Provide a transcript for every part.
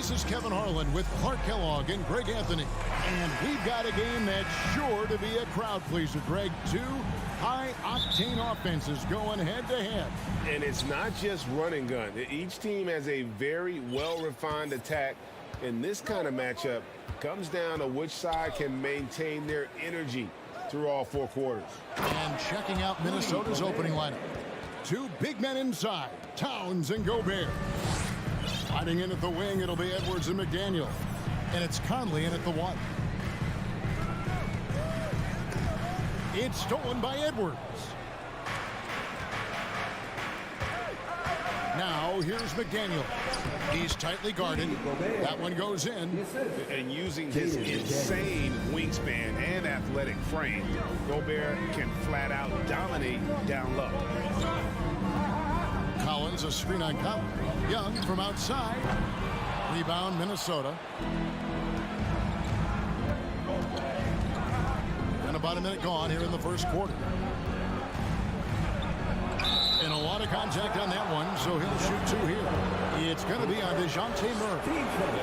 This is Kevin Harlan with Clark Kellogg and Greg Anthony. And we've got a game that's sure to be a crowd pleaser, Greg. Two high-octane offenses going head-to-head. And it's not just run and gun. Each team has a very well-refined attack. And this kind of matchup comes down to which side can maintain their energy through all four quarters. And checking out Minnesota's opening lineup. Two big men inside, Towns and Gobert. Sliding in at the wing, it'll be Edwards and McDaniel. And it's Conley in at the one. It's stolen by Edwards. Now here's McDaniel. He's tightly guarded. That one goes in. And using his insane wingspan and athletic frame, Gobert can flat out dominate down low. Collins, a screen on Collins. Young from outside. Rebound, Minnesota. And about a minute gone here in the first quarter. And a lot of contact on that one, so he'll shoot two here. It's going to be on DeJounte Murray.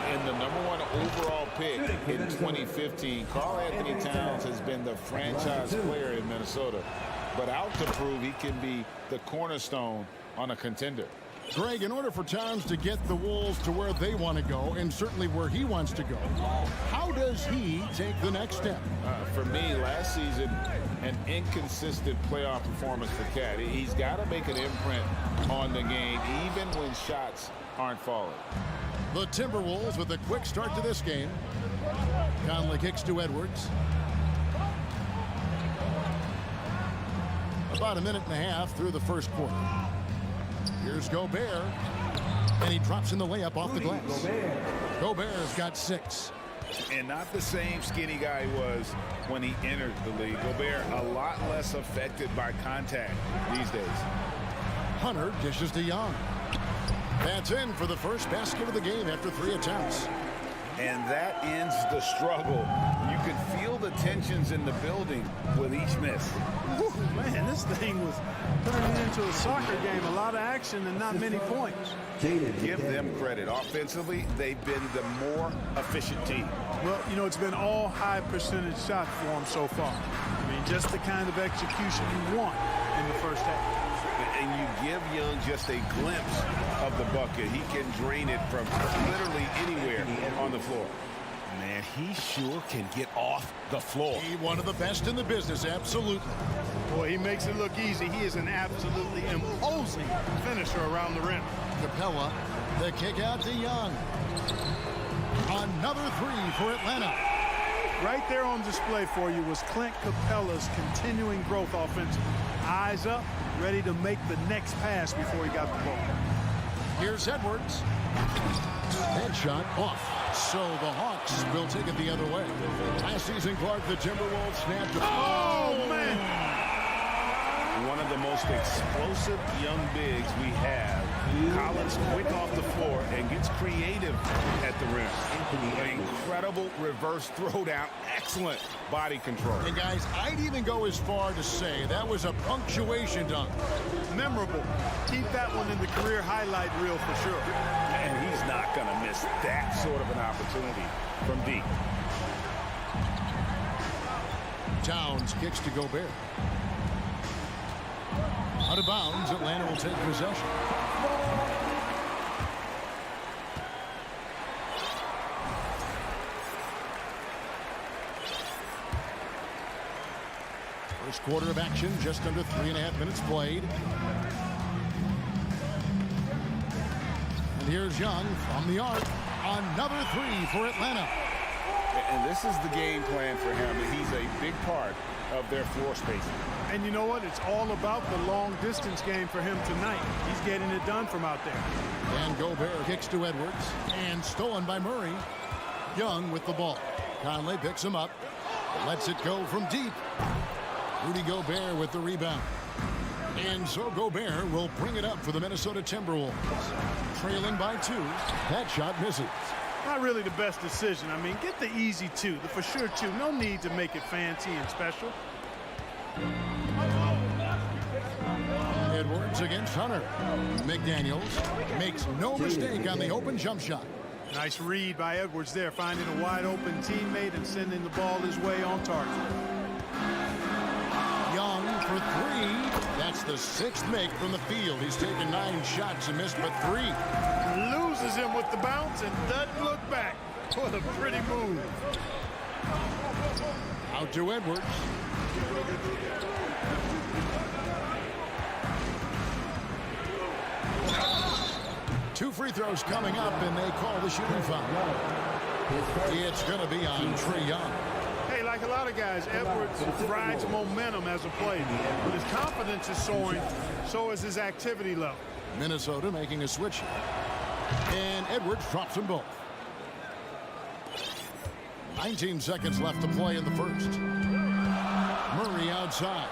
And the #1 overall pick in 2015, Karl Anthony Towns has been the franchise player in Minnesota, but out to prove he can be the cornerstone on a contender. Greg, in order for Towns to get the Wolves to where they want to go, and certainly where he wants to go, how does he take the next step? For me, last season, an inconsistent playoff performance for Cat. He's got to make an imprint on the game, even when shots aren't falling. The Timberwolves with a quick start to this game. Conley kicks to Edwards. About a minute and a half through the first quarter. Here's Gobert, and he drops in the layup off the glass. Gobert's got 6. And not the same skinny guy he was when he entered the league. Gobert a lot less affected by contact these days. Hunter dishes to Young. That's in for the first basket of the game after 3 attempts. And that ends the struggle. You can feel the tensions in the building with each miss. Whew, man, this thing was turning into a soccer game. A lot of action and not many points. Give them credit. Offensively, they've been the more efficient team. Well, you know, it's been all high percentage shots for them so far. I mean, just the kind of execution you want in the first half. And you give Young just a glimpse of the bucket. He can drain it from literally anywhere on the floor. Man, he sure can get off the floor. He one of the best in the business, absolutely. Boy, he makes it look easy. He is an absolutely imposing finisher around the rim. Capella, the kick out to Young. Another 3 for Atlanta. Right there on display for you was Clint Capella's continuing growth offensively. Eyes up, ready to make the next pass before he got the ball. Here's Edwards. Headshot off. So the Hawks will take it the other way. Last season, Clark, the Timberwolves snapped. Oh, man! One of the most explosive young bigs we have. Collins quick off the floor and gets creative at the rim. An incredible reverse throwdown. Excellent body control. And guys, I'd even go as far to say that was a punctuation dunk. Memorable. Keep that one in the career highlight reel for sure. And he's not going to miss that sort of an opportunity from deep. Towns kicks to Gobert. Out of bounds, Atlanta will take possession. First quarter of action, just under 3.5 minutes played. And here's Young from the arc. Another 3 for Atlanta. And this is the game plan for him. He's a big part of their floor spacing. And you know what? It's all about the long distance game for him tonight. He's getting it done from out there. And Gobert kicks to Edwards. And stolen by Murray. Young with the ball. Conley picks him up. Lets it go from deep. Rudy Gobert with the rebound. And so Gobert will bring it up for the Minnesota Timberwolves. Trailing by 2. That shot misses. Not really the best decision. I mean, get the easy 2, the for sure 2. No need to make it fancy and special. Edwards against Hunter. McDaniels makes no mistake on the open jump shot. Nice read by Edwards there, finding a wide open teammate and sending the ball his way on target. Young for three. That's the sixth make from the field. He's taken 9 shots and missed but 3. Loses him with the bounce and doesn't look back. What a pretty move. Out to Edwards. Two free throws coming up, and they call the shooting foul. It's going to be on Trae Young. Hey, like a lot of guys, Edwards rides momentum as a player. When his confidence is soaring, so is his activity level. Minnesota making a switch here. And Edwards drops them both. 19 seconds left to play in the first. Murray outside.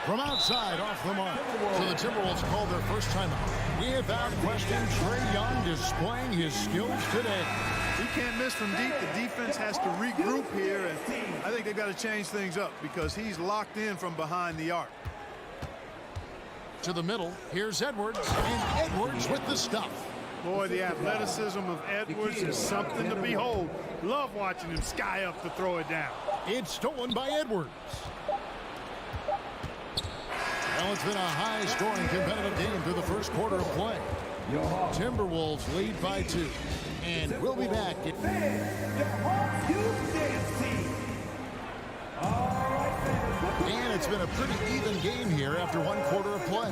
From outside, off the mark. So the Timberwolves called their first timeout. Without question, Trae Young displaying his skills today. He can't miss from deep. The defense has to regroup here, and I think they've got to change things up because he's locked in from behind the arc. To the middle, here's Edwards, and Edwards with the stuff. Boy, the athleticism of Edwards is something to behold. Love watching him sky up to throw it down. It's stolen by Edwards. Well, it's been a high-scoring competitive game through the first quarter of play. Timberwolves lead by 2. And we'll be back. And it's been a pretty even game here after one quarter of play.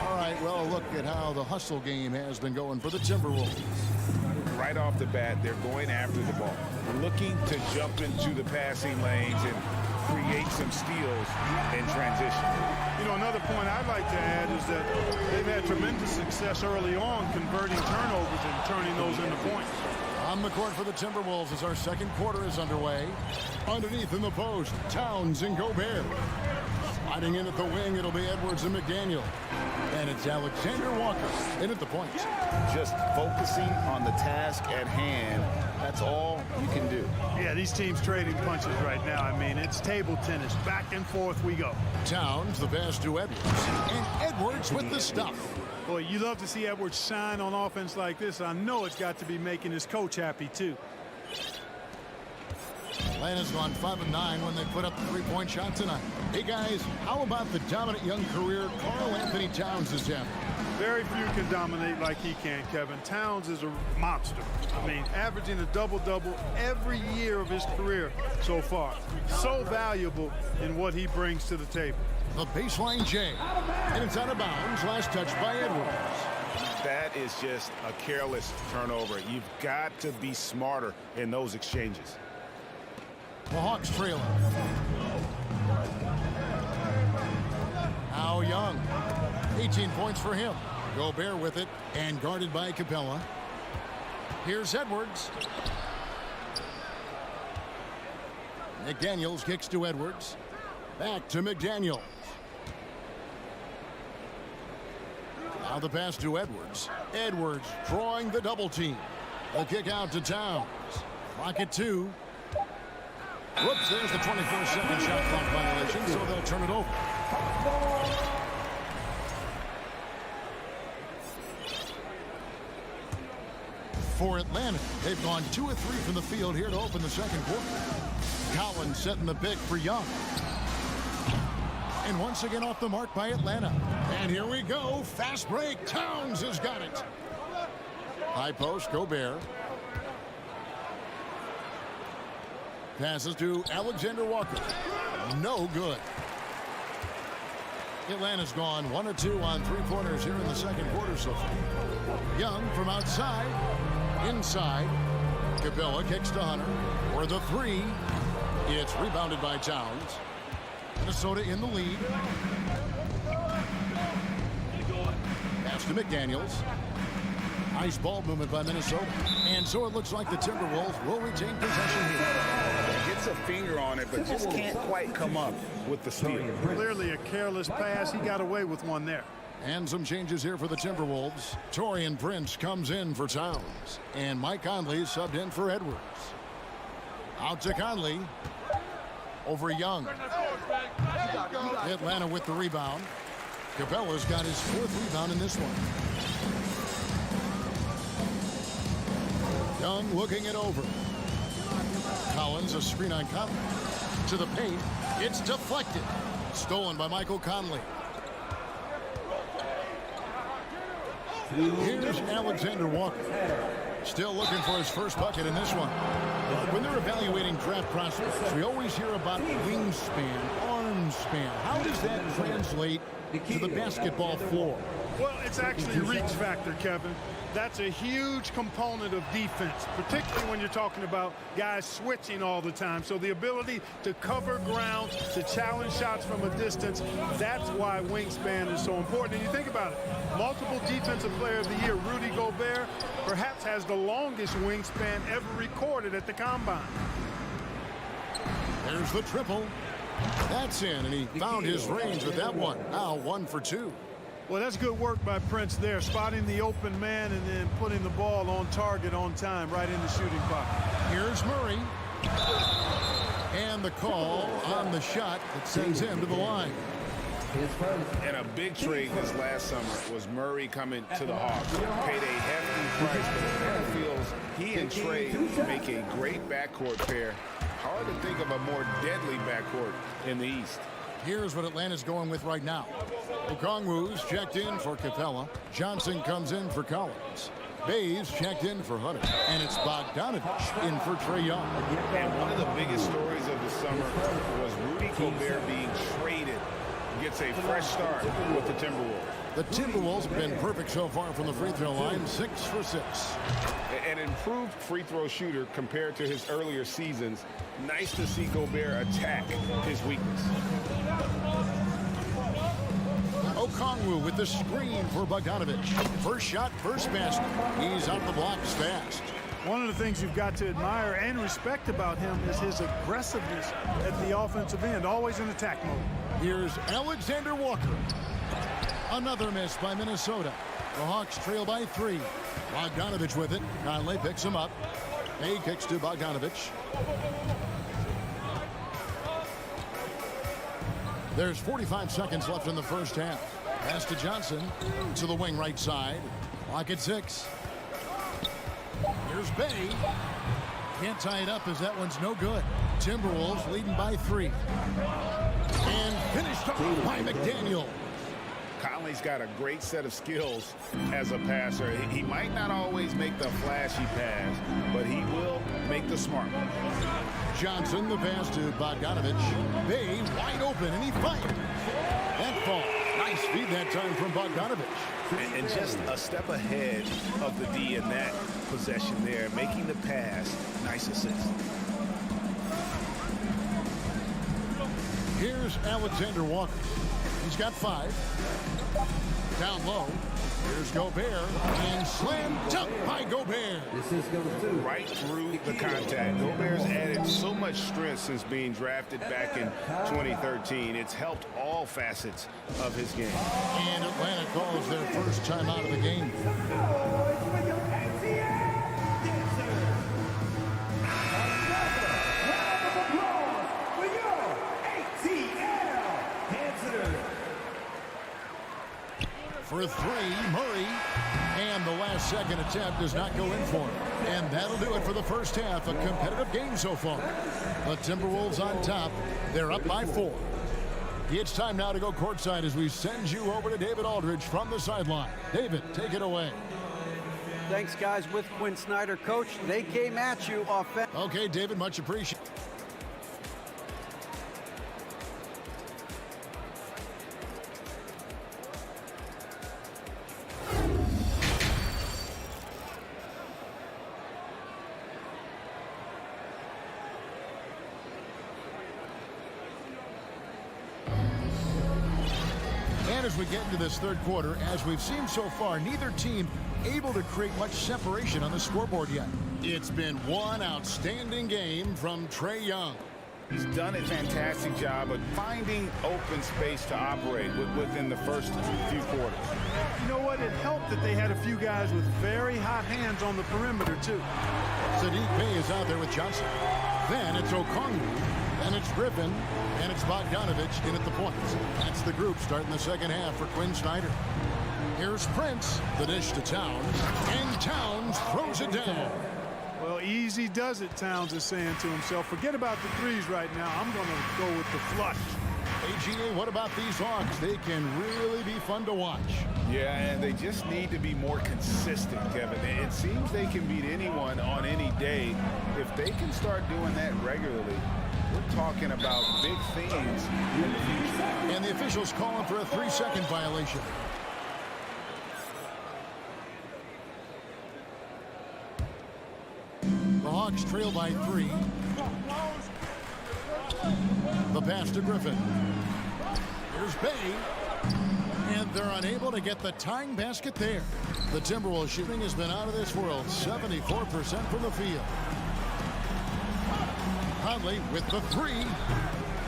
All right, well, look at how the hustle game has been going for the Timberwolves. Right off the bat, they're going after the ball, looking to jump into the passing lanes and create some steals in transition. You know, another point I'd like to add is that they've had tremendous success early on converting turnovers and turning those into points. On the court for the Timberwolves as our second quarter is underway. Underneath in the post, Towns and Gobert. Sliding in at the wing, it'll be Edwards and McDaniel. And it's Alexander Walker in at the point. Just focusing on the task at hand, that's all you can do. Yeah, these teams trading punches right now. I mean, it's table tennis. Back and forth we go. Towns, the pass to Edwards. And Edwards with the stuff. Boy, you love to see Edwards shine on offense like this. I know it's got to be making his coach happy, too. Atlanta's gone 5 of 9 when they put up the three-point shot tonight. Hey, guys, how about the dominant young career Karl Anthony Towns is having? Very few can dominate like he can, Kevin. Towns is a monster. I mean, averaging a double-double every year of his career so far. So valuable in what he brings to the table. The baseline J. And it's out of bounds. Last touch by Edwards. That is just a careless turnover. You've got to be smarter in those exchanges. The Hawks trailing. Now Young. 18 points for him. Gobert with it and guarded by Capella. Here's Edwards. McDaniels kicks to Edwards. Back to McDaniels. Now the pass to Edwards. Edwards drawing the double team. The kick out to Towns. Clock at 2. Whoops, there's the 24-second shot clock violation, so they'll turn it over. For Atlanta, they've gone 2 of 3 from the field here to open the second quarter. Collins setting the pick for Young. And once again off the mark by Atlanta. And here we go. Fast break. Towns has got it. High post, Gobert. Passes to Alexander Walker. No good. Atlanta's gone 1 of 2 on three-pointers here in the second quarter so far. Young from outside. Inside. Capella kicks to Hunter. For the 3. It's rebounded by Towns. Minnesota in the lead. Pass to McDaniels. Nice ball movement by Minnesota. And so it looks like the Timberwolves will retain possession here. Gets a finger on it, but just can't quite come up with the steal. Clearly a careless pass. He got away with one there. And some changes here for the Timberwolves. Taurean Prince comes in for Towns. And Mike Conley subbed in for Edwards. Out to Conley. Over Young. Atlanta with the rebound. Capella's got his 4th rebound in this one. Young looking it over. Collins, a screen on Conley. To the paint. It's deflected. Stolen by Michael Conley. Here's Alexander Walker. Still looking for his first bucket in this one. When they're evaluating draft prospects, we always hear about wingspan, arm span. How does that translate to the basketball floor? Well, it's actually reach factor, Kevin. That's a huge component of defense, particularly when you're talking about guys switching all the time. So the ability to cover ground, to challenge shots from a distance, that's why wingspan is so important. And you think about it, multiple defensive player of the year, Rudy Gobert, perhaps has the longest wingspan ever recorded at the combine. There's the triple. That's in, and he found his range with that one. Now 1 for 2. Well, that's good work by Prince there, spotting the open man and then putting the ball on target on time, right in the shooting pocket. Here's Murray. And the call on the shot that sends him to the line. And a big trade this last summer was Murray coming to the Hawks. Paid a hefty price, but the feels he and Trey make a great backcourt pair. Hard to think of a more deadly backcourt in the East. Here's what Atlanta's going with right now. Okongwu's checked in for Capella. Johnson comes in for Collins. Bays checked in for Hunter. And it's Bogdanovich in for Trae Young. And one of the biggest stories of the summer was Rudy Gobert being traded. Gets a fresh start with the Timberwolves. The Timberwolves have been perfect so far from the free throw line, 6 for 6. An improved free throw shooter compared to his earlier seasons. Nice to see Gobert attack his weakness. Okongwu with the screen for Bogdanovich. First shot, first basket. He's out the blocks fast. One of the things you've got to admire and respect about him is his aggressiveness at the offensive end, always in attack mode. Here's Alexander Walker. Another miss by Minnesota. The Hawks trail by 3. Bogdanovich with it. Conley picks him up. He kicks to Bogdanovich. There's 45 seconds left in the first half. Pass to Johnson. To the wing right side. Clock at 6. Here's Bay. Can't tie it up as that one's no good. Timberwolves leading by 3. And finished off by McDaniel. Conley's got a great set of skills as a passer. He might not always make the flashy pass, but he will make the smart one. Johnson, the pass to Bogdanovich. Bay wide open, and he fired. That fall. Nice feed that time from Bogdanovich. And just a step ahead of the D in that possession there, making the pass. Nice assist. Here's Alexander Walker. He's got 5. Down low. Here's Gobert. And slam dunk by Gobert. Right through the contact. Gobert's added so much strength since being drafted back in 2013. It's helped all facets of his game. And Atlanta calls their first time out of the game. For 3, Murray. And the last second attempt does not go in for him. And that'll do it for the first half. A competitive game so far. The Timberwolves on top. They're up by 4. It's time now to go courtside as we send you over to David Aldridge from the sideline. David, take it away. Thanks, guys. With Quinn Snyder, Coach, they came at you offensively. Okay, David, much appreciated. And as we get into this third quarter, as we've seen so far, neither team able to create much separation on the scoreboard yet. It's been one outstanding game from Trae Young. He's done a fantastic job of finding open space to operate within the first few quarters. You know what? It helped that they had a few guys with very hot hands on the perimeter, too. Saddiq Bey is out there with Johnson. Then it's Okongwu, and it's Griffin, and it's Bogdanovich in at the points. That's the group starting the second half for Quinn Snyder. Here's Prince, the dish to Towns, and Towns throws it down. Well, easy does it, Towns is saying to himself. Forget about the threes right now. I'm going to go with the flush. AGA, what about these Hawks? They can really be fun to watch. Yeah, and they just need to be more consistent, Kevin. It seems they can beat anyone on any day. If they can start doing that regularly, we're talking about big things in the future. And the officials calling for a 3-second violation. The Hawks trail by 3. The pass to Griffin. Here's Bay. And they're unable to get the tying basket there. The Timberwolves shooting has been out of this world. 74% from the field. Conley with the 3.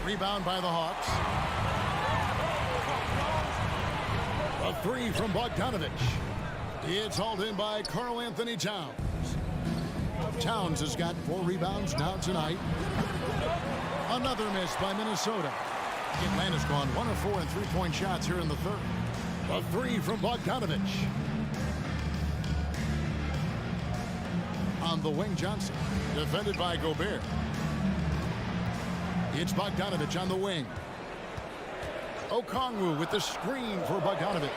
Rebound by the Hawks. A 3 from Bogdanovich. It's hauled in by Karl-Anthony Towns. Towns has got 4 rebounds now tonight. Another miss by Minnesota. Atlanta's gone 1 of 4 in 3-point shots here in the third. A 3 from Bogdanovich. On the wing, Johnson. Defended by Gobert. It's Bogdanovich on the wing. Okongwu with the screen for Bogdanovich.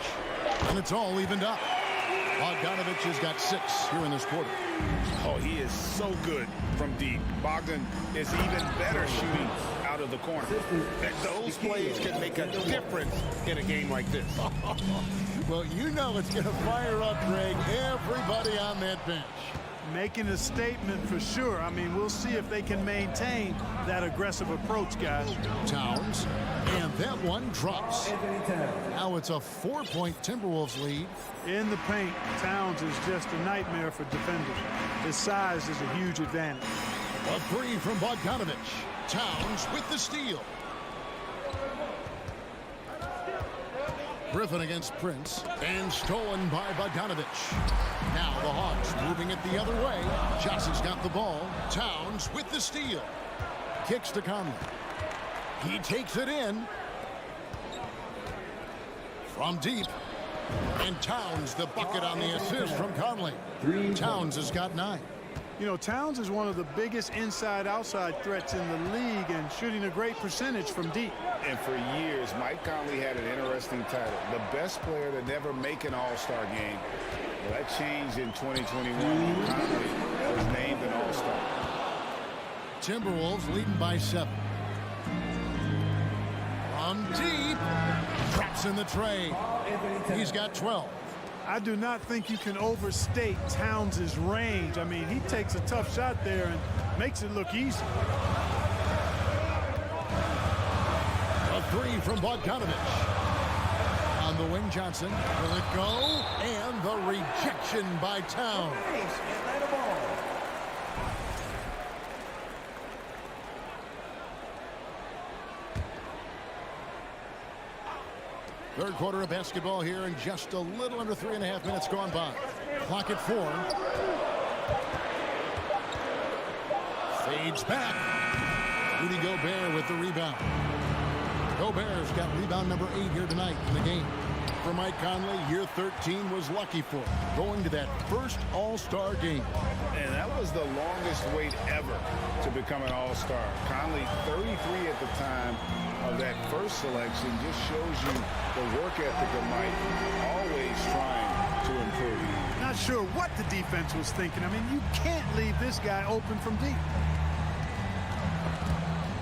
And it's all evened up. Bogdanovich has got 6 here in this quarter. Oh, he is so good from deep. Bogdan is even better shooting out of the corner. And those plays can make a difference in a game like this. Well, you know it's going to fire up, Greg, everybody on that bench. Making a statement for sure. I mean, we'll see if they can maintain that aggressive approach, guys. Towns, and that one drops. Now it's a 4-point Timberwolves lead. In the paint, Towns is just a nightmare for defenders. His size is a huge advantage. A 3 from Bogdanovich. Towns with the steal. Griffin against Prince, and stolen by Bogdanovich. Now the Hawks moving it the other way. Johnson's got the ball. Towns with the steal. Kicks to Conley. He takes it in. From deep. And Towns the bucket on the assist from Conley. Towns has got 9. You know, Towns is one of the biggest inside-outside threats in the league and shooting a great percentage from deep. And for years, Mike Conley had an interesting title. The best player to never make an all-star game. Well, that changed in 2021. Conley was named an all-star. Timberwolves leading by 7. From deep. Drops in the tray. He's got 12. I do not think you can overstate Towns' range. I mean, he takes a tough shot there and makes it look easy. A 3 from Bogdanovich. On the wing, Johnson. Will it go? And the rejection by Towns. Third quarter of basketball here, and just a little under 3.5 minutes gone by. Clock at 4. Fades back. Rudy Gobert with the rebound. Gobert's got rebound number 8 here tonight in the game. For Mike Conley, year 13 was lucky for him, going to that first All-Star game. And that was the longest wait ever to become an All-Star. Conley, 33 at the time of that first selection, just shows you the work ethic of Mike, always trying to improve. Not sure what the defense was thinking. I mean, you can't leave this guy open from deep.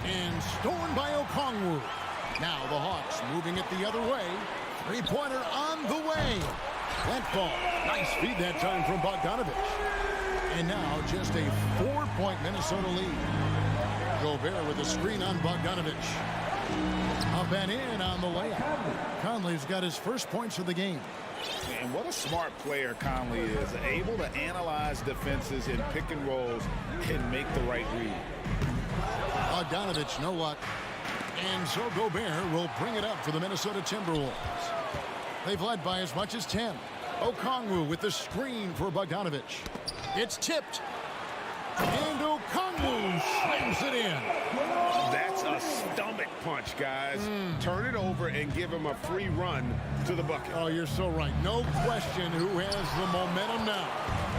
And stolen by Okongwu. Now the Hawks moving it the other way. Three-pointer on the way. That ball. Nice feed that time from Bogdanovich. And now just a 4-point Minnesota lead. Gobert with a screen on Bogdanovich. Up and in on the layup. Conley's got his first points of the game. And what a smart player Conley is. Able to analyze defenses in pick and rolls and make the right read. Bogdanovich, no luck. And so Gobert will bring it up for the Minnesota Timberwolves. They've led by as much as 10. Okongwu with the screen for Bogdanovich. It's tipped. And Okongwu slams it in. That's a stomach punch, guys. Turn it over and give him a free run to the bucket. Oh, you're so right. No question who has the momentum now.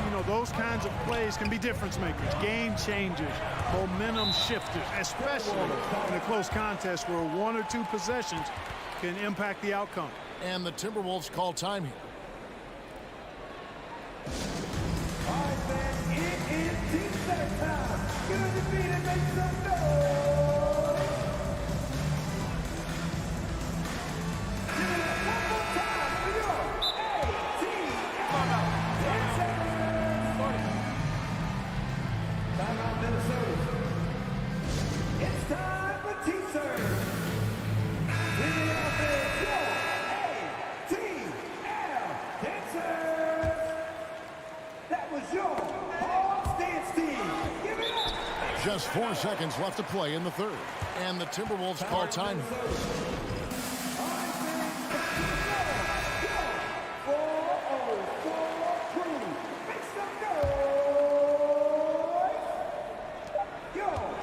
You know, know, those kinds of plays can be difference makers, game changers, momentum shifters, especially in a close contest where 1 or 2 possessions can impact the outcome. And the Timberwolves call time here. All right, fans, it is team set time. Get on your feet and make some noise. Give it up one more time for your A-Team. Timeout, Minnesota. It's time for T-Serve. In the offense, your A-T-L Dancers. That was your Hawks dance team. Give it up. Just 4 seconds left to play in the third. And the Timberwolves call time here.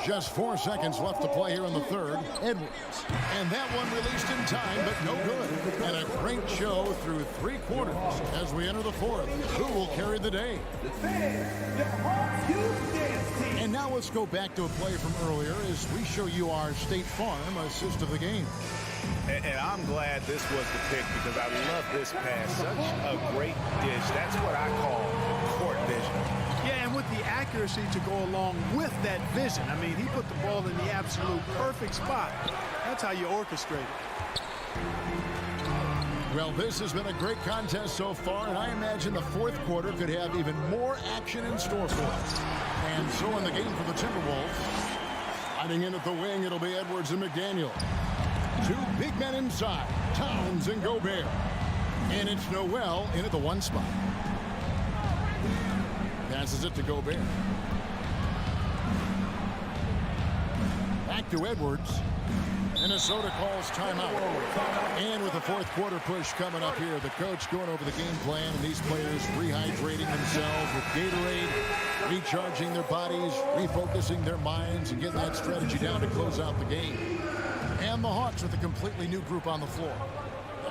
Just 4 seconds left to play here in the third. Edwards. And that one released in time, but no good. And a great show through 3 quarters as we enter the fourth. Who will carry the day? And now let's go back to a play from earlier as we show you our State Farm assist of the game. And I'm glad this was the pick because I love this pass. Such a great dish. That's what I call court vision. Yeah, and with the accuracy to go along with that vision. I mean, he put the ball in the absolute perfect spot. That's how you orchestrate it. Well, this has been a great contest so far, and I imagine the fourth quarter could have even more action in store for us. And so in the game for the Timberwolves, sliding in at the wing, it'll be Edwards and McDaniel. 2 big men inside, Towns and Gobert. And it's Noel in at the 1 spot. Passes it to Gobert. Back to Edwards. Minnesota calls timeout. And with the fourth quarter push coming up here, the coach going over the game plan, and these players rehydrating themselves with Gatorade, recharging their bodies, refocusing their minds, and getting that strategy down to close out the game. And the Hawks with a completely new group on the floor.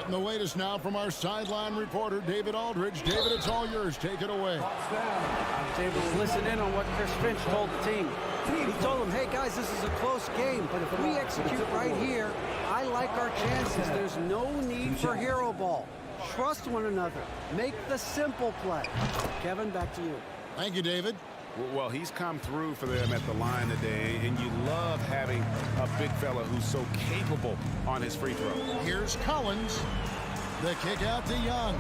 And the latest now from our sideline reporter, David Aldridge. David, it's all yours. Take it away. I was able to listen in on what Chris Finch told the team. He told them, hey, guys, this is a close game, but if we execute right here, I like our chances. There's no need for hero ball. Trust one another. Make the simple play. Kevin, back to you. Thank you, David. Well, he's come through for them at the line today, and you love having a big fella who's so capable on his free throw. Here's Collins. The kick out to Young.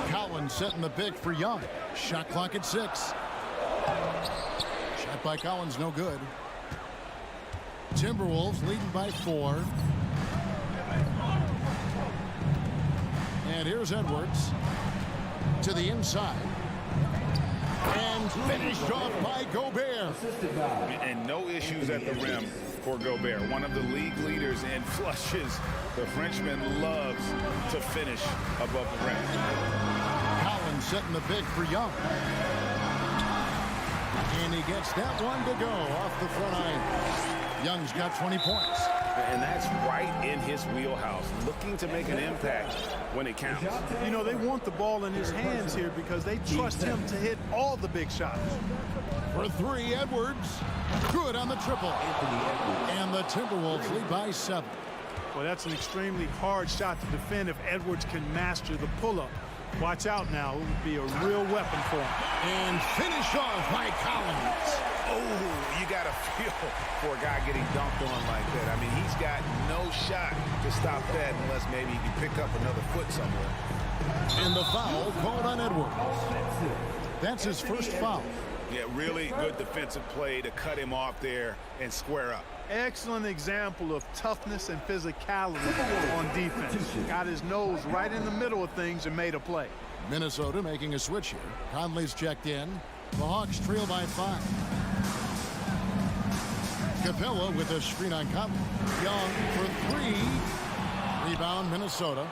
Collins setting the pick for Young. Shot clock at 6. Shot by Collins, no good. Timberwolves leading by 4. And here's Edwards to the inside. And finished off by Gobert. And no issues at the rim for Gobert. One of the league leaders in flushes. The Frenchman loves to finish above the rim. Collins setting the pick for Young. And he gets that one to go off the front iron. Young's got 20 points. And that's right in his wheelhouse, looking to make an impact when it counts. You know, they want the ball in his hands here because they trust him to hit all the big shots. For 3, Edwards. Good on the triple. And the Timberwolves lead by 7. Well, that's an extremely hard shot to defend if Edwards can master the pull-up. Watch out now. It would be a real weapon for him. And finish off by Collins. Oh, you got to feel for a guy getting dunked on like that. I mean, he's got no shot to stop that unless maybe he can pick up another foot somewhere. And the foul called on Edwards. That's his first foul. Yeah, really good defensive play to cut him off there and square up. Excellent example of toughness and physicality on defense. Got his nose right in the middle of things and made a play. Minnesota making a switch here. Conley's checked in. The Hawks trail by 5. Capella with a screen on Conley. Young for 3. Rebound, Minnesota.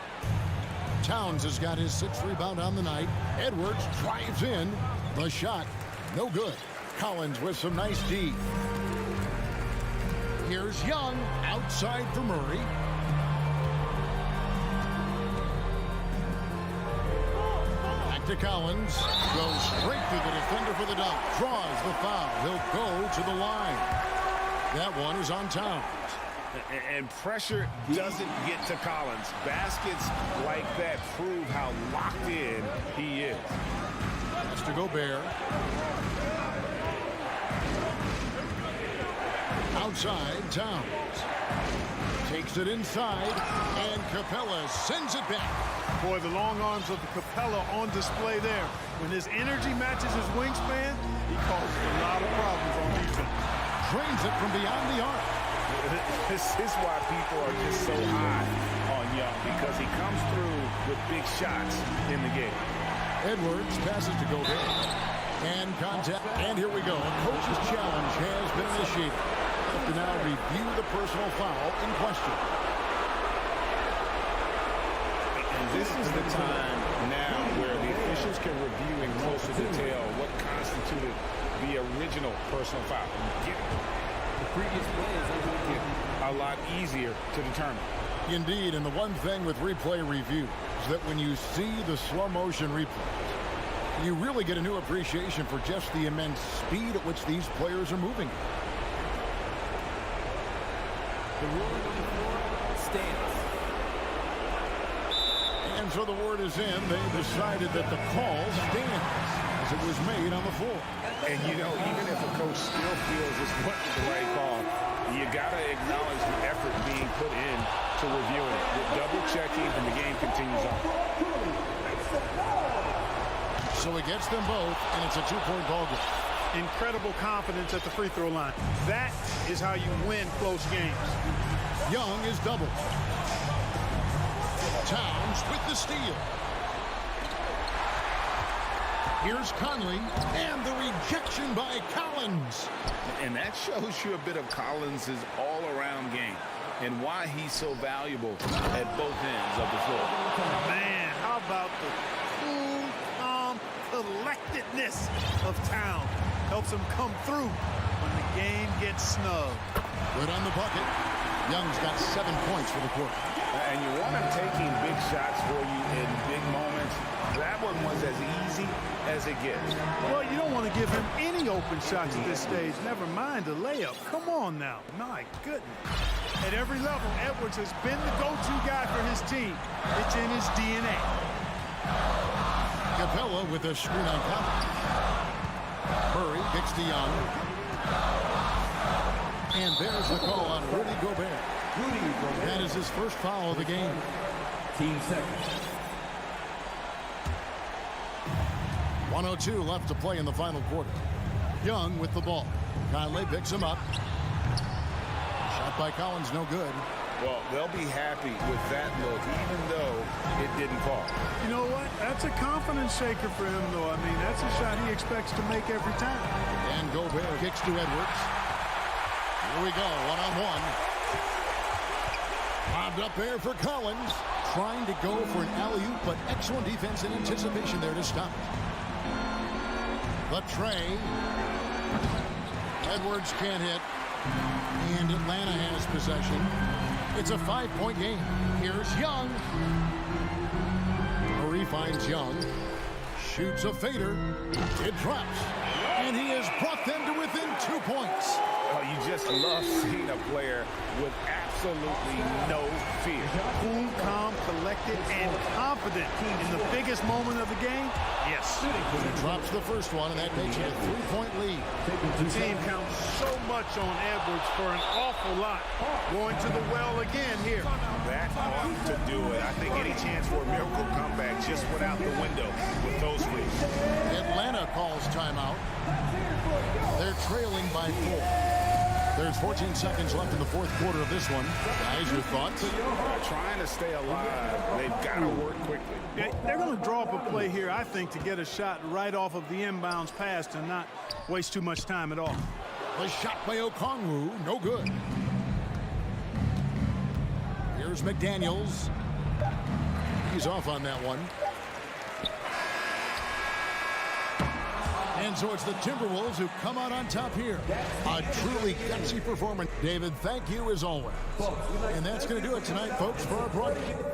Towns has got his 6th rebound on the night. Edwards drives in. The shot, no good. Collins with some nice D. Here's Young outside for Murray. Back to Collins. Goes straight through the defender for the dunk. Draws the foul. He'll go to the line. That one is on Towns. And pressure doesn't get to Collins. Baskets like that prove how locked in he is. That's to Gobert. Outside, Towns. Takes it inside, and Capella sends it back. Boy, the long arms of the Capella on display there. When his energy matches his wingspan, he causes a lot of problems on defense. Drains it from beyond the arc. This is why people are just so high on Young, because he comes through with big shots in the game. Edwards passes to Gobert. And contact. And here we go. A coach's challenge has been initiated. To now review the personal foul in question. And this is the time now where the officials can review in closer detail what constituted the original personal foul. The previous play is going to get a lot easier to determine. Indeed, and the one thing with replay review is that when you see the slow motion replays, you really get a new appreciation for just the immense speed at which these players are moving. The ruling on the floor stands. And so the word is in. They decided that the call stands as it was made on the floor. And, you know, even if a coach still feels this wasn't the right call, you got to acknowledge the effort being put in to reviewing it. With double-checking, and the game continues on. So he gets them both, and it's a two-point ball game. Incredible confidence at the free throw line. That is how you win close games. Young is doubled. Towns with the steal. Here's Conley, and the rejection by Collins. And that shows you a bit of Collins' all-around game and why he's so valuable at both ends of the floor. Man, how about the cool, calm collectedness of Town? Helps him come through when the game gets snug. Good on the bucket. Young's got 7 points for the quarter. And you want him taking big shots for you in big moments. That one was as easy as it gets. Well, you don't want to give him any open shots at this stage. Never mind a layup. Come on now. My goodness. At every level, Edwards has been the go-to guy for his team. It's in his DNA. Capella with a screen on Collins. Murray kicks to Young. And there's the call on Rudy Gobert. That is his first foul of the game. Team seconds. 1:02 left to play in the final quarter. Young with the ball. Conley picks him up. Shot by Collins, no good. Well, they'll be happy with that look, even though it didn't fall. You know what? That's a confidence shaker for him, though. I mean, that's a shot he expects to make every time. And Gobert kicks to Edwards. Here we go, one-on-one. Bobbed up there for Collins. Trying to go for an alley-oop, but excellent defense and anticipation there to stop it. The tray. Edwards can't hit. And Atlanta has possession. It's a 5-point game. Here's Young. Murray finds Young. Shoots a fader. It drops. And he has brought them to within 2 points. Oh, you just love seeing a player with absolutely no fear. Cool, calm, collected, and confident in the biggest moment of the game. Yes. He drops the first one, and that makes it a 3-point lead. The team counts so much on Edwards for an awful lot. Going to the well again here. That ought to do it. I think any chance for a miracle comeback just went out the window with those frees. Atlanta calls timeout. They're trailing by 4. There's 14 seconds left in the fourth quarter of this one. Guys, your thoughts? Trying to stay alive. They've got to work quickly. They're going to draw up a play here, I think, to get a shot right off of the inbounds pass and not waste too much time at all. The shot by Okongwu, no good. Here's McDaniels. He's off on that one. And so it's the Timberwolves who come out on top here. A truly gutsy performance. David, thank you as always. And that's going to do it tonight, folks, for our broadcast.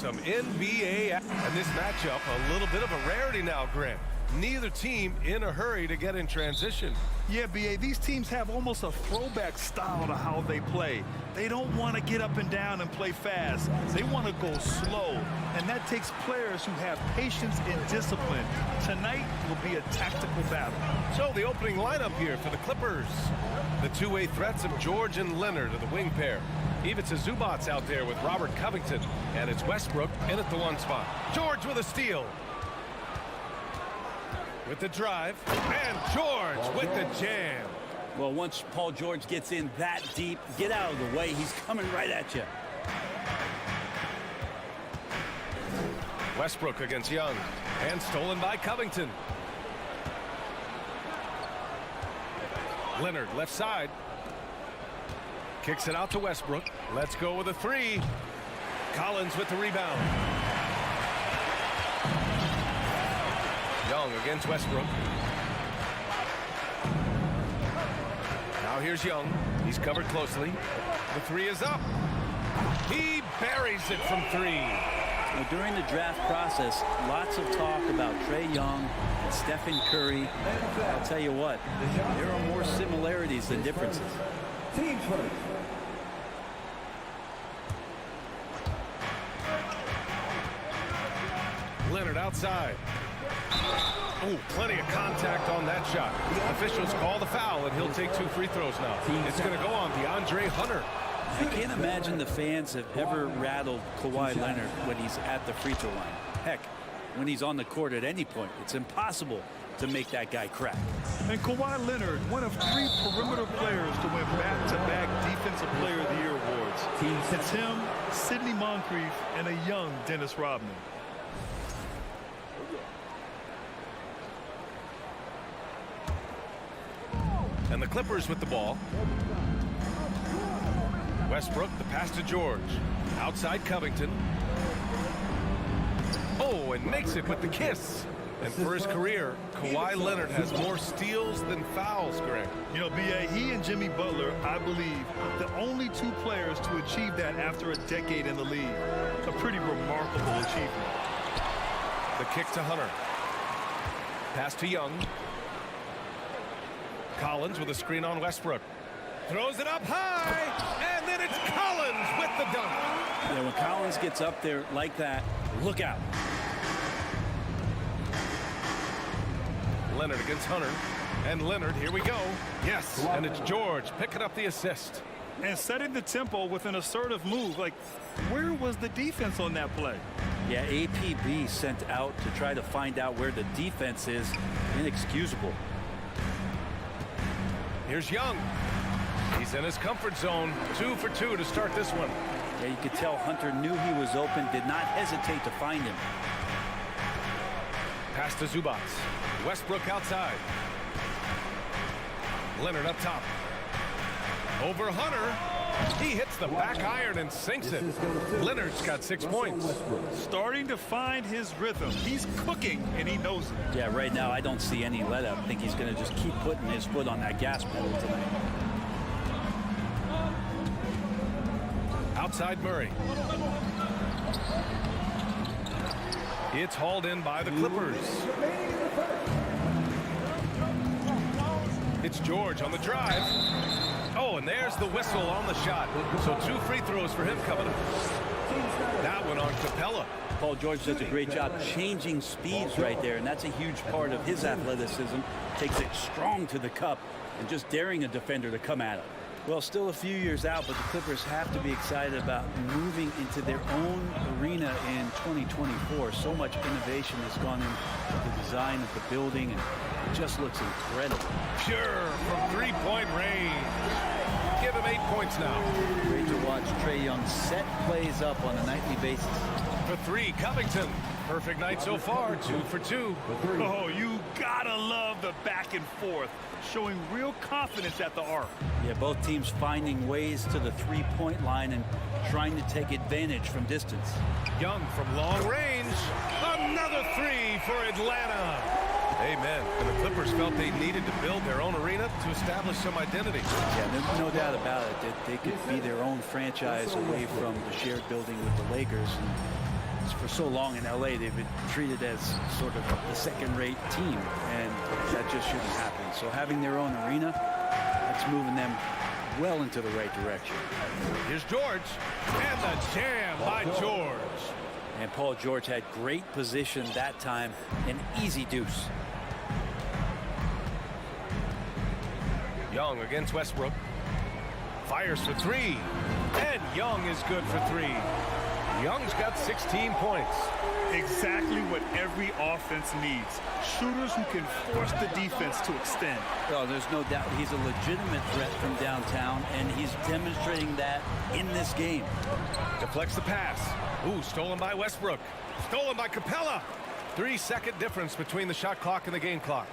some NBA. And this matchup, a little bit of a rarity now, Grant. Neither team in a hurry to get in transition. Yeah, B.A., these teams have almost a throwback style to how they play. They don't want to get up and down and play fast. They want to go slow, and that takes players who have patience and discipline. Tonight will be a tactical battle. So the opening lineup here for the Clippers. The two-way threats of George and Leonard are the wing pair. Ivica Zubac's out there with Robert Covington, and it's Westbrook in at the 1 spot. George with a steal. With the drive, and George with the jam. Well, once Paul George gets in that deep, get out of the way. He's coming right at you. Westbrook against Young, and stolen by Covington. Leonard left side. Kicks it out to Westbrook. Let's go with a 3. Collins with the rebound. Young against Westbrook. Now here's Young. He's covered closely. The 3 is up. He buries it from 3. Now, during the draft process, lots of talk about Trae Young and Stephen Curry. I'll tell you what, there are more similarities than differences. Team first. Leonard outside. Oh, plenty of contact on that shot. Officials call the foul, and he'll take 2 free throws now. It's going to go on DeAndre Hunter. I can't imagine the fans have ever rattled Kawhi Leonard when he's at the free throw line. Heck, when he's on the court at any point, it's impossible to make that guy crack. And Kawhi Leonard, one of 3 perimeter players to win back-to-back Defensive Player of the Year awards. It's him, Sidney Moncrief, and a young Dennis Rodman. And the Clippers with the ball. Westbrook, the pass to George. Outside Covington. Oh, and makes it with the kiss. And for his career, Kawhi Leonard has more steals than fouls, Greg. You know, B.A., he and Jimmy Butler, I believe, the only 2 players to achieve that after a decade in the league. A pretty remarkable achievement. The kick to Hunter. Pass to Young. Collins with a screen on Westbrook. Throws it up high, and then it's Collins with the dunk. Yeah, when Collins gets up there like that, look out. Leonard against Hunter. And Leonard, here we go. Yes, and it's George picking up the assist. And setting the tempo with an assertive move. Like, where was the defense on that play? Yeah, APB sent out to try to find out where the defense is. Inexcusable. Here's Young. He's in his comfort zone. 2 for 2 to start this one. Yeah, you could tell Hunter knew he was open, did not hesitate to find him. Pass to Zubac. Westbrook outside. Leonard up top. Over Hunter. He hits the back iron and sinks it. Leonard's got 6 points. Starting to find his rhythm. He's cooking, and he knows it. Yeah, right now I don't see any let up. I think he's going to just keep putting his foot on that gas pedal tonight. Outside Murray. It's hauled in by the Clippers. It's George on the drive. Oh, and there's the whistle on the shot. So 2 free throws for him coming up. That one on Capella. Paul George does a great job changing speeds right there, and that's a huge part of his athleticism. Takes it strong to the cup and just daring a defender to come at him. Well, still a few years out, but the Clippers have to be excited about moving into their own arena in 2024. So much innovation has gone into the design of the building, and it just looks incredible. Pure from 3-point range. Give him 8 points now. Great to watch Trae Young set plays up on a nightly basis. For 3, Covington. Perfect night so far, 2 for 2. Oh, you gotta love the back and forth, showing real confidence at the arc. Yeah, both teams finding ways to the 3-point line and trying to take advantage from distance. Young from long range. Another 3 for Atlanta. Amen. And the Clippers felt they needed to build their own arena to establish some identity. Yeah, there's no doubt about it that they could be their own franchise away from the shared building with the Lakers. And For so long in LA, they've been treated as sort of the second-rate team, and that just shouldn't happen. So having their own arena, that's moving them well into the right direction. Here's George, and the jam by George. And Paul George had great position that time, an easy deuce. Young against Westbrook. Fires for three, and Young is good for three. Young's got 16 points. Exactly what every offense needs. Shooters who can force the defense to extend. Oh, there's no doubt he's a legitimate threat from downtown, and he's demonstrating that in this game. Deflects the pass. Ooh, stolen by Westbrook. Stolen by Capella. 3-second difference between the shot clock and the game clock.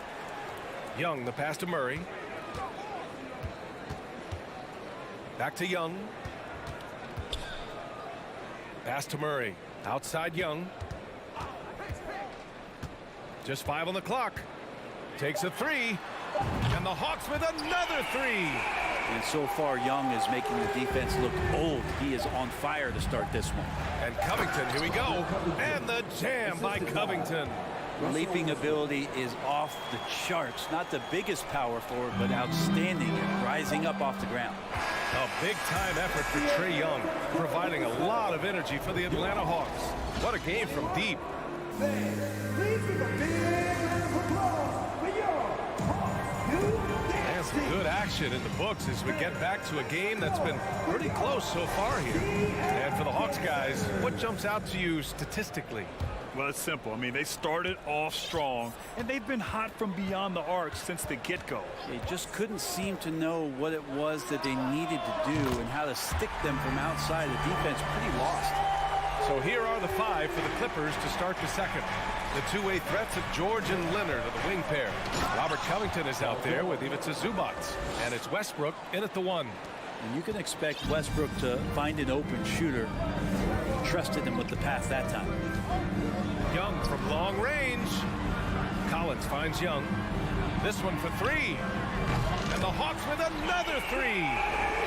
Young, the pass to Murray. Back to Young. Pass to Murray. Outside Young. Just 5 on the clock. Takes a three. And the Hawks with another three. And so far, Young is making the defense look old. He is on fire to start this one. And Covington, here we go. And the jam by Covington. Leaping ability is off the charts. Not the biggest power forward, but outstanding at rising up off the ground. A big-time effort for Trae Young, providing a lot of energy for the Atlanta Hawks. What a game from deep. Please give a big round of applause for your Hawks. And some good action in the books as we get back to a game that's been pretty close so far here. And for the Hawks guys, what jumps out to you statistically? Well, it's simple. I mean, they started off strong, and they've been hot from beyond the arc since the get-go. They just couldn't seem to know what it was that they needed to do and how to stick them from outside. The defense pretty lost. So here are the 5 for the Clippers to start the second. The two-way threats of George and Leonard are the wing pair. Robert Covington is out there with Ivica Zubac. And it's Westbrook in at the 1. And you can expect Westbrook to find an open shooter. Trusted him with the pass that time. Young from long range. Collins finds Young. This one for 3. And the Hawks with another 3.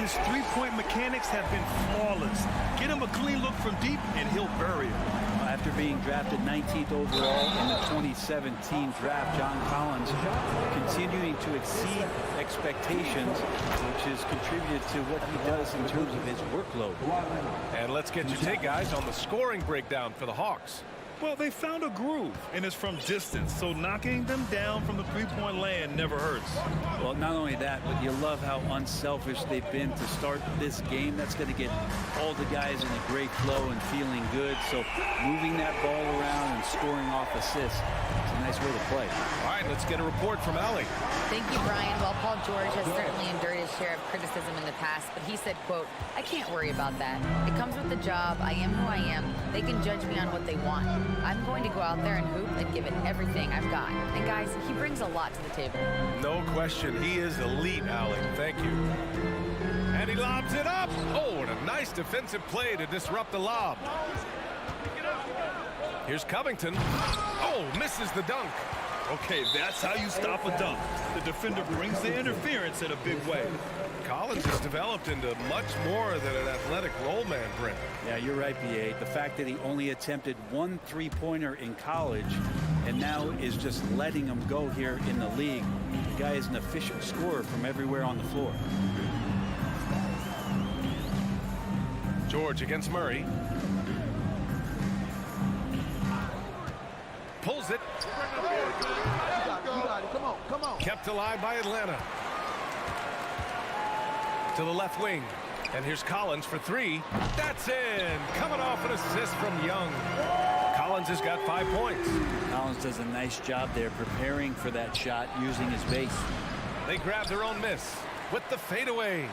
His three-point mechanics have been flawless. Get him a clean look from deep, and he'll bury it. After being drafted 19th overall in the 2017 draft, John Collins continuing to exceed expectations, which has contributed to what he does in terms of his workload. And let's get your take, guys, on the scoring breakdown for the Hawks. Well, they found a groove, and it's from distance, so knocking them down from the three-point land never hurts. Well, not only that, but you love how unselfish they've been to start this game. That's going to get all the guys in a great flow and feeling good. So moving that ball around and scoring off assists, it's a nice way to play. All right, let's get a report from Allie. Thank you, Brian. Well, Paul George has certainly endured his share of criticism in the past, but he said, quote, "I can't worry about that. It comes with the job. I am who I am. They can judge me on what they want. I'm going to go out there and hoop and give it everything I've got." And guys, he brings a lot to the table. No question. He is elite, Allie. Thank you. And he lobs it up. Oh, and a nice defensive play to disrupt the lob. Here's Covington. Oh, misses the dunk. Okay, that's how you stop a dunk. The defender brings the interference in a big way. Collins has developed into much more than an athletic roll man, Brent. Yeah, you're right, B.A. The fact that he only attempted 1 3-pointer in college and now is just letting him go here in the league. The guy is an efficient scorer from everywhere on the floor. George against Murray. Pulls it. Come on. Kept alive by Atlanta. To the left wing. And here's Collins for 3. That's in. Coming off an assist from Young. Collins has got 5 points. Collins does a nice job there preparing for that shot using his base. They grab their own miss with the fadeaway.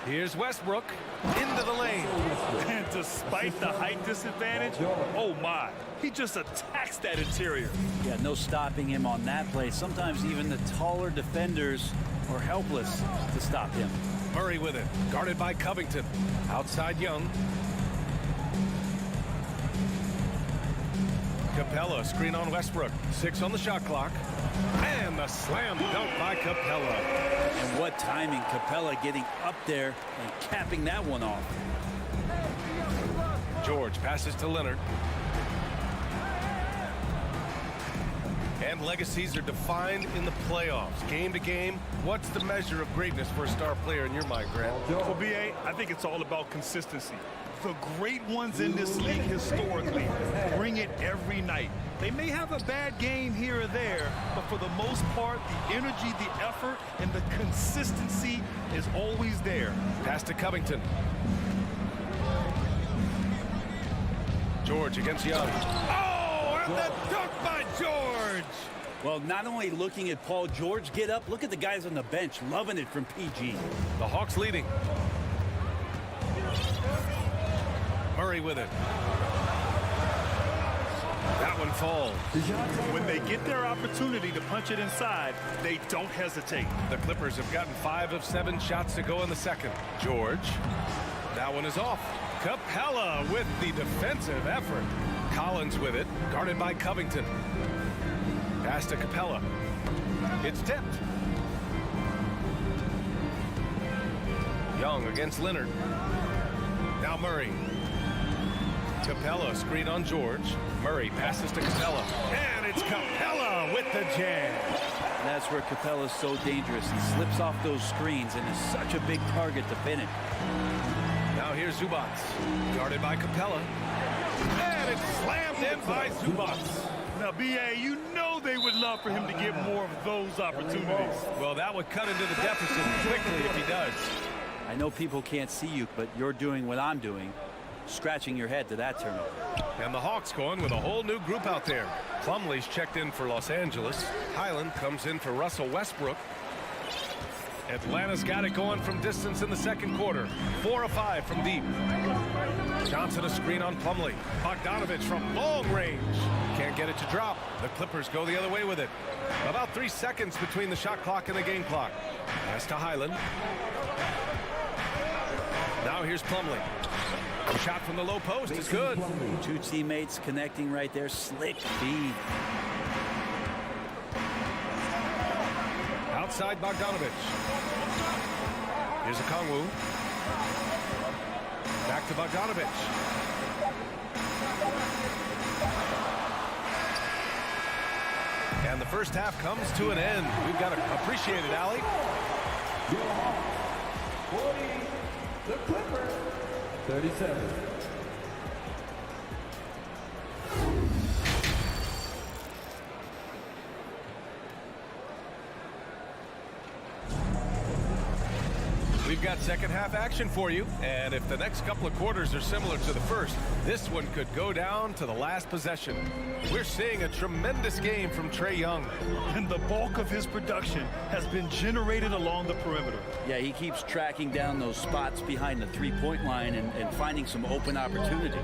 Here's Westbrook into the lane. And despite the height disadvantage, oh my, he just attacks that interior. Yeah, no stopping him on that play. Sometimes even the taller defenders are helpless to stop him. Murray with it, guarded by Covington. Outside Young. Capella, screen on Westbrook. 6 on the shot clock. And the slam dunk by Capella. And what timing, Capella getting up there and capping that one off. George passes to Leonard. And legacies are defined in the playoffs. Game to game, what's the measure of greatness for a star player in your mind, Grant? For BA, I think it's all about consistency. The great ones in this league historically bring it every night. They may have a bad game here or there, but for the most part, the energy, the effort, and the consistency is always there. Pass to Covington. George against Young. Oh, and the dunk by George! Well, not only looking at Paul George get up, look at the guys on the bench loving it from PG. The Hawks leading. Murray with it. That one falls. When they get their opportunity to punch it inside, they don't hesitate. The Clippers have gotten 5 of 7 shots to go in the second. George. That one is off. Capella with the defensive effort. Collins with it, guarded by Covington. Pass to Capella. It's tipped. Young against Leonard. Now Murray. Capella screen on George. Murray passes to Capella. And it's Capella with the jam. That's where Capella's so dangerous. He slips off those screens and is such a big target to pin it. Now here's Zubats. Guarded by Capella. And it's slammed in by Zubats. Now, BA, you know they would love for him to get more of those opportunities. Well, that would cut into the deficit quickly if he does. I know people can't see you, but you're doing what I'm doing. Scratching your head to that turnover. And the Hawks going with a whole new group out there. Plumlee's checked in for Los Angeles. Highland comes in for Russell Westbrook. Atlanta's got it going from distance in the second quarter. 4 of 5 from deep. Johnson a screen on Plumlee. Bogdanovich from long range. Can't get it to drop. The Clippers go the other way with it. About 3 seconds between the shot clock and the game clock. Pass to Highland. Now here's Plumlee. Shot from the low post is good. 2 teammates connecting right there. Slick feed. Outside Bogdanovich. Here's a Kongwu. Back to Bogdanovich. And the first half comes to an end. We've got to appreciate it, Allie. 40, the Clippers, 37. We've got second half action for you, and if the next couple of quarters are similar to the first, this one could go down to the last possession. We're seeing a tremendous game from Trae Young. And the bulk of his production has been generated along the perimeter. Yeah, he keeps tracking down those spots behind the three-point line and finding some open opportunities.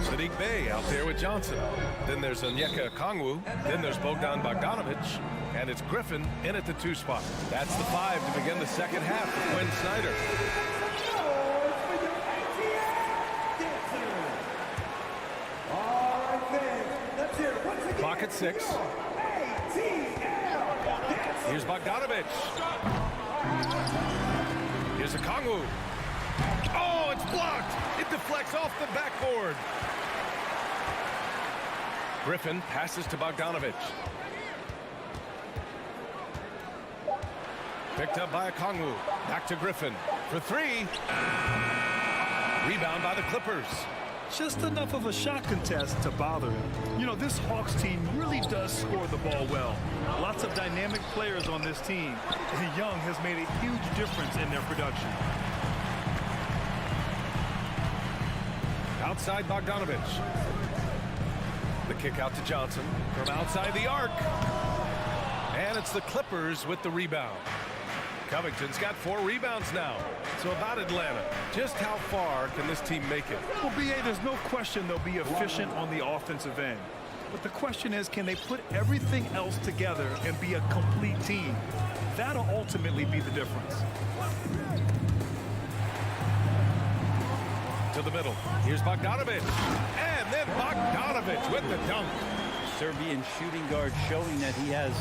Sadiq Bey out there with Johnson. Then there's Onyeka Kongwu. Then there's Bogdan Bogdanovich. And it's Griffin in at the 2 spot. That's the 5 to begin the second half for Quinn Snyder. Clock at 6. Here's Bogdanovich. Here's a Kongwu. Oh, it's blocked. It deflects off the backboard. Griffin passes to Bogdanovich. Picked up by a Kongwu. Back to Griffin for 3. Rebound by the Clippers. Just enough of a shot contest to bother him. You know, this Hawks team really does score the ball well. Lots of dynamic players on this team. And Young has made a huge difference in their production. Outside Bogdanovich. The kick out to Johnson from outside the arc. And it's the Clippers with the rebound. Covington's got 4 rebounds now. So about Atlanta, just how far can this team make it? Well, BA, there's no question they'll be efficient on the offensive end. But the question is, can they put everything else together and be a complete team? That'll ultimately be the difference. To the middle. Here's Bogdanovich. And then Bogdanovich with the dunk. Serbian shooting guard showing that he has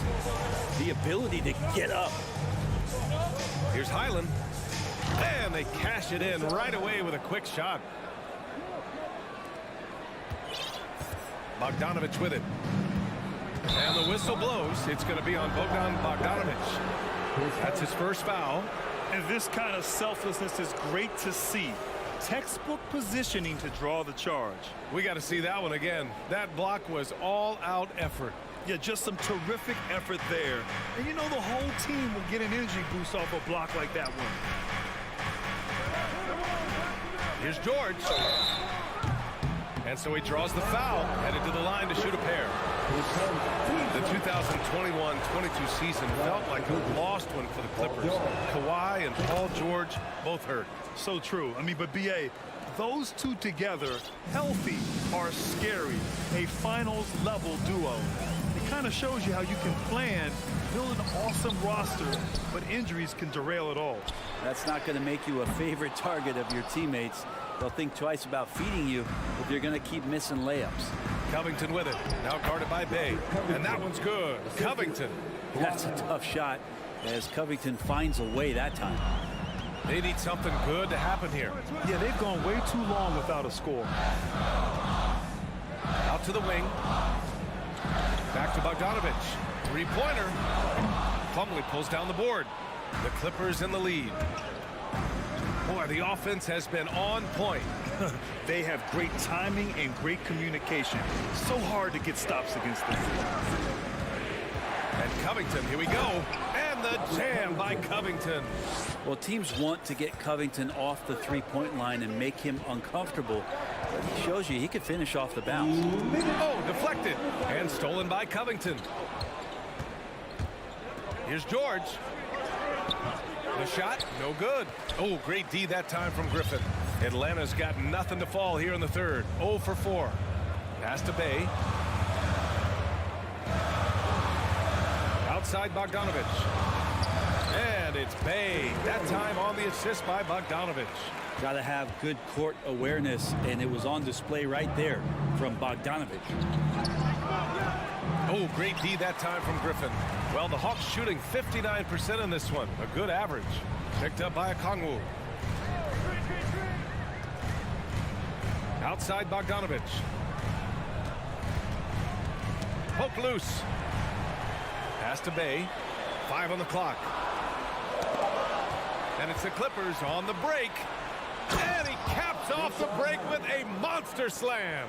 the ability to get up. Here's Highland. And they cash it in right away with a quick shot. Bogdanovich with it. And the whistle blows. It's going to be on Bogdanovich. That's his first foul. And this kind of selflessness is great to see. Textbook positioning to draw the charge. We got to see that one again. That block was all-out effort. Yeah, just some terrific effort there. And you know the whole team will get an energy boost off a block like that one. Here's George. And so he draws the foul, headed to the line to shoot a pair. The 2021-22 season felt like a lost one for the Clippers. Kawhi and Paul George both hurt. So true. I mean, but B.A., those two together, healthy, are scary. A finals-level duo. It kind of shows you how you can plan, build an awesome roster, but injuries can derail it all. That's not going to make you a favorite target of your teammates. They'll think twice about feeding you if you're going to keep missing layups. Covington with it. Now guarded by Bay. And that one's good. Covington. That's a tough shot as Covington finds a way that time. They need something good to happen here. Yeah, they've gone way too long without a score. Out to the wing. Back to Bogdanovich. Three-pointer. Plumlee pulls down the board. The Clippers in the lead. Boy, the offense has been on point. They have great timing and great communication. So hard to get stops against them. And Covington, here we go. And the jam by Covington. Well, teams want to get Covington off the three-point line and make him uncomfortable. But he shows you he could finish off the bounce. Oh, deflected. And stolen by Covington. Here's George. The shot, no good. Oh, great D that time from Griffin. Atlanta's got nothing to fall here in the third. 0 for 4. Pass to Bay. Outside Bogdanovich. And it's Bay. That time on the assist by Bogdanovich. Got to have good court awareness, and it was on display right there from Bogdanovich. Oh, great D that time from Griffin. Well, the Hawks shooting 59% in this one. A good average. Picked up by Okongwu. Outside Bogdanovich. Poke loose. Pass to Bay. 5 on the clock. And it's the Clippers on the break. And he caps off the break with a monster slam.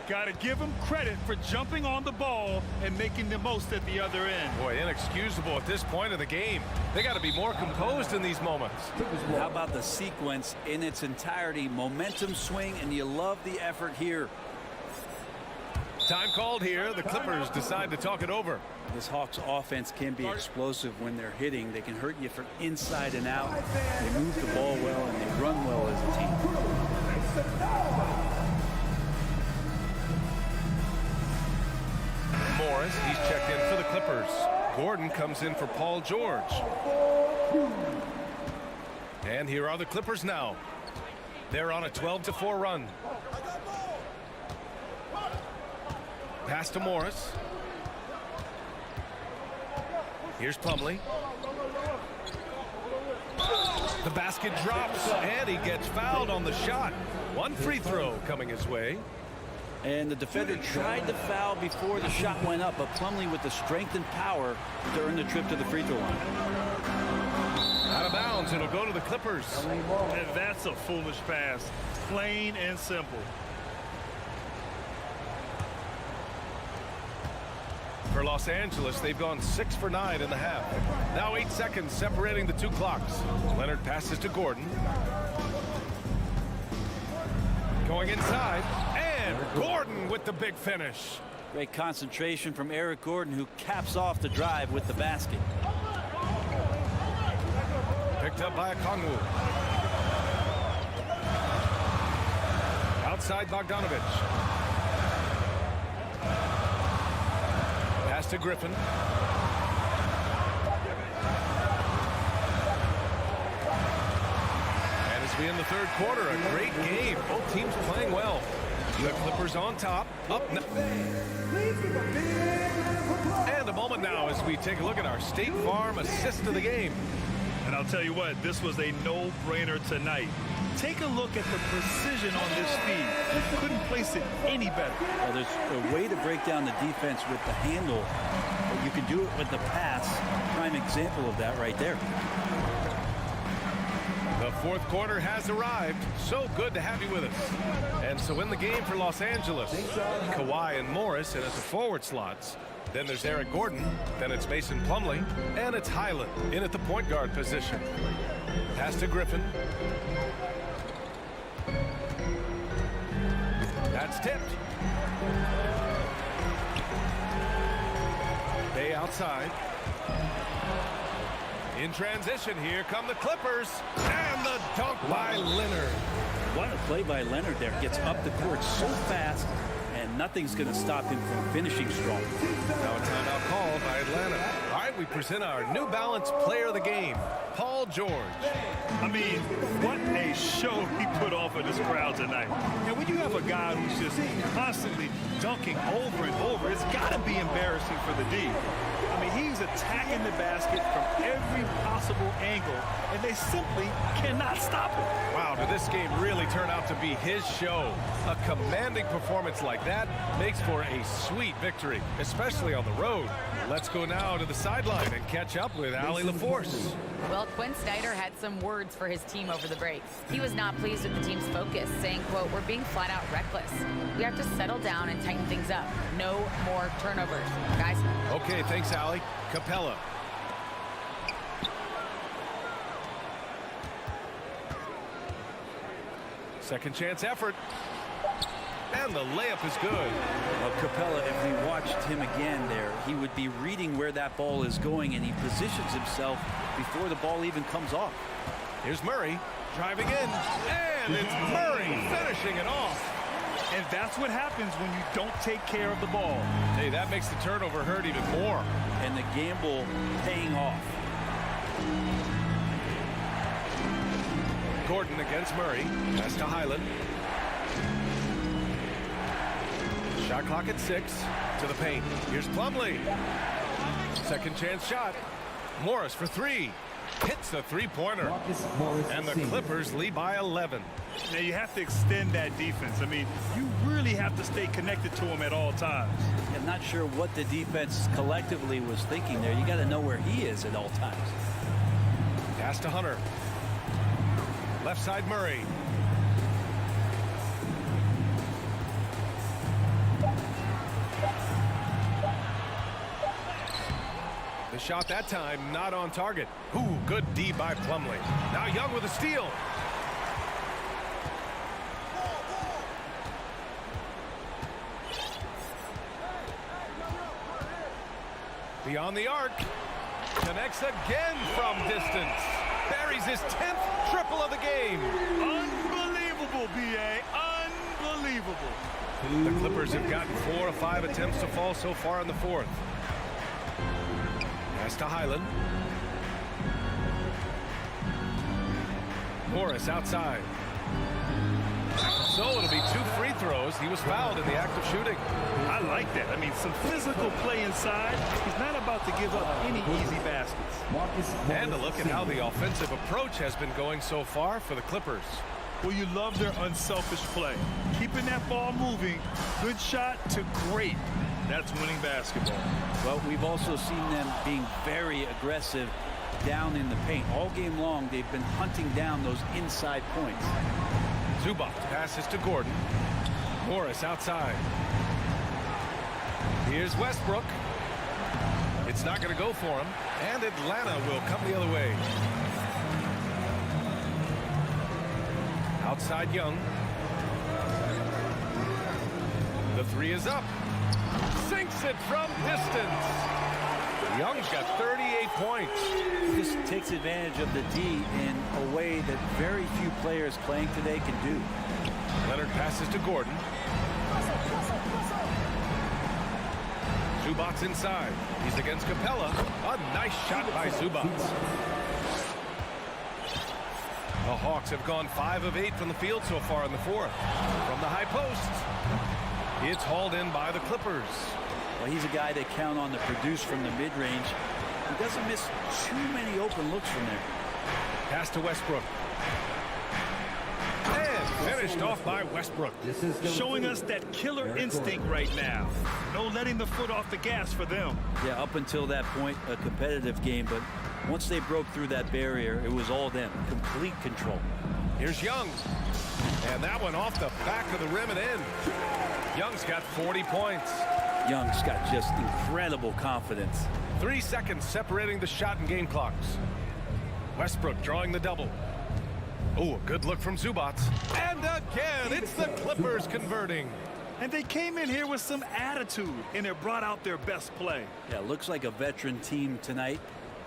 Got to give him credit for jumping on the ball and making the most at the other end. Boy, inexcusable at this point of the game. They got to be more composed in these moments. How about the sequence in its entirety? Momentum swing, and you love the effort here. Time called here. The Clippers decide to talk it over. This Hawks offense can be explosive when they're hitting. They can hurt you from inside and out. They move the ball well, and they run well as a team. Morris, he's checked in for the Clippers. Gordon comes in for Paul George. And here are the Clippers now. They're on a 12-4 run. Pass to Morris. Here's Plumlee. The basket drops, and he gets fouled on the shot. One free throw coming his way. And the defender tried to foul before the shot went up, but Plumlee with the strength and power to earn the trip to the free throw line. Out of bounds, it'll go to the Clippers. And that's a foolish pass. Plain and simple. For Los Angeles, they've gone 6 for 9 in the half. Now 8 seconds separating the two clocks. Leonard passes to Gordon. Going inside, and Gordon with the big finish. Great concentration from Eric Gordon, who caps off the drive with the basket. Picked up by Okongwu. Outside Bogdanovich. Pass to Griffin. And as we end the third quarter, a great game. Both teams playing well. The Clippers on top. Up now. And a moment now as we take a look at our State Farm assist of the game. And I'll tell you what, this was a no-brainer tonight. Take a look at the precision on this feed. Couldn't place it any better. Well, there's a way to break down the defense with the handle, but you can do it with the pass. Prime example of that right there. The fourth quarter has arrived. So good to have you with us. And so in the game for Los Angeles, Kawhi and Morris in at the forward slots. Then there's Eric Gordon. Then it's Mason Plumlee. And it's Highland in at the point guard position. Pass to Griffin. That's tipped. Bay outside. In transition, here come the Clippers. And the dunk by Leonard. What a play by Leonard there. Gets up the court so fast, and nothing's going to stop him from finishing strong. Now a timeout called by Atlanta. All right, we present our New Balance Player of the Game, Paul George. I mean, what a show he put on for this crowd tonight. And when you have a guy who's just constantly dunking over and over, it's got to be embarrassing for the D. I mean, he's attacking the basket from every possible angle, and they simply cannot stop him. Wow, did this game really turn out to be his show? A commanding performance like that makes for a sweet victory, especially on the road. Let's go now to the sideline and catch up with Allie LaForce. Well, Quinn Snyder had some words for his team over the break. He was not pleased with the team's focus, saying, quote, "We're being flat out reckless. We have to settle down and tighten things up. No more turnovers." Guys. Okay, thanks, Allie. Capella. Second chance effort. And the layup is good. Well, Capella, if we watched him again there, he would be reading where that ball is going, and he positions himself before the ball even comes off. Here's Murray driving in, and it's Murray finishing it off. And that's what happens when you don't take care of the ball. Hey, that makes the turnover hurt even more. And the gamble paying off. Gordon against Murray. Pass to Highland. Shot clock at 6. To the paint. Here's Plumlee. Second chance shot. Morris for 3. Hits the three-pointer. And the Clippers lead by 11. Now you have to extend that defense. I mean, you really have to stay connected to him at all times. I'm not sure what the defense collectively was thinking there. You got to know where he is at all times. Pass to Hunter. Left side Murray. The shot that time not on target. Ooh, good D by Plumlee. Now Young with a steal. Beyond the arc. Connects again from distance. Buries his 10th triple of the game. Unbelievable, B.A. Unbelievable. The Clippers have gotten 4 of 5 attempts to fall so far in the fourth. Pass to Highland. Morris outside. So it'll be 2 free throws. He was fouled in the act of shooting. I like that. I mean, some physical play inside. He's not about to give up any easy baskets. And a look at how the offensive approach has been going so far for the Clippers. Well, you love their unselfish play. Keeping that ball moving, good shot to great. That's winning basketball. Well, we've also seen them being very aggressive down in the paint. All game long, they've been hunting down those inside points. Zubac passes to Gordon. Morris outside. Here's Westbrook. It's not going to go for him. And Atlanta will come the other way. Outside Young. The 3 is up. Sinks it from distance. Young's got 38 points. He just takes advantage of the D in a way that very few players playing today can do. Leonard passes to Gordon. Zubac's inside. He's against Capella. A nice shot by Zubac. The Hawks have gone 5 of 8 from the field so far in the fourth. From the high post, it's hauled in by the Clippers. Well, he's a guy they count on to produce from the mid-range. He doesn't miss too many open looks from there. Pass to Westbrook. finished off by Westbrook. Showing us that killer instinct right now. No letting the foot off the gas for them. Yeah, up until that point, a competitive game, but once they broke through that barrier, it was all them. Complete control. Here's Young. And that one off the back of the rim and in. Young's got 40 points. Young's got just incredible confidence. 3 seconds separating the shot and game clocks. Westbrook drawing the double. Oh, a good look from Zubac. And again, it's the Clippers converting. And they came in here with some attitude, and it brought out their best play. Yeah, looks like a veteran team tonight,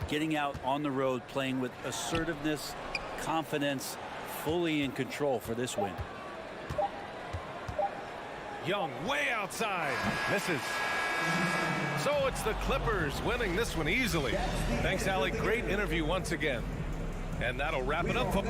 getting out on the road, playing with assertiveness, confidence, fully in control for this win. Young way outside. Misses. So it's the Clippers winning this one easily. Thanks, Allie. Great interview once again. And that'll wrap it up for...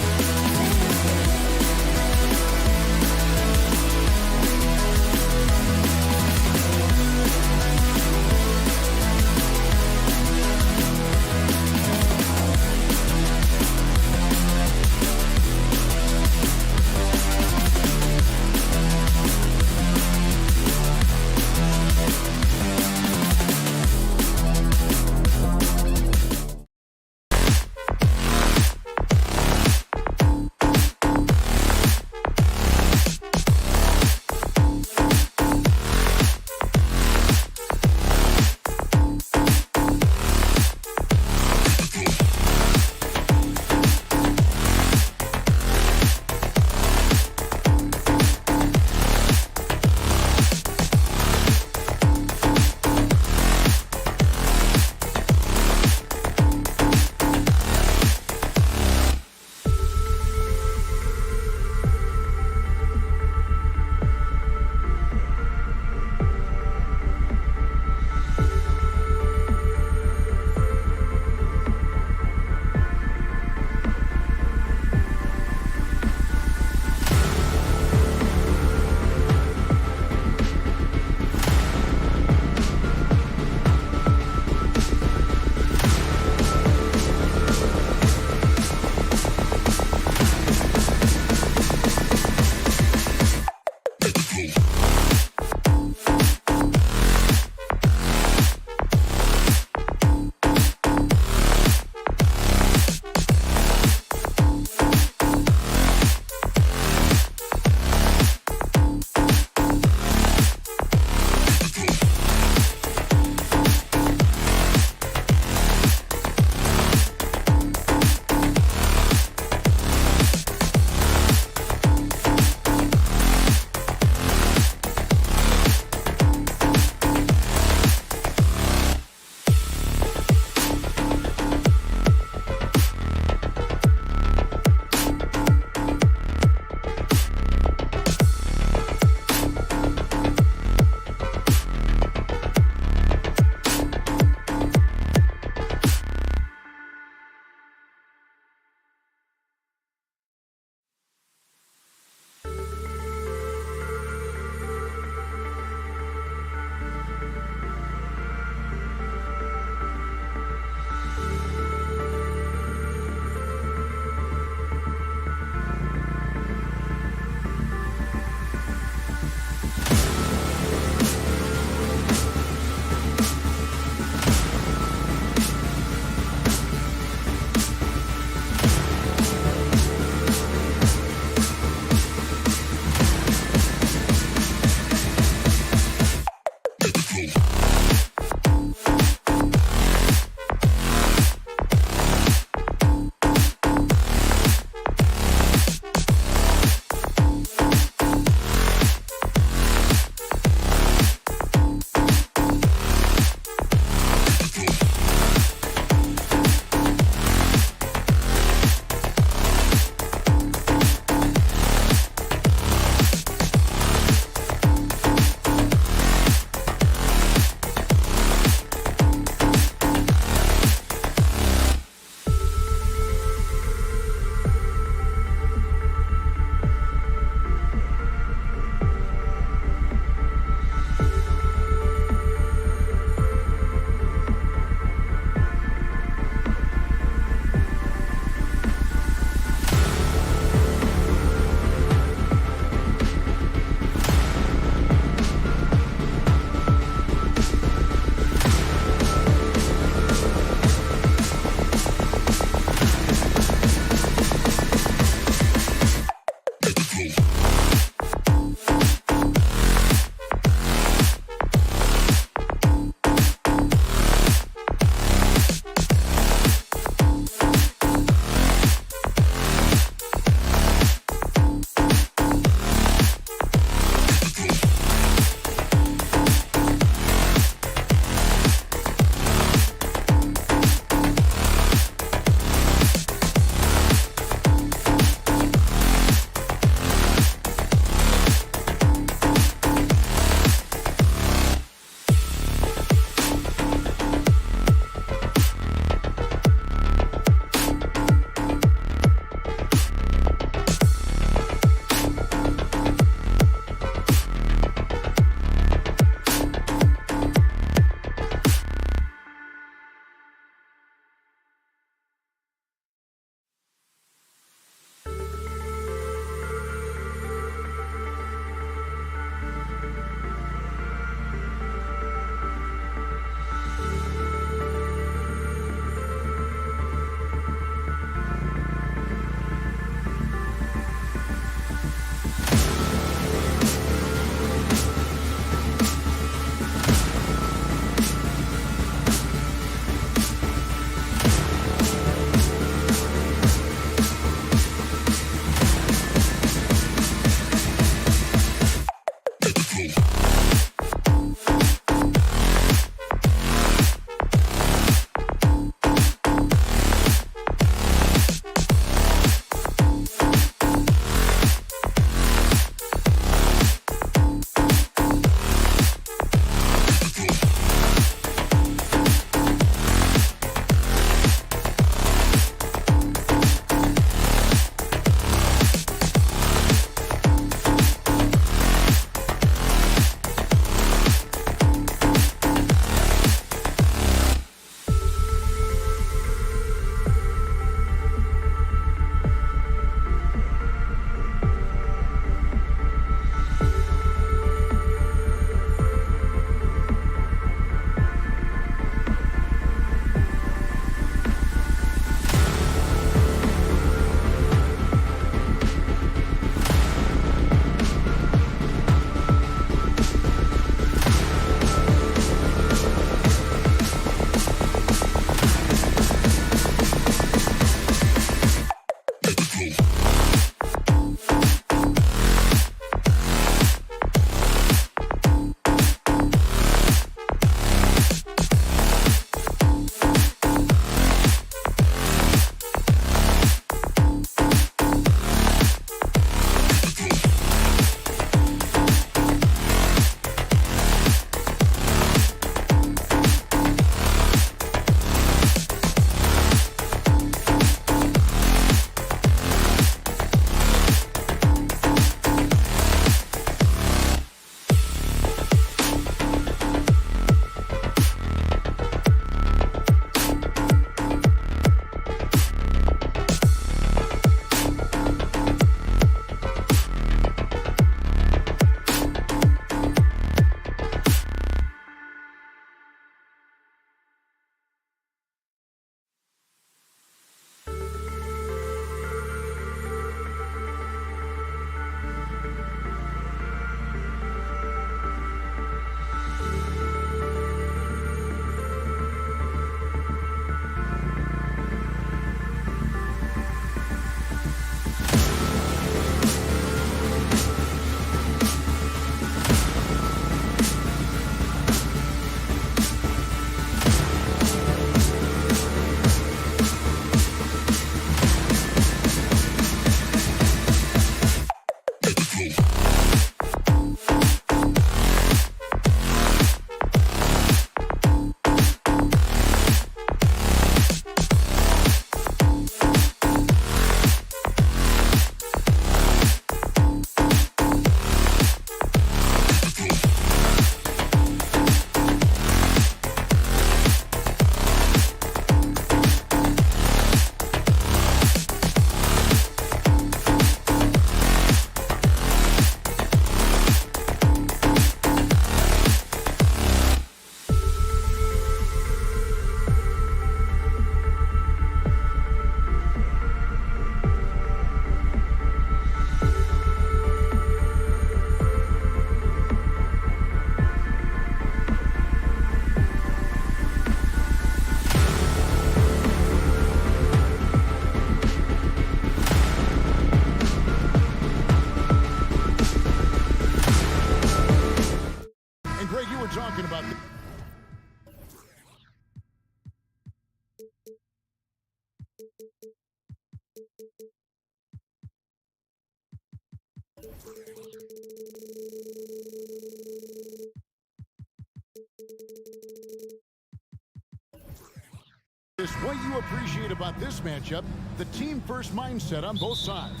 What you appreciate about this matchup, the team-first mindset on both sides.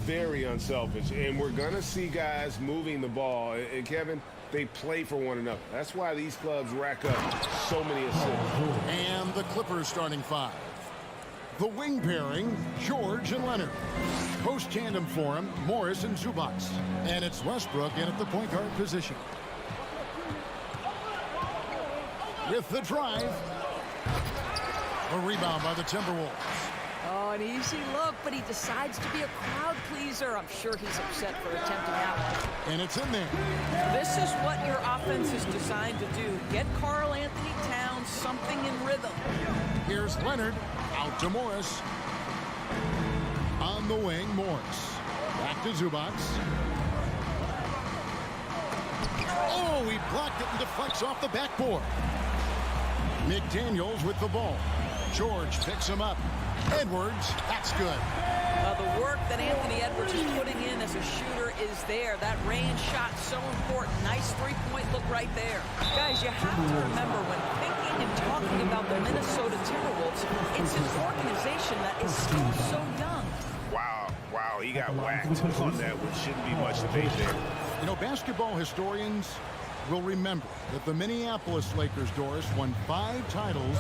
Very unselfish, and we're going to see guys moving the ball. And, Kevin, they play for one another. That's why these clubs rack up so many assists. And the Clippers starting five. The wing pairing, George and Leonard. Post tandem for him, Morris and Zubac. And it's Westbrook in at the point guard position. With the drive. A rebound by the Timberwolves. Oh, an easy look, but he decides to be a crowd pleaser. I'm sure he's upset for attempting that one. And it's in there. This is what your offense is designed to do. Get Karl Anthony Towns something in rhythm. Here's Leonard. Out to Morris. On the wing, Morris. Back to Zubac. Oh, he blocked it and deflects off the backboard. McDaniels with the ball. George picks him up. Edwards, that's good. The work that Anthony Edwards is putting in as a shooter is there. That range shot so important. Nice three-point look right there. Guys, you have to remember when thinking and talking about the Minnesota Timberwolves, it's an organization that is still so young. Wow, he got whacked on that, which shouldn't be much debate there. You know, basketball historians will remember that the Minneapolis Lakers, Doris, won 5 titles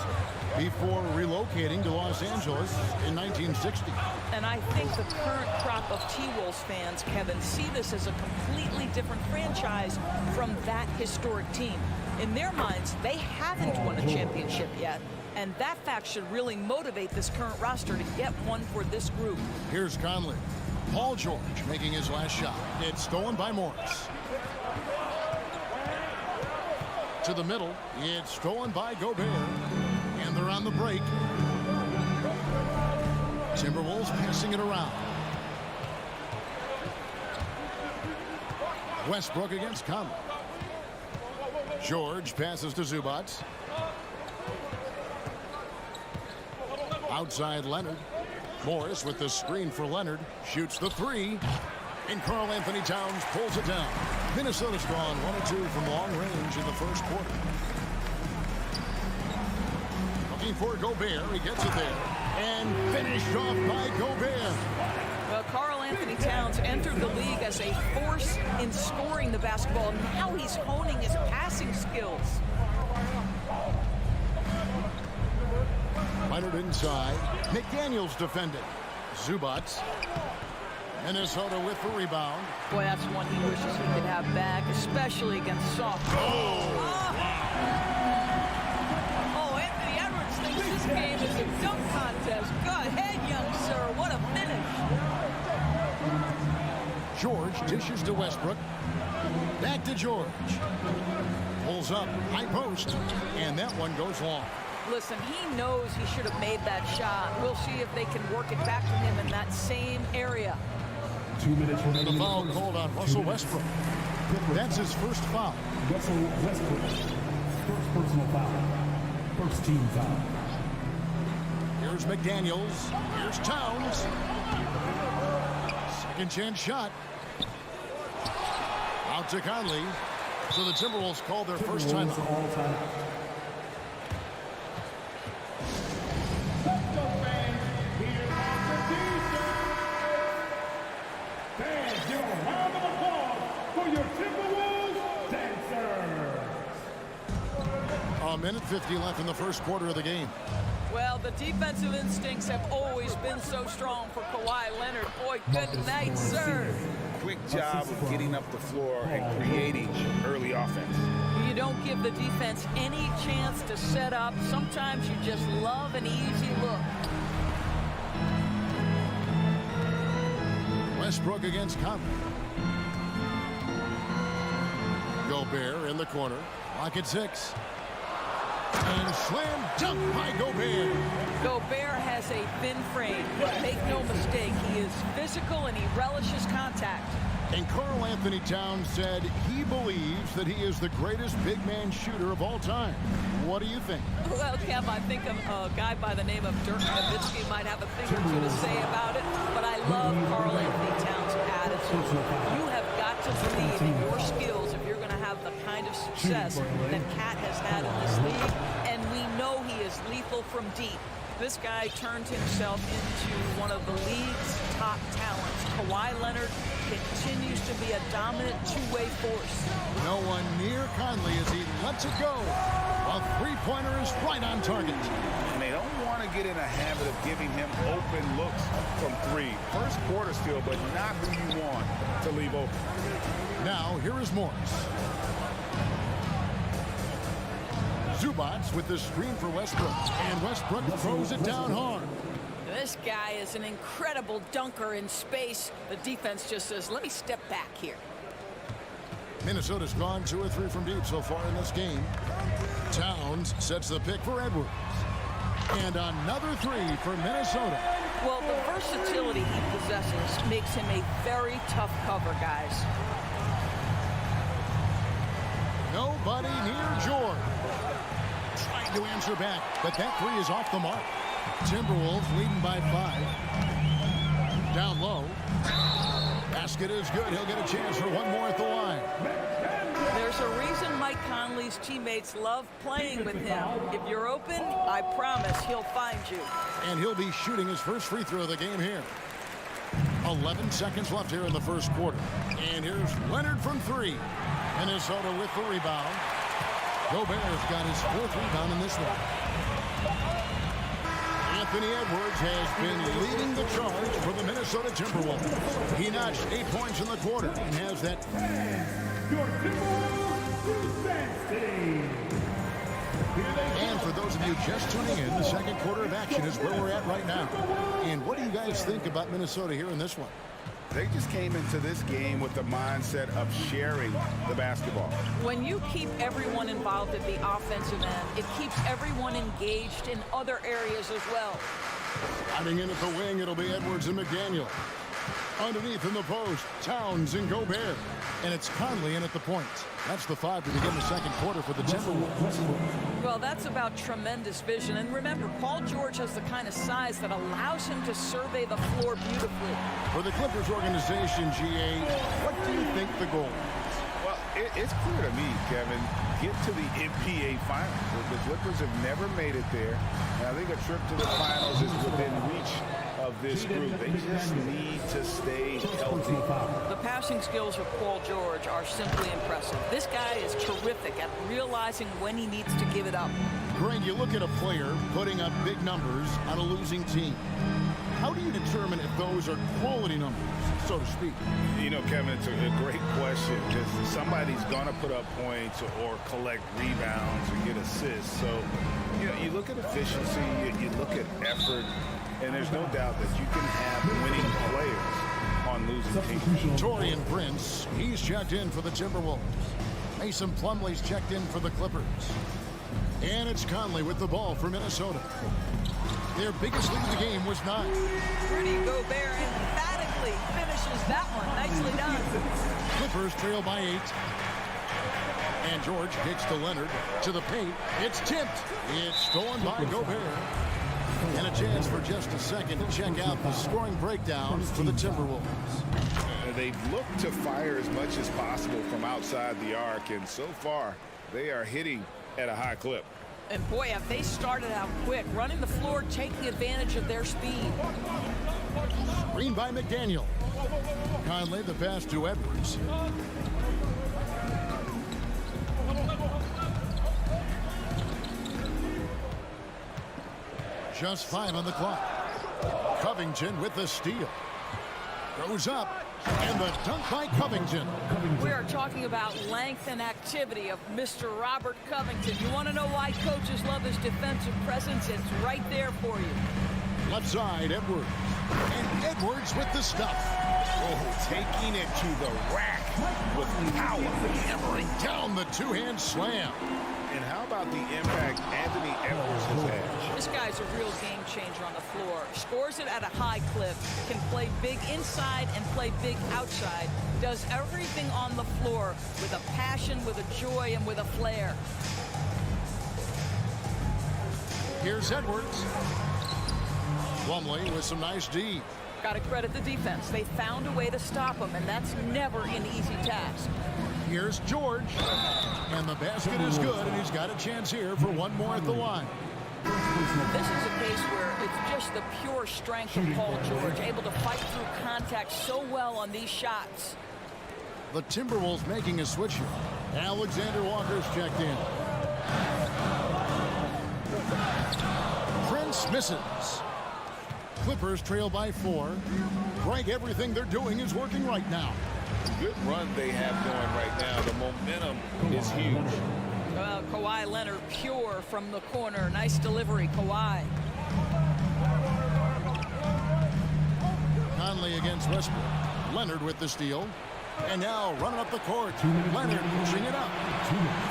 before relocating to Los Angeles in 1960. And I think the current crop of T-Wolves fans, Kevin, see this as a completely different franchise from that historic team. In their minds, they haven't won a championship yet, and that fact should really motivate this current roster to get one for this group. Here's Conley. Paul George making his last shot. It's stolen by Morris. To the middle. It's stolen by Gobert. And they're on the break. Timberwolves passing it around. Westbrook against Conley. George passes to Zubac. Outside Leonard. Morris with the screen for Leonard. Shoots the three. And Karl Anthony Towns pulls it down. Minnesota's drawn 1-2 from long range in the first quarter. Looking for Gobert. He gets it there. And finished off by Gobert. Well, Karl Anthony Towns entered the league as a force in scoring the basketball. Now he's honing his passing skills. Leonard inside. McDaniels defended. Zubac. Minnesota with the rebound. Boy, that's one he wishes he could have back, especially against soft. Anthony Edwards thinks this game is a dunk contest. Go ahead, young sir. What a finish. George dishes to Westbrook. Back to George. Pulls up. High post. And that one goes long. Listen, he knows he should have made that shot. We'll see if they can work it back to him in that same area. 2 minutes remaining. The foul called on Russell Westbrook. That's his first foul. Russell Westbrook, first personal foul. First team foul. Here's McDaniels. Here's Towns. Second chance shot. Out to Conley. So the Timberwolves called their first timeout. A minute 50 left in the first quarter of the game. Well, the defensive instincts have always been so strong for Kawhi Leonard. Boy, good night, sir. Quick job of getting up the floor and creating early offense. You don't give the defense any chance to set up. Sometimes you just love an easy look. Westbrook against Conley. Gobert in the corner. Lock at 6. And slam dunk by Gobert. Gobert has a thin frame, but make no mistake, he is physical and he relishes contact. And Karl Anthony Towns said he believes that he is the greatest big man shooter of all time. What do you think? Well, Kev, I think a guy by the name of Dirk Nowitzki might have a thing or two to say about it, but I love Karl Anthony Towns' attitude. You have got to believe in your skills if you're going to have the kind of success that Cat has had in this league, and we know he is lethal from deep. This guy turned himself into one of the league's top talents. Kawhi Leonard continues to be a dominant two-way force. No one near Conley as he lets it go. A three-pointer is right on target. And they don't want to get in a habit of giving him open looks from three. First quarter still, but not who you want to leave open. Now, here is Morris. Zubats with the screen for Westbrook. And Westbrook throws it down hard. This guy is an incredible dunker in space. The defense just says, let me step back here. Minnesota's gone 2 or 3 from deep so far in this game. Towns sets the pick for Edwards. And another 3 for Minnesota. Well, the versatility he possesses makes him a very tough cover, guys. Nobody near George. Trying to answer back, but that 3 is off the mark. Timberwolves leading by 5. Down low. Basket is good. He'll get a chance for one more at the line. There's a reason Mike Conley's teammates love playing with him. If you're open, I promise he'll find you. And he'll be shooting his first free throw of the game here. 11 seconds left here in the first quarter. And here's Leonard from 3. Minnesota with the rebound. Gobert's got his 4th rebound in this one. Anthony Edwards has been leading the charge for the Minnesota Timberwolves. He notched 8 points in the quarter and has that. And for those of you just tuning in, the second quarter of action is where we're at right now. And what do you guys think about Minnesota here in this one? They just came into this game with the mindset of sharing the basketball. When you keep everyone involved at the offensive end, it keeps everyone engaged in other areas as well. Sliding in at the wing, it'll be Edwards and McDaniel. Underneath in the post, Towns and Gobert. And it's Conley in at the point. That's the 5 to begin the second quarter for the Timberwolves. Well, that's about tremendous vision. And remember, Paul George has the kind of size that allows him to survey the floor beautifully. For the Clippers organization, GA, what do you think the goal is? Well, it's clear to me, Kevin, get to the NBA Finals. The Clippers have never made it there. And I think a trip to the Finals is within reach of this group. They just need to stay healthy. The passing skills of Paul George are simply impressive. This guy is terrific at realizing when he needs to give it up. Greg, you look at a player putting up big numbers on a losing team. How do you determine if those are quality numbers, so to speak? You know, Kevin, it's a great question because somebody's going to put up points or collect rebounds or get assists. So, you know, you look at efficiency, you look at effort, and there's no doubt that you can have winning players on losing teams. Taurean Prince, he's checked in for the Timberwolves. Mason Plumlee's checked in for the Clippers. And it's Conley with the ball for Minnesota. Their biggest lead of the game was 9. Rudy Gobert emphatically finishes that one. Nicely done. Clippers trail by 8. And George kicks to Leonard to the paint. It's tipped. It's stolen by Gobert. And a chance for just a second to check out the scoring breakdown for the Timberwolves. They've looked to fire as much as possible from outside the arc, and so far they are hitting at a high clip. And boy, have they started out quick, running the floor, taking advantage of their speed. Screen by McDaniel. Conley the pass to Edwards. Just 5 on the clock. Covington with the steal. Goes up. And the dunk by Covington. We are talking about length and activity of Mr. Robert Covington. You want to know why coaches love his defensive presence? It's right there for you. Left side, Edwards. And Edwards with the stuff. Oh, taking it to the rack with power. Hammering down the two-hand slam. And how about the impact Anthony Edwards has had? This guy's a real game changer on the floor. Scores it at a high clip, can play big inside and play big outside. Does everything on the floor with a passion, with a joy, and with a flair. Here's Edwards. Plumlee with some nice D. Got to credit the defense. They found a way to stop him, and that's never an easy task. Here's George. And the basket is good, and he's got a chance here for one more at the line. This is a case where it's just the pure strength of Paul George, able to fight through contact so well on these shots. The Timberwolves making a switch here. Alexander Walker's checked in. Prince misses. Clippers trail by 4. Greg, everything they're doing is working right now. Good run they have going right now. The momentum is huge. Kawhi Leonard pure from the corner. Nice delivery, Kawhi. Conley against Westbrook. Leonard with the steal. And now running up the court. Leonard pushing it up.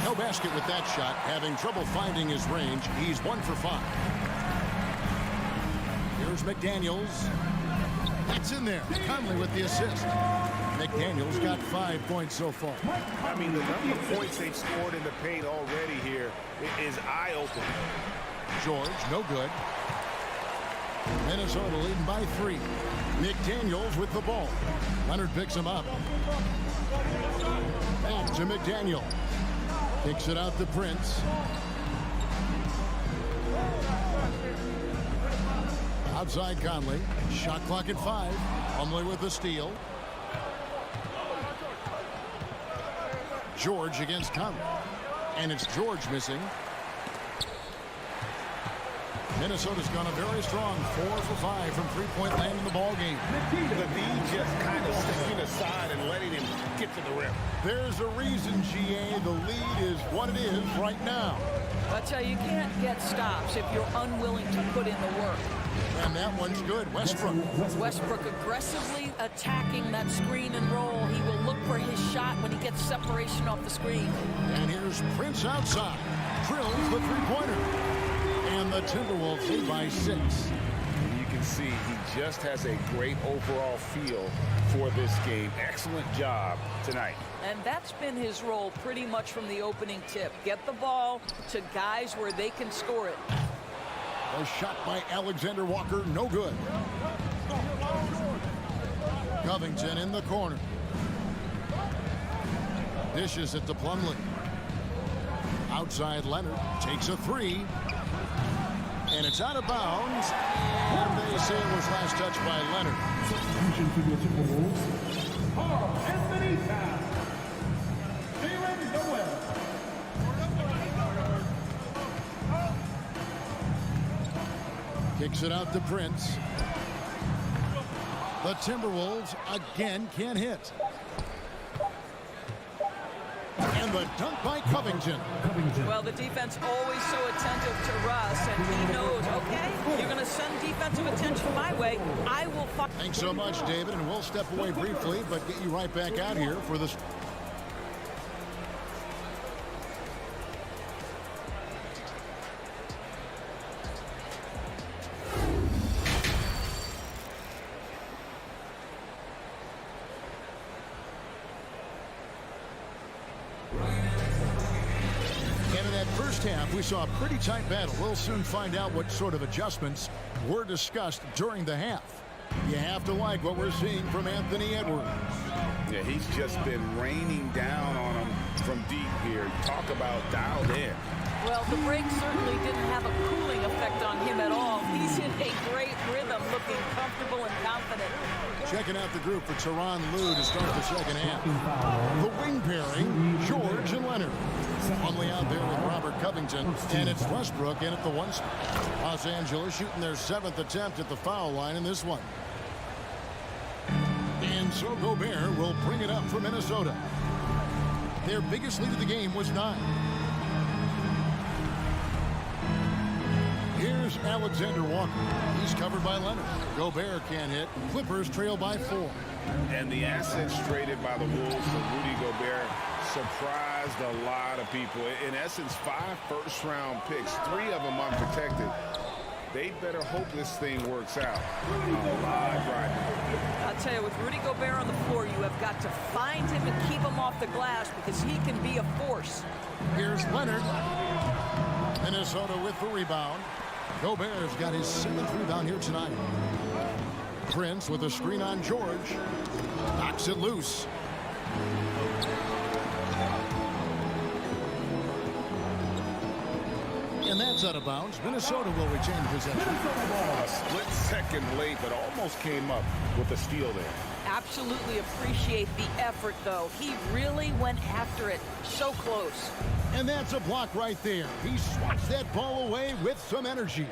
No basket with that shot. Having trouble finding his range. He's 1 for 5. Here's McDaniels. That's in there. Conley with the assist. McDaniels got 5 points so far. I mean, the number of points they've scored in the paint already here is eye-opening. George, no good. Minnesota leading by 3. McDaniels with the ball. Leonard picks him up. Back to McDaniel. Kicks it out to Prince. Outside Conley. Shot clock at 5. Plumlee with the steal. George against Conley. And it's George missing. Minnesota's gone a very strong 4 for 5 from three-point land in the ball game. The D just kind of stepping aside and letting him get to the rim. There's a reason, GA. The lead is what it is right now. I tell you, you can't get stops if you're unwilling to put in the work. And that one's good. Westbrook. Westbrook aggressively attacking that screen and roll. He will look for his shot when he gets separation off the screen. And here's Prince outside. Drills the three-pointer. And the Timberwolves lead by 6. You can see he just has a great overall feel for this game. Excellent job tonight. And that's been his role pretty much from the opening tip. Get the ball to guys where they can score it. A shot by Alexander Walker, no good. Covington in the corner. Dishes it to Plumlee. Outside Leonard takes a 3. And it's out of bounds. And they say it was last touched by Leonard. Kicks it out to Prince. The Timberwolves again can't hit. And the dunk by Covington. Well, the defense always so attentive to Russ, and he knows, okay, you're going to send defensive attention my way. I will fight. Thanks so much, David, and we'll step away briefly, but get you right back out here for this. Half, we saw a pretty tight battle. We'll soon find out what sort of adjustments were discussed during the half. You have to like what we're seeing from Anthony Edwards. Yeah, he's just been raining down on him from deep here. Talk about dialed in. Well, the break certainly didn't have a cooling effect on him at all. He's in a great rhythm, looking comfortable and confident. Checking out the group for Tyronn Lue to start the second half. The wing pairing, George and Leonard. Plumlee out there with Robert Covington, and it's Westbrook in at the 1 spot. Los Angeles shooting their 7th attempt at the foul line in this one. And so Gobert will bring it up for Minnesota. Their biggest lead of the game was 9. Here's Alexander Walker. He's covered by Leonard. Gobert can't hit. Clippers trail by 4. And the assets traded by the Wolves for Rudy Gobert surprised a lot of people. In essence, 5 first-round picks, 3 of them unprotected. They better hope this thing works out. I'll tell you, with Rudy Gobert on the floor, you have got to find him and keep him off the glass because he can be a force. Here's Leonard. Minnesota with the rebound. Gobert's got his 7th rebound here tonight. Prince with a screen on George. Knocks it loose. And that's out of bounds. Minnesota will retain possession. A split second late, but almost came up with a steal there. Absolutely appreciate the effort, though. He really went after it. So close. And that's a block right there. He swats that ball away with some energy.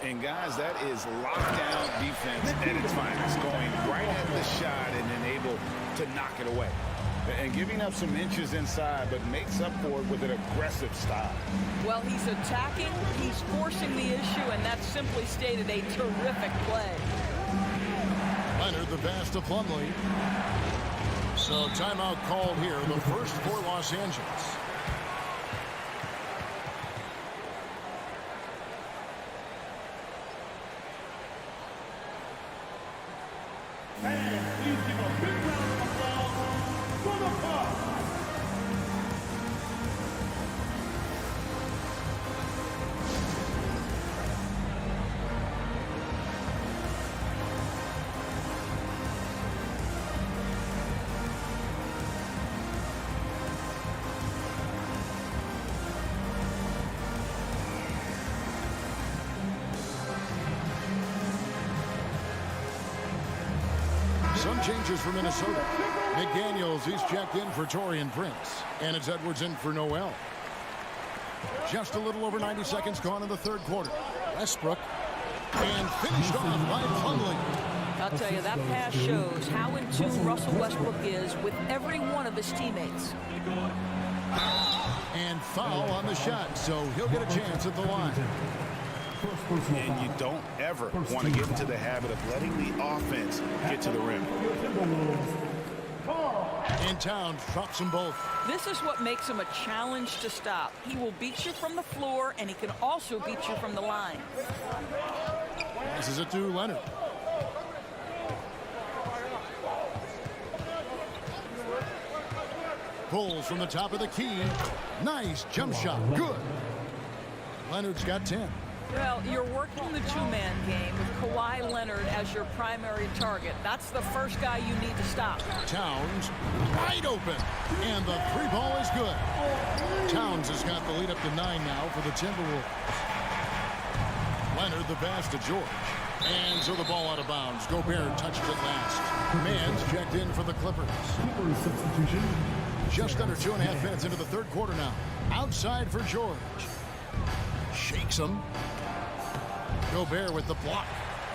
And guys, that is lockdown defense at its finest, going right at the shot and then able to knock it away. And giving up some inches inside, but makes up for it with an aggressive style. Well, he's attacking, he's forcing the issue, and that's simply stated a terrific play. Leonard the pass to Plumlee. So timeout called here, the first for Los Angeles. And please give a big round of applause for the Bucks. Some changes for Minnesota. McDaniels, he's checked in for Taurean Prince. And it's Edwards in for Noel. Just a little over 90 seconds gone in the third quarter. Westbrook. And finished off by Plumlee. I'll tell you, that pass shows how in tune Russell Westbrook is with every one of his teammates. And foul on the shot, so he'll get a chance at the line. And you don't ever want to get into the habit of letting the offense get to the rim. And Towns drops them both. This is what makes him a challenge to stop. He will beat you from the floor, and he can also beat you from the line. Passes it to Leonard. Pulls from the top of the key. Nice jump shot. Good. Leonard's got 10. Well, you're working the two-man game with Kawhi Leonard as your primary target. That's the first guy you need to stop. Towns wide open. And the three ball is good. Towns has got the lead up to 9 now for the Timberwolves. Leonard the pass to George. And so the ball out of bounds. Gobert touched it last. Mann's checked in for the Clippers. Substitution. Just under 2.5 minutes into the third quarter now. Outside for George. Shakes him. Gobert with the block.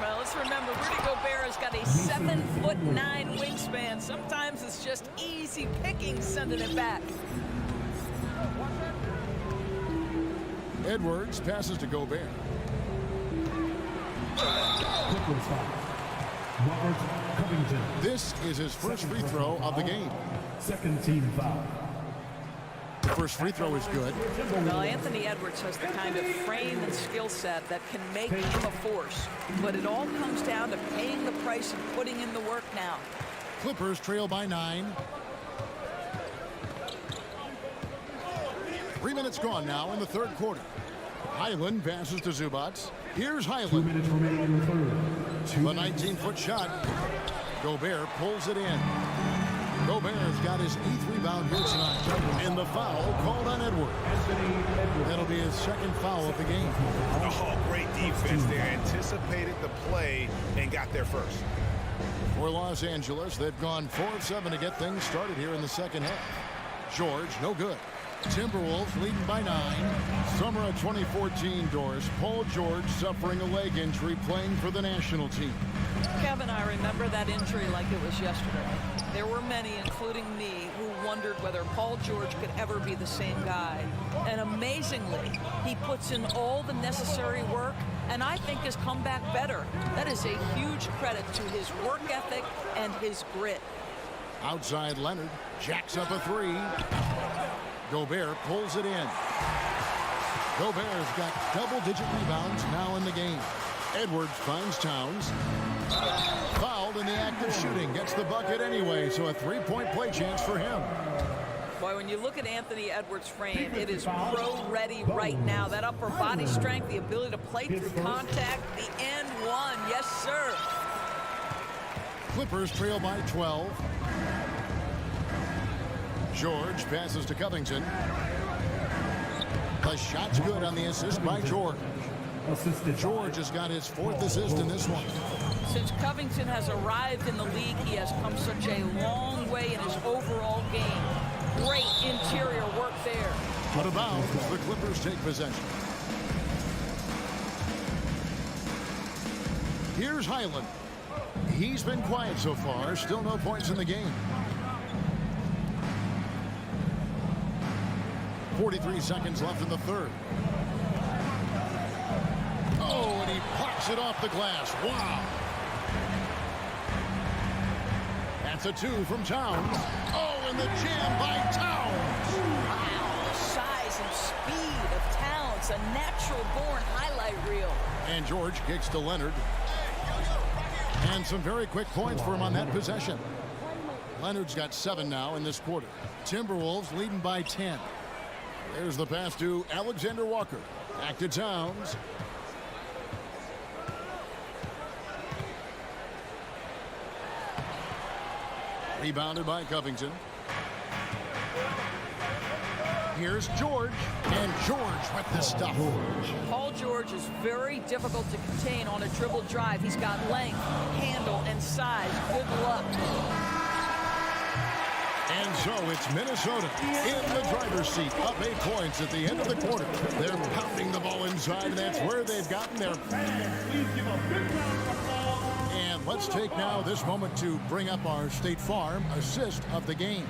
Well, let's remember, Rudy Gobert has got a 7'9" wingspan. Sometimes it's just easy picking sending it back. Edwards passes to Gobert. Robert Covington. This is his first free throw of the game. Second team foul. The first free throw is good. Well, Anthony Edwards has the kind of frame and skill set that can make him a force. But it all comes down to paying the price and putting in the work now. Clippers trail by 9. 3 minutes gone now in the third quarter. Highland passes to Zubats. Here's 2 Highland. minutes remaining in the third. The 19-foot shot. Gobert pulls it in. Gobert's got his 8th rebound here tonight. And the foul called on Edwards. That'll be his second foul of the game. Oh, great defense there. Anticipated the play and got there first. For Los Angeles, they've gone 4 of 7 to get things started here in the second half. George, no good. Timberwolves leading by 9. Summer of 2014, Doris. Paul George suffering a leg injury playing for the national team. Kevin, I remember that injury like it was yesterday. There were many, including me, who wondered whether Paul George could ever be the same guy. And amazingly, he puts in all the necessary work, and I think has come back better. That is a huge credit to his work ethic and his grit. Outside Leonard jacks up a 3. Gobert pulls it in. Gobert's got double-digit rebounds now in the game. Edwards finds Towns. Fouled in the act of shooting. Gets the bucket anyway, so a 3-point play chance for him. Boy, when you look at Anthony Edwards' frame, it is pro-ready right now. That upper body strength, the ability to play through contact, the and one. Yes, sir. Clippers trail by 12. George passes to Covington. The shot's good on the assist by George. George has got his 4th assist in this one. Since Covington has arrived in the league, he has come such a long way in his overall game. Great interior work there. Out of bounds, the Clippers take possession. Here's Highland. He's been quiet so far. Still no points in the game. 43 seconds left in the third. Oh, and he plucks it off the glass. Wow. That's a 2 from Towns. Oh, and the jam by Towns. Wow, the size and speed of Towns, a natural-born highlight reel. And George kicks to Leonard. And some very quick points for him on that possession. Leonard's got 7 now in this quarter. Timberwolves leading by 10. There's the pass to Alexander Walker. Back to Towns. Rebounded by Covington. Here's George. And George with the stuff. Paul George is very difficult to contain on a dribble drive. He's got length, handle, and size. Good luck. And so it's Minnesota in the driver's seat, up 8 points at the end of the quarter. They're pounding the ball inside, and that's where they've gotten their And let's take now this moment to bring up our State Farm assist of the game.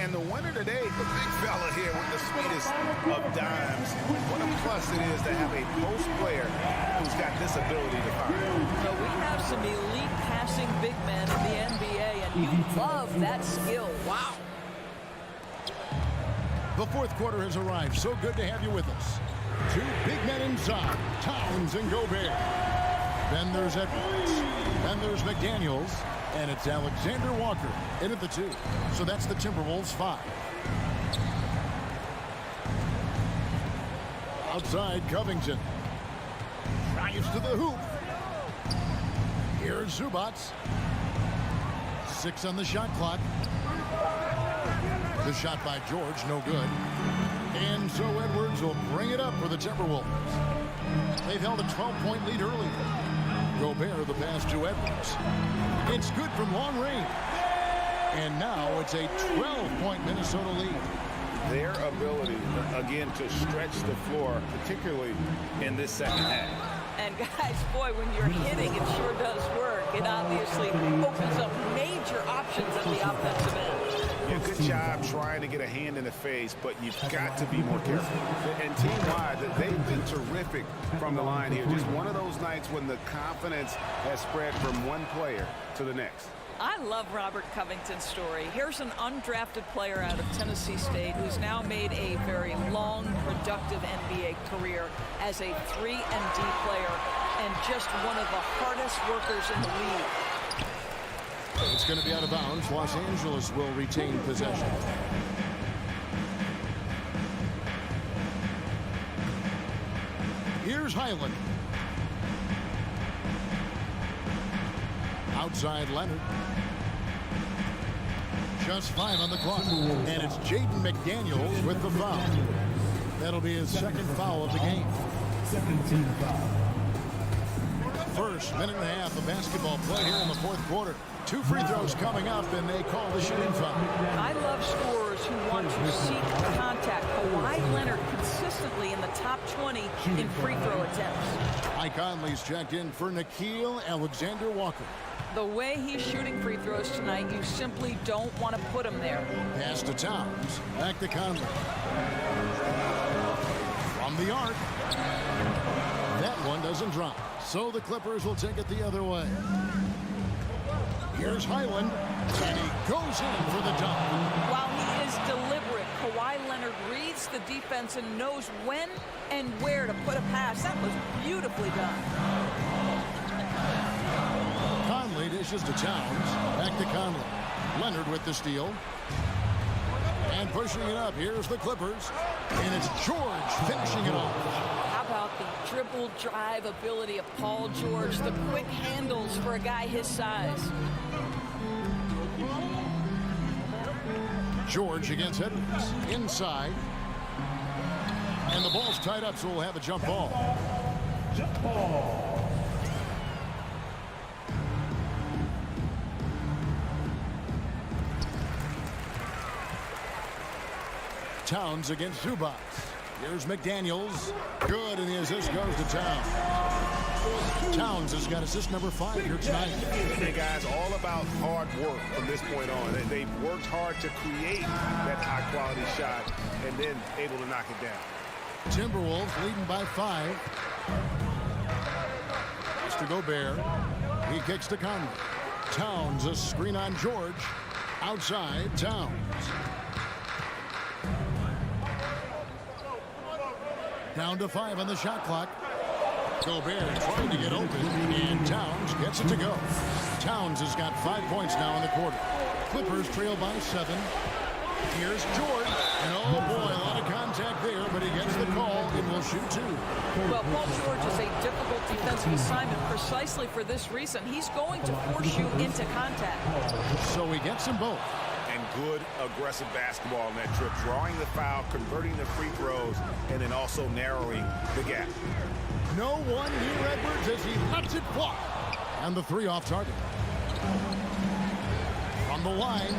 And the winner today, the big fella here with the sweetest of dimes. What a plus it is to have a post player who's got this ability to fire. So we have some elite passing big men in the NBA, and you love that skill. Wow. The fourth quarter has arrived. So good to have you with us. 2 big men inside, Towns and Gobert. Then there's Edwards. Then there's McDaniels. And it's Alexander Walker in at the 2. So that's the Timberwolves 5. Outside, Covington. Drives to the hoop. Here's Zubats. 6 on the shot clock. The shot by George, no good. And so Edwards will bring it up for the Timberwolves. They've held a 12-point lead early. Gobert the pass to Edwards. It's good from long range. And now it's a 12-point Minnesota lead. Their ability, again, to stretch the floor, particularly in this second half. And guys, boy, when you're hitting, it sure does work. It obviously opens up major options at the offensive end. Yeah, good job trying to get a hand in the face, but you've got to be more careful. And team-wide, they've been terrific from the line here. Just one of those nights when the confidence has spread from one player to the next. I love Robert Covington's story. Here's an undrafted player out of Tennessee State who's now made a very long, productive NBA career as a 3-and-D player and just one of the hardest workers in the league. It's going to be out of bounds. Los Angeles will retain possession. Here's Highland. Outside Leonard. Just 5 on the clock. And it's Jaden McDaniels with the foul. That'll be his 2nd foul of the game. Second team foul. First minute and a half of basketball play here in the 4th quarter. 2 free throws coming up, and they call the shooting foul. I love scorers who want to seek contact. Kawhi Leonard consistently in the top 20 in free throw attempts. Mike Conley's checked in for Nickeil Alexander Walker. The way he's shooting free throws tonight, you simply don't want to put him there. Pass to Towns. Back to Conley. From the arc. That one doesn't drop. So the Clippers will take it the other way. Here's Highland. And he goes in for the dunk. While he is deliberate, Kawhi Leonard reads the defense and knows when and where to put a pass. That was beautifully done. Conley dishes to Towns. Back to Conley. Leonard with the steal. And pushing it up. Here's the Clippers. And it's George finishing it off. How about the dribble drive ability of Paul George? The quick handles for a guy his size. George against Edwards. Inside. And the ball's tied up, so we'll have a jump ball. Jump ball. Towns against Zubats. Here's McDaniels. Good, and the assist goes to Towns. Towns has got assist number 5 here tonight. Hey, guys, all about hard work from this point on. They've worked hard to create that high-quality shot and then able to knock it down. Timberwolves leading by 5. It's to Gobert. He kicks to Conley. Towns, a screen on George. Outside, Towns. Down to 5 on the shot clock. Gobert trying to get open, and Towns gets it to go. Towns has got 5 points now in the quarter. Clippers trail by 7. Here's George, and oh boy, a lot of contact there, but he gets the call and will shoot 2. Well, Paul George is a difficult defensive assignment precisely for this reason. He's going to force you into contact. So he gets them both. And good aggressive basketball on that trip, drawing the foul, converting the free throws, and then also narrowing the gap. No one near Edwards as he lets it fly. And the 3 off target. From the line,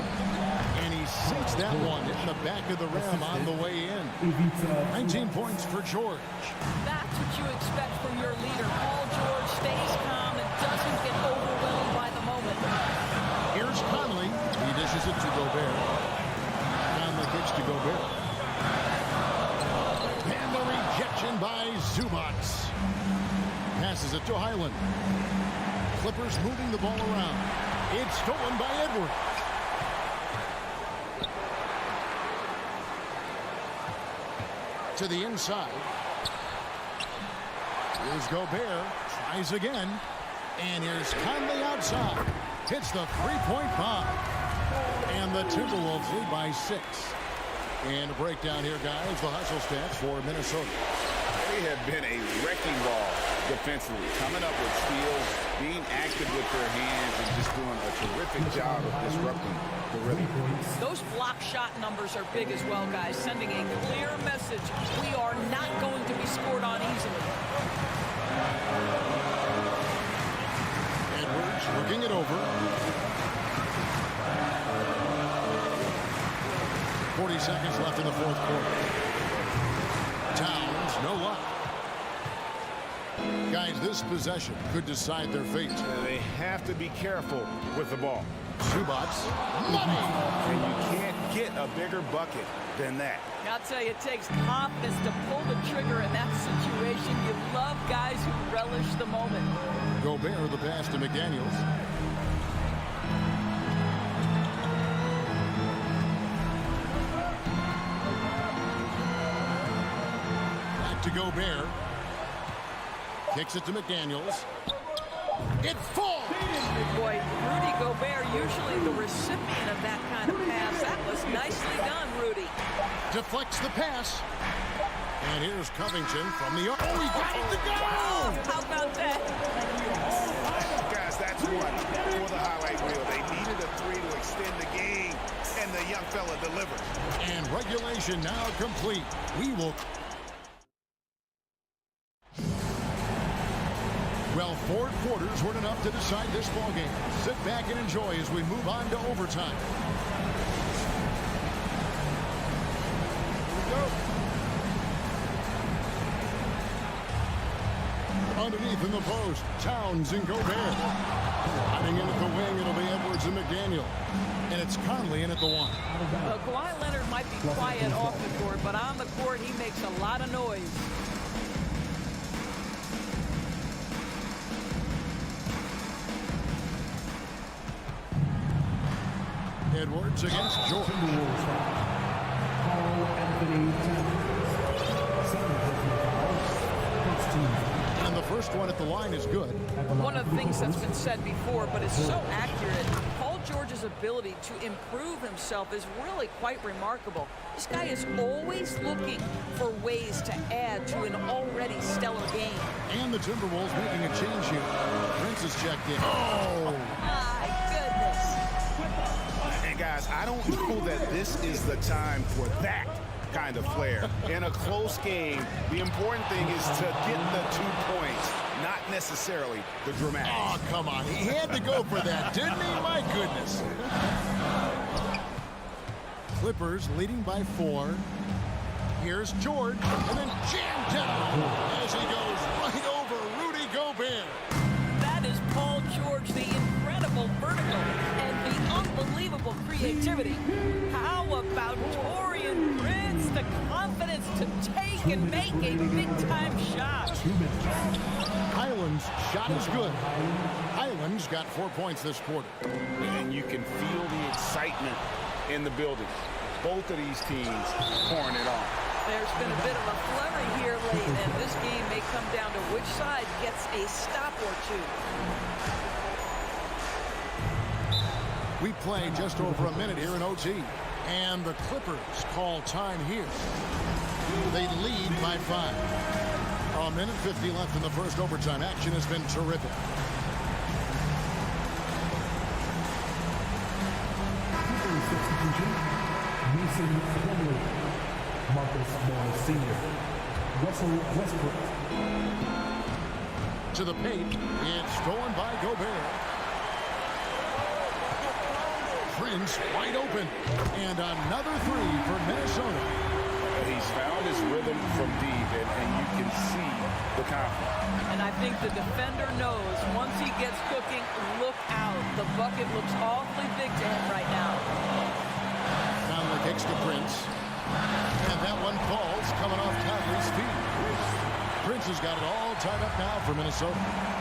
and he sinks that one in the back of the rim on the way in. 19 points for George. That's what you expect from your leader. Paul George stays calm and doesn't get overwhelmed by the moment. Here's Conley. He dishes it to Gobert. Conley kicks to Gobert. And the rejection by Zubats. Passes it to Highland. Clippers moving the ball around. It's stolen by Edwards. To the inside. Here's Gobert. Tries again. And here's Conley outside. Hits the three-point bomb. And the Timberwolves lead by 6. And a breakdown here, guys. The hustle stats for Minnesota. They have been a wrecking ball defensively, coming up with steals, being active with their hands, and just doing a terrific job of disrupting the rhythm. Those block shot numbers are big as well, guys, sending a clear message. We are not going to be scored on easily. Edwards looking it over. 40 seconds left in the 4th quarter. Towns, no luck. Guys, this possession could decide their fate. They have to be careful with the ball. Zubats, money. And you can't get a bigger bucket than that. I'll tell you, it takes confidence to pull the trigger in that situation. You love guys who relish the moment. Gobert, the pass to McDaniels. Back to Gobert. Kicks it to McDaniels. It falls! Boy, Rudy Gobert, usually the recipient of that kind of pass. That was nicely done, Rudy. Deflects the pass. And here's Covington from the... Oh, he got it to go! How about that? Guys, that's one for the highlight reel. They needed a 3 to extend the game, and the young fella delivered. And regulation now complete. We will... Well, 4 quarters weren't enough to decide this ballgame. Sit back and enjoy as we move on to overtime. Here we go. Underneath in the post, Towns and Gobert. Hiding in at the wing, it'll be Edwards and McDaniel. And it's Conley in at the 1. Kawhi Leonard might be quiet off the court, but on the court, he makes a lot of noise. Edwards against George. And the first one at the line is good. One of the things that's been said before, but it's so accurate, Paul George's ability to improve himself is really quite remarkable. This guy is always looking for ways to add to an already stellar game. And the Timberwolves making a change here. Prince has checked in. Oh! My goodness. And guys, I don't know that this is the time for that kind of flair. In a close game, the important thing is to get the 2 points, not necessarily the dramatics. Oh, come on. He had to go for that, didn't he? My goodness. Clippers leading by 4. Here's George, and then jammed down as he goes right over Rudy Gobert. That is Paul George, the incredible vertical and the unbelievable creativity. How about Taurean Prince, the confidence to take and make a big-time shot. Highland's shot is good. Highland's got 4 points this quarter. And you can feel the excitement in the building. Both of these teams pouring it on. There's been a bit of a flurry here late, and this game may come down to which side gets a stop or two. We play just over a minute here in OT. And the Clippers call time here. They lead by 5. A minute 50 left in the first overtime. Action has been terrific. Marcus Morris Sr. Russell Westbrook. To the paint. It's stolen by Gobert. Prince wide open. And another 3 for Minnesota. He's found his rhythm from deep, and you can see the confidence. And I think the defender knows once he gets cooking, look out. The bucket looks awfully big to him right now. Conley kicks to Prince. And that one falls coming off Conley's feet. Prince has got it all tied up now for Minnesota.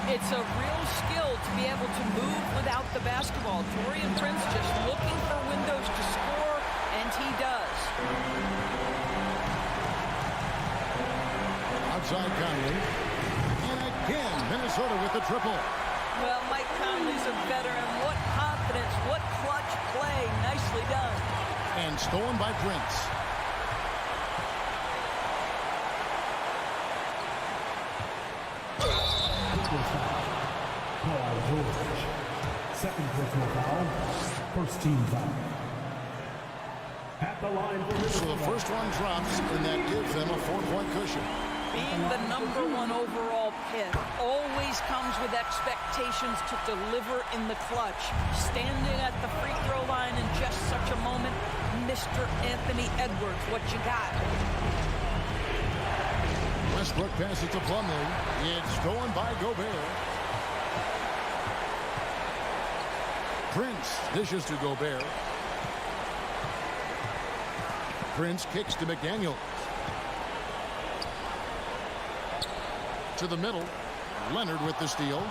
It's a real skill to be able to move without the basketball. Taurean Prince just looking for windows to score, and he does. Outside Conley. And again, Minnesota with the triple. Well, Mike Conley's a veteran. What confidence, what clutch play. Nicely done. And stolen by Prince. Paul George. Second personal foul. First team foul. At the line for So the first one drops, and that gives them a 4-point cushion. Being the #1 overall pick always comes with expectations to deliver in the clutch. Standing at the free throw line in just such a moment, Mr. Anthony Edwards, what you got? Westbrook passes to Plumlee. It's stolen by Gobert. Prince dishes to Gobert. Prince kicks to McDaniel. To the middle. Leonard with the steal.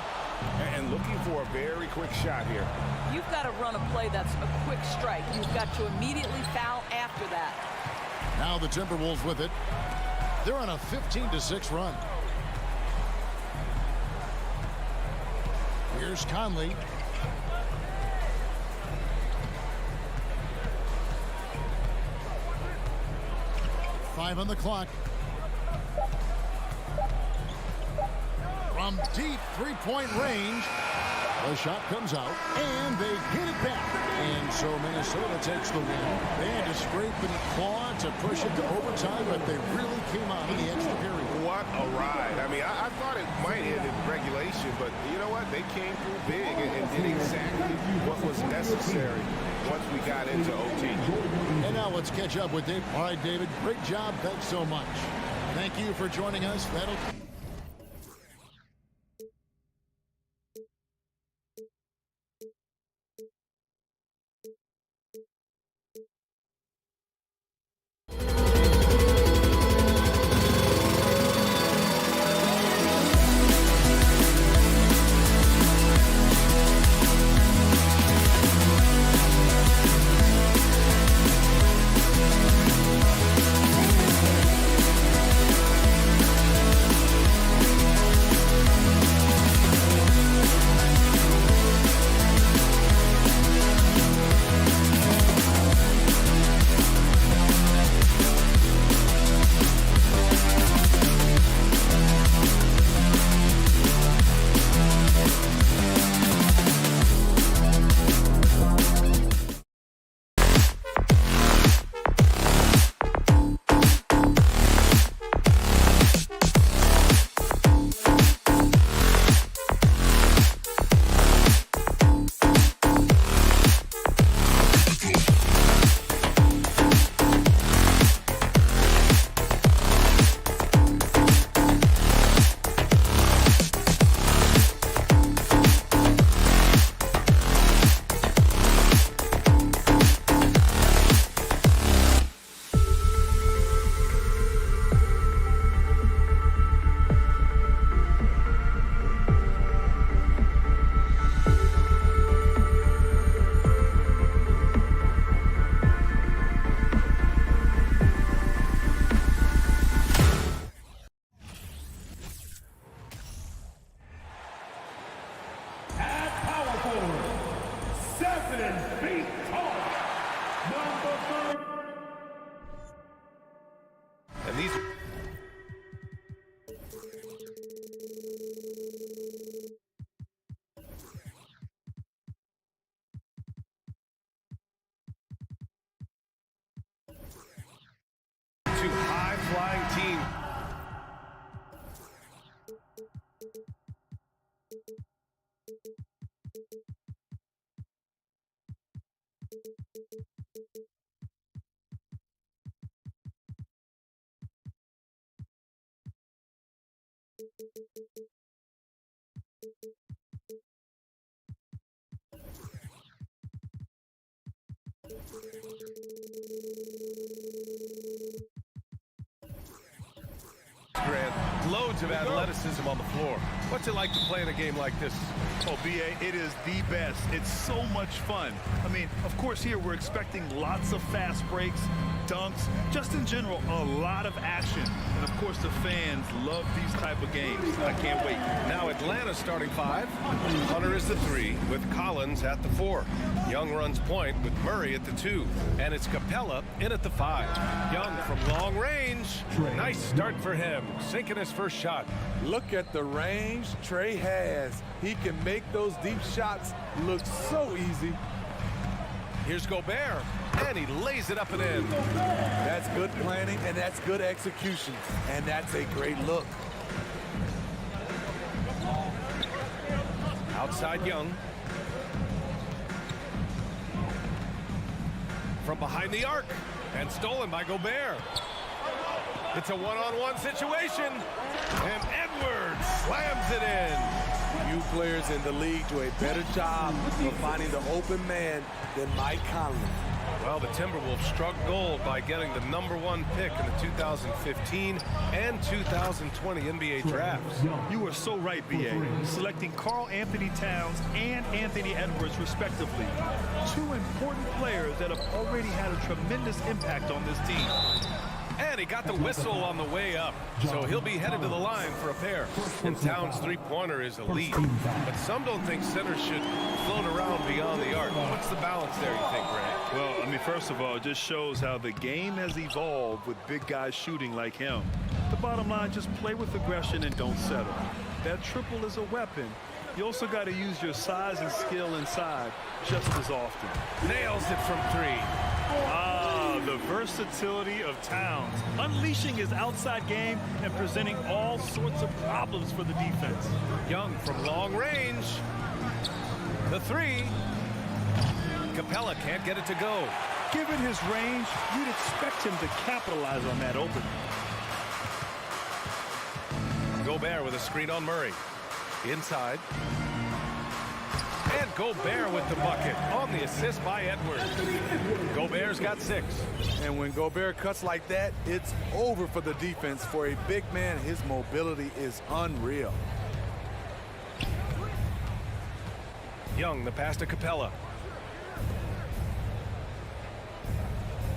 And looking for a very quick shot here. You've got to run a play that's a quick strike. You've got to immediately foul after that. Now the Timberwolves with it. They're on a 15-6 run. Here's Conley. Five on the clock. From deep three-point range, the shot comes out, and they get it back. And so Minnesota takes the win. They had to scrape and claw to push it to overtime, but they really came out in the extra period. What a ride. I mean, I thought it might end in regulation, but you know what? They came through big and did exactly what was necessary once we got into OT. And now let's catch up with Dave. All right, David, great job. Thanks so much. Thank you for joining us. That'll... 7 feet tall, number 3. And these... two high-flying teams. Grant, loads of athleticism on the floor. What's it like to play in a game like this? Oh, B.A., it is the best. It's so much fun. I mean, of course, here we're expecting lots of fast breaks, dunks, just in general, a lot of action. And, of course, the fans love these type of games. I can't wait. Now Atlanta starting 5. Hunter is the 3 with Collins at the 4. Young runs point with Murray at the 2. And it's Capella in at the 5. Young from long range. Nice start for him, sinking his first shot. Look at the range Trey has. He can make those deep shots look so easy. Here's Gobert, and he lays it up and in. That's good planning, and that's good execution, and that's a great look. Outside Young. From behind the arc, and stolen by Gobert. It's a one-on-one situation, and Edwards slams it in. Few players in the league do a better job of finding the open man than Mike Conley. Well, the Timberwolves struck gold by getting the #1 pick in the 2015 and 2020 NBA drafts. You are so right, B.A. Selecting Karl Anthony Towns and Anthony Edwards, respectively. Two important players that have already had a tremendous impact on this team. And he got the whistle on the way up, so he'll be headed to the line for a pair. And Towns' three-pointer is elite, but some don't think centers should float around beyond the arc. What's the balance there, you think, Grant? Well, I mean, first of all, it just shows how the game has evolved with big guys shooting like him. The bottom line, just play with aggression and don't settle. That triple is a weapon. You also got to use your size and skill inside just as often. Nails it from 3. The versatility of Towns, unleashing his outside game and presenting all sorts of problems for the defense. Young from long range. The 3. Capella can't get it to go. Given his range, you'd expect him to capitalize on that opening. Gobert with a screen on Murray. Inside. And Gobert with the bucket on the assist by Edwards. Gobert's got 6. And when Gobert cuts like that, it's over for the defense. For a big man, his mobility is unreal. Young, the pass to Capella.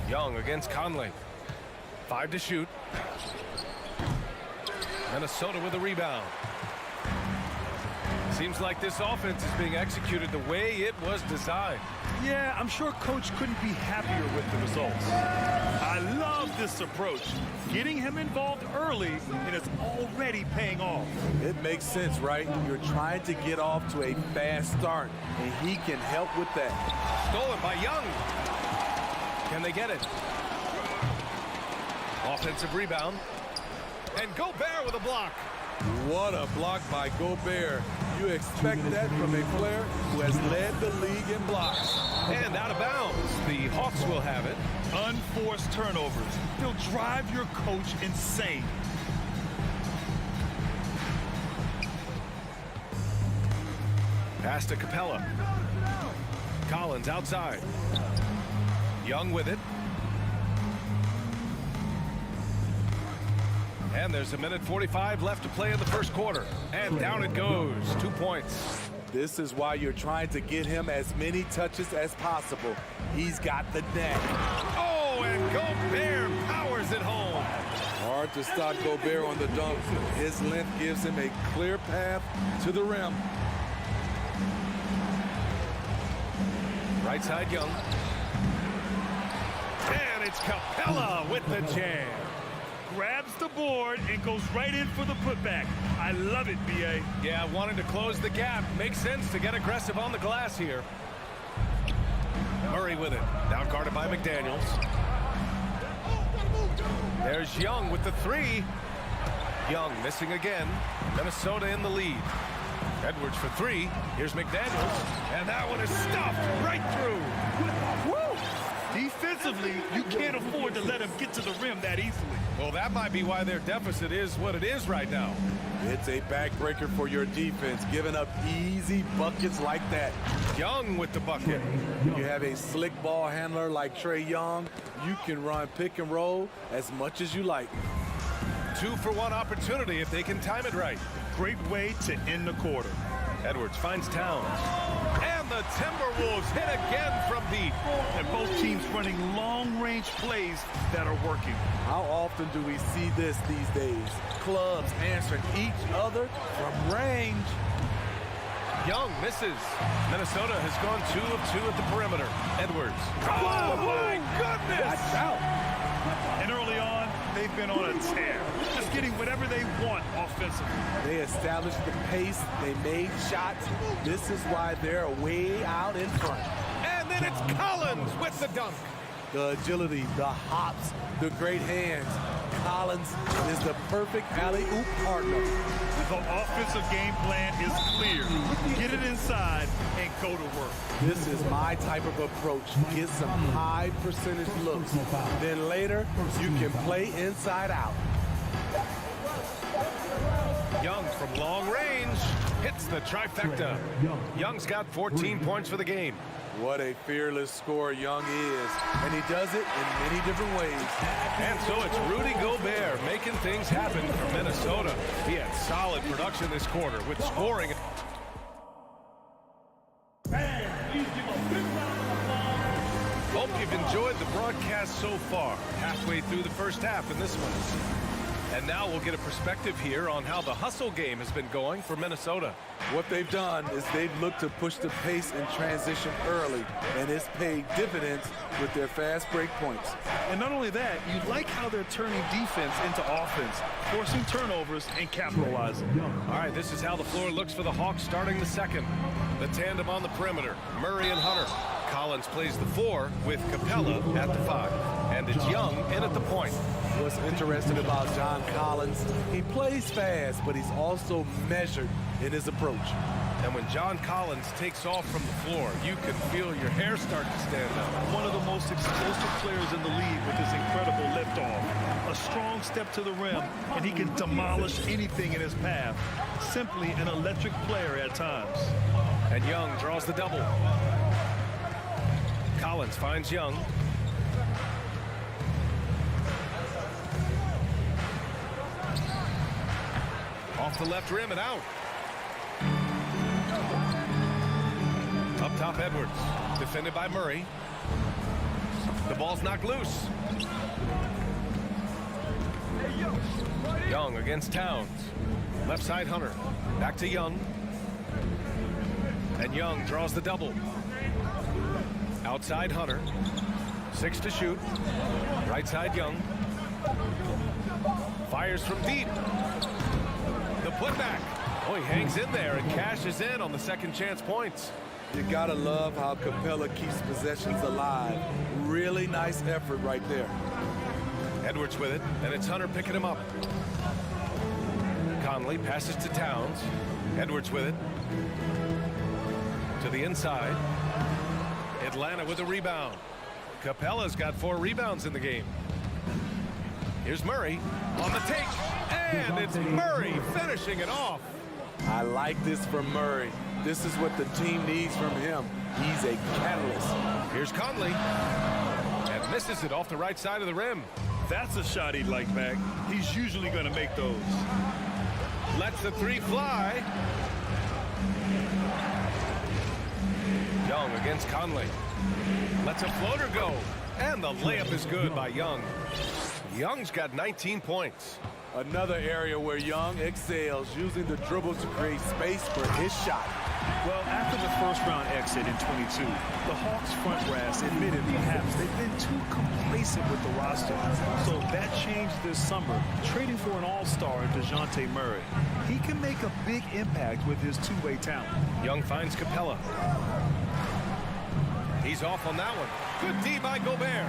Young against Conley. 5 to shoot. Minnesota with a rebound. Seems like this offense is being executed the way it was designed. Yeah, I'm sure Coach couldn't be happier with the results. I love this approach. Getting him involved early, and it's already paying off. It makes sense, right? You're trying to get off to a fast start, and he can help with that. Stolen by Young. Can they get it? Offensive rebound. And Gobert with a block. What a block by Gobert. You expect that from a player who has led the league in blocks. And out of bounds. The Hawks will have it. Unforced turnovers. They'll drive your coach insane. Pass to Capella. Collins outside. Young with it. And there's a minute 45 left to play in the first quarter. And down it goes. 2 points. This is why you're trying to get him as many touches as possible. He's got the net. Oh, and Gobert powers it home. Hard to stop Gobert on the dunk. His length gives him a clear path to the rim. Right side, Young. And it's Capella with the jam. Grabs the board and goes right in for the putback. I love it, B.A. Yeah, wanting to close the gap. Makes sense to get aggressive on the glass here. Murray with it. Now guarded by McDaniels. There's Young with the three. Young missing again. Minnesota in the lead. Edwards for three. Here's McDaniels. And that one is stuffed right through. Woo! Defensively, you can't afford to let him get to the rim that easily. Well, that might be why their deficit is what it is right now. It's a backbreaker for your defense, giving up easy buckets like that. Young with the bucket. You have a slick ball handler like Trae Young. You can run pick and roll as much as you like. 2-for-1 opportunity if they can time it right. Great way to end the quarter. Edwards finds Towns. And the Timberwolves hit again from deep. And both teams running long-range plays that are working. How often do we see this these days? Clubs answering each other from range. Young misses. Minnesota has gone 2 of 2 at the perimeter. Edwards. Oh, my goodness! Watch out. And early on, they've been on a tear. Just getting whatever they want offensively. They established the pace. They made shots. This is why they're way out in front. And then it's Collins with the dunk. The agility, the hops, the great hands. Collins is the perfect alley-oop partner. The offensive game plan is clear. Get it inside and go to work. This is my type of approach. Get some high percentage looks. Then later, you can play inside out. Young from long range hits the trifecta. Young's got 14 points for the game. What a fearless scorer Young is, and he does it in many different ways. And so it's Rudy Gobert making things happen for Minnesota. He had solid production this quarter with scoring. Hope you've enjoyed the broadcast so far. Halfway through the first half in this one. And now we'll get a perspective here on how the hustle game has been going for Minnesota. What they've done is they've looked to push the pace and transition early, and it's paid dividends with their fast break points. And not only that, you like how they're turning defense into offense, forcing turnovers and capitalizing. All right, this is how the floor looks for the Hawks starting the second. The tandem on the perimeter, Murray and Hunter. Collins plays the 4 with Capella at the 5. And it's Young in at the point. What's interesting about John Collins, he plays fast, but he's also measured in his approach. And when John Collins takes off from the floor, you can feel your hair start to stand up. One of the most explosive players in the league with his incredible liftoff. A strong step to the rim, and he can demolish anything in his path. Simply an electric player at times. And Young draws the double. Collins finds Young. Off the left rim and out. Up top, Edwards. Defended by Murray. The ball's knocked loose. Young against Towns. Left side, Hunter. Back to Young. And Young draws the double. Outside, Hunter. 6 to shoot. Right side, Young. Fires from deep. The putback. Oh, he hangs in there and cashes in on the second chance points. You gotta love how Capella keeps possessions alive. Really nice effort right there. Edwards with it, and it's Hunter picking him up. Conley passes to Towns. Edwards with it. To the inside. Atlanta with a rebound. Capella's got 4 rebounds in the game. Here's Murray on the take. And it's Murray finishing it off. I like this from Murray. This is what the team needs from him. He's a catalyst. Here's Conley. And misses it off the right side of the rim. That's a shot he'd like back. He's usually going to make those. Lets the 3 fly. Young against Conley. Lets a floater go. And the layup is good by Young. Young's got 19 points. Another area where Young excels, using the dribble to create space for his shot. Well, after the first-round exit in 22, the Hawks front brass admitted perhaps they've been too complacent with the roster. So that changed this summer, trading for an all-star in DeJounte Murray. He can make a big impact with his two-way talent. Young finds Capella. He's off on that one. Good D by Gobert.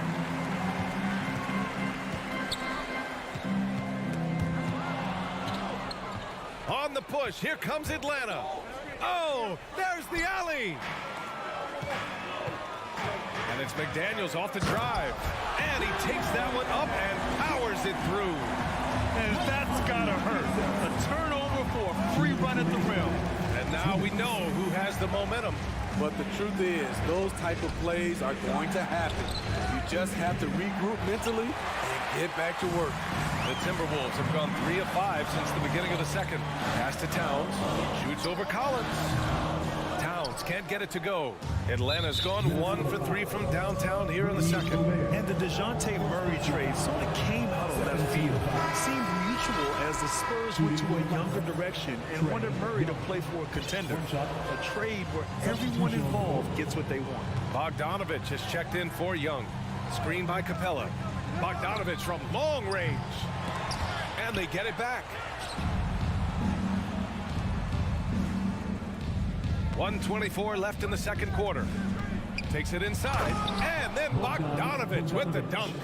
On the push, here comes Atlanta. Oh, there's the alley. And it's McDaniels off the drive. And he takes that one up and powers it through. And that's gotta hurt. A turnover for a free run at the rim. And now we know who has the momentum. But the truth is, those type of plays are going to happen. You just have to regroup mentally and get back to work. The Timberwolves have gone 3 of 5 since the beginning of the second. Pass to Towns. Shoots over Collins. Towns can't get it to go. Atlanta's gone 1 for 3 from downtown here in the second. And the DeJounte Murray trade sort of came out of left field. Seemed mutual as the Spurs went to a younger direction and wanted Murray to play for a contender. A trade where everyone involved gets what they want. Bogdanovich has checked in for Young. Screen by Capella. Bogdanovich from long range. And they get it back. 1:24 left in the second quarter. Takes it inside. And then Bogdanovich with the dunk.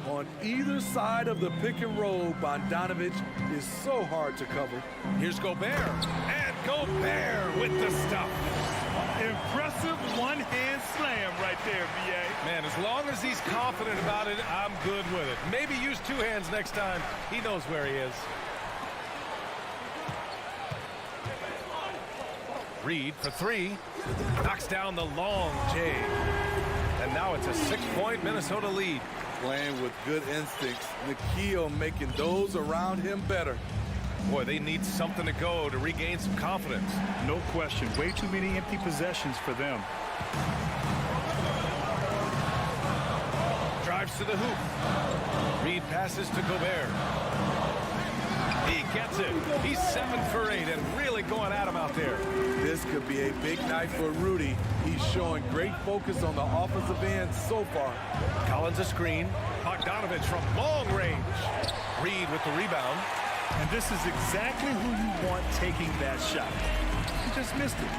On either side of the pick and roll, Bogdanovich is so hard to cover. Here's Gobert. And Gobert with the stuff. Impressive one-hand slam right there, B.A. Man, as long as he's confident about it, I'm good with it. Maybe use 2 hands next time. He knows where he is. Reed for 3. Knocks down the long J. And now it's a 6-point Minnesota lead. Playing with good instincts. Nikhil making those around him better. Boy, they need something to go to regain some confidence. No question. Way too many empty possessions for them. Drives to the hoop. Reed passes to Gobert. He gets it. He's 7 for 8 and really going at him out there. This could be a big night for Rudy. He's showing great focus on the offensive end so far. Collins a screen. Bogdanovich from long range. Reed with the rebound. And this is exactly who you want taking that shot. He just missed it.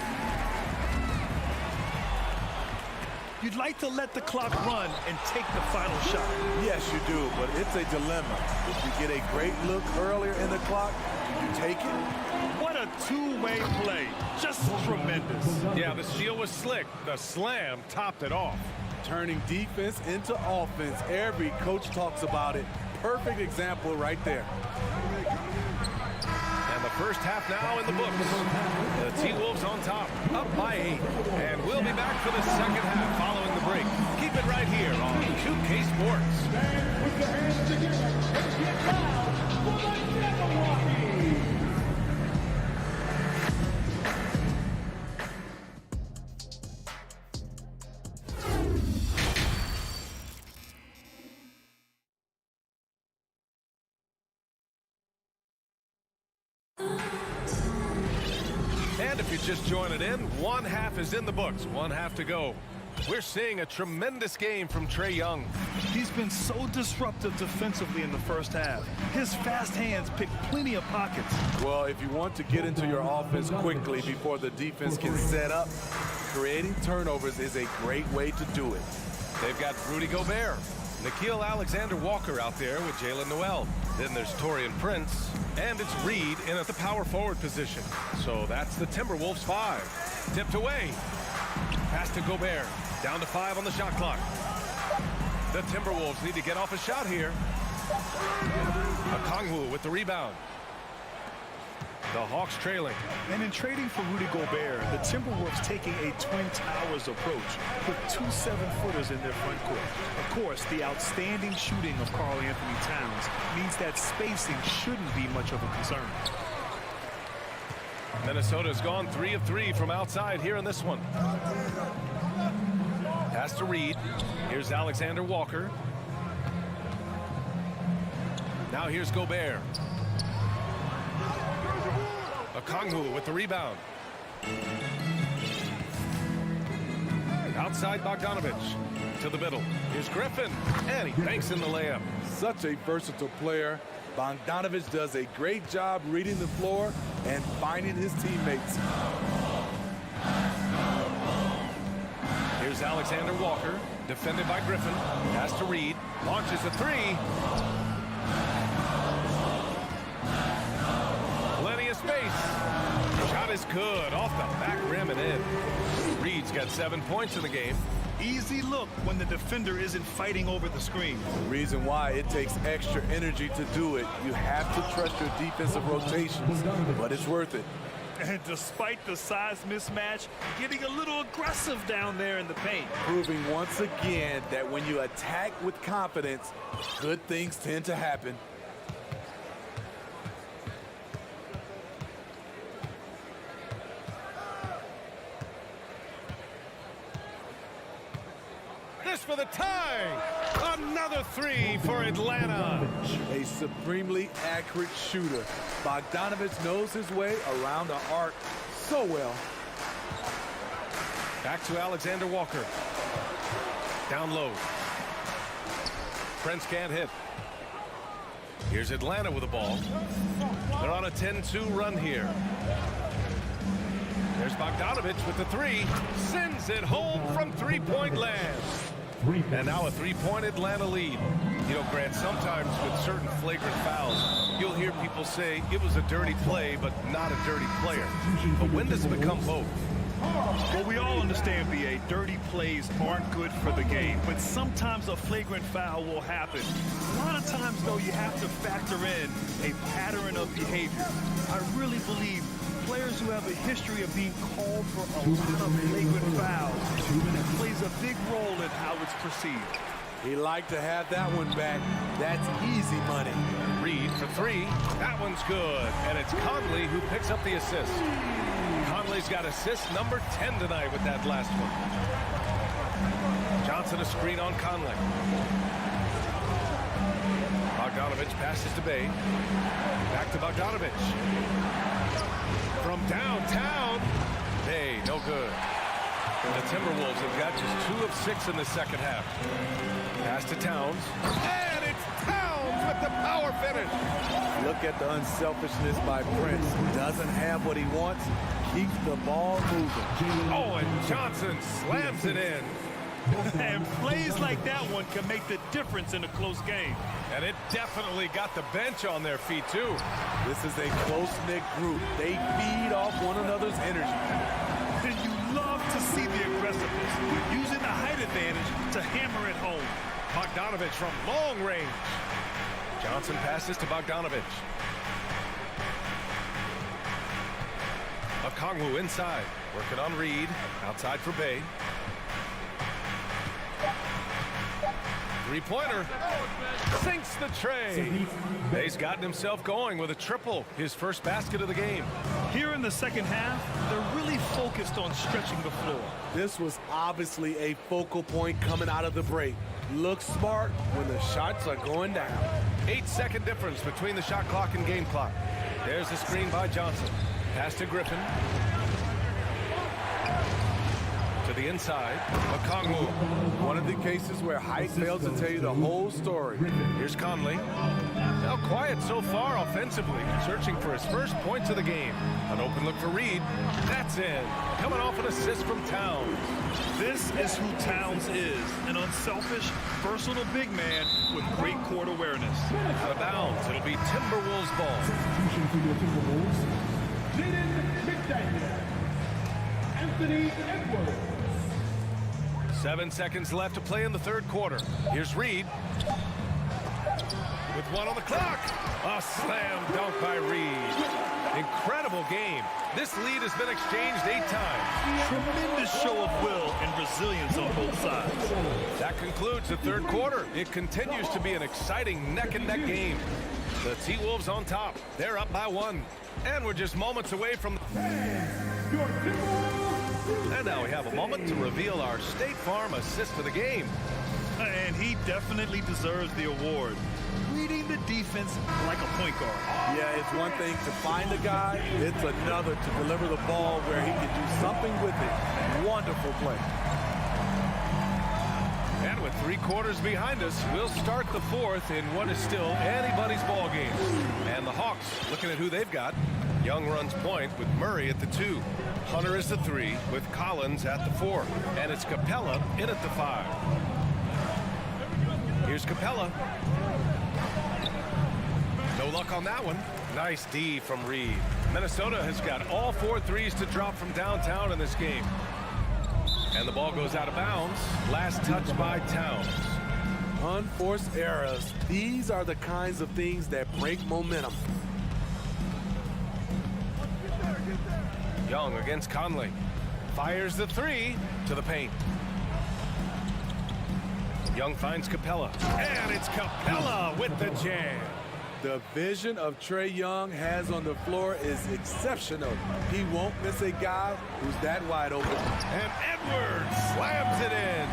You'd like to let the clock run and take the final shot. Yes, you do, but it's a dilemma. If you get a great look earlier in the clock, do you take it? What a two-way play. Just tremendous. Yeah, the steal was slick. The slam topped it off. Turning defense into offense. Every coach talks about it. Perfect example right there. And the first half now in the books. The T-Wolves on top, up by 8. And we'll be back for the second half following the break. Keep it right here on 2K Sports. With your hands together, let's get loud for the Milwaukee. And if you're just joining in, one half is in the books, one half to go. We're seeing a tremendous game from Trae Young. He's been so disruptive defensively in the first half. His fast hands pick plenty of pockets. Well, if you want to get into your offense quickly before the defense can set up, creating turnovers is a great way to do it. They've got Rudy Gobert, Nickeil Alexander-Walker out there with Jalen Noel. Then there's Taurean Prince, and it's Reed in at the power forward position. So that's the Timberwolves 5. Tipped away. Pass to Gobert. Down to 5 on the shot clock. The Timberwolves need to get off a shot here. Okongwu with the rebound. The Hawks trailing. And in trading for Rudy Gobert, the Timberwolves taking a Twin Towers approach with 2 7-footers in their front court. Of course, the outstanding shooting of Karl Anthony Towns means that spacing shouldn't be much of a concern. Minnesota's gone 3 of 3 from outside here in this one. Pass to Reed. Here's Alexander Walker. Now here's Gobert. Okongwu with the rebound. Outside Bogdanovich to the middle. Here's Griffin, and he banks in the layup. Such a versatile player. Bogdanovich does a great job reading the floor and finding his teammates. Here's Alexander Walker, defended by Griffin. Has to Reed, launches a three. Plenty of space. Shot is good, off the back rim and in. Reed's got 7 points in the game. Easy look when the defender isn't fighting over the screen. The reason why it takes extra energy to do it. You have to trust your defensive rotations, but it's worth it. And despite the size mismatch, getting a little aggressive down there in the paint. Proving once again that when you attack with confidence, good things tend to happen. This for the tie. Another three for Atlanta. A supremely accurate shooter. Bogdanovich knows his way around the arc so well. Back to Alexander Walker. Down low. Prince can't hit. Here's Atlanta with the ball. They're on a 10-2 run here. There's Bogdanovich with the three. Sends it home from three-point land. And now a three-point Atlanta lead. You know, Grant, sometimes with certain flagrant fouls, you'll hear people say it was a dirty play, but not a dirty player. But when does it become both? Well, we all understand, B.A., dirty plays aren't good for the game, but sometimes a flagrant foul will happen. A lot of times, though, you have to factor in a pattern of behavior. I really believe players who have a history of being called for a lot of flagrant fouls, that plays a big role in how it's perceived. He liked to have that one back. That's easy money. Reed for three. That one's good. And it's Conley who picks up the assist. Conley's got assist number 10 tonight with that last one. Johnson a screen on Conley. Bogdanovich passes to Bay. Back to Bogdanovich. From downtown. Bay, no good. The Timberwolves have got just 2 of 6 in the second half. Pass to Towns. And it's Towns with the power finish. Look at the unselfishness by Prince. Doesn't have what he wants. Keeps the ball moving. Oh, and Johnson slams it in. And plays like that one can make the difference in a close game. And it definitely got the bench on their feet, too. This is a close-knit group. They feed off one another's energy. And you love to see the aggressiveness, using the height advantage to hammer it home. Bogdanovich from long range. Johnson passes to Bogdanovich. Okongwu inside, working on Reed, outside for Bay. Three-pointer, sinks the tray. Bay's gotten himself going with a triple, his first basket of the game. Here in the second half, they're really focused on stretching the floor. This was obviously a focal point coming out of the break. Look smart when the shots are going down. 8-second difference between the shot clock and game clock. There's the screen by Johnson. Pass to Griffin. To the inside, Okongwu. One of the cases where height fails to tell you the whole story. Here's Conley. Now quiet so far offensively, searching for his first points of the game. An open look for Reed. That's in. Coming off an assist from Towns. This is who Towns is, an unselfish, versatile big man with great court awareness. Out of bounds, it'll be Timberwolves ball. Substitution for your Timberwolves, Jaden McDaniel, Anthony Edwards. 7 seconds left to play in the third quarter. Here's Reed. With one on the clock. A slam dunk by Reed. Incredible game. This lead has been exchanged 8 times. Tremendous show of will and resilience on both sides. That concludes the third quarter. It continues to be an exciting neck-and-neck game. The T-Wolves on top. They're up by 1. And we're just moments away from... And now we have a moment to reveal our State Farm assist of the game. And he definitely deserves the award. Reading the defense like a point guard. Yeah, it's one thing to find a guy. It's another to deliver the ball where he can do something with it. Wonderful play. And with 3 quarters behind us, we'll start the 4th in what is still anybody's ball game. And the Hawks looking at who they've got. Young runs point with Murray at the 2. Hunter is the 3 with Collins at the 4. And it's Capella in at the 5. Here's Capella. No luck on that one. Nice D from Reed. Minnesota has got all 4 threes to drop from downtown in this game. And the ball goes out of bounds. Last touch by Towns. Unforced errors. These are the kinds of things that break momentum. Young against Conley. Fires the 3 to the paint. Young finds Capella. And it's Capella with the jam. The vision of Trae Young has on the floor is exceptional. He won't miss a guy who's that wide open. And Edwards slams it in.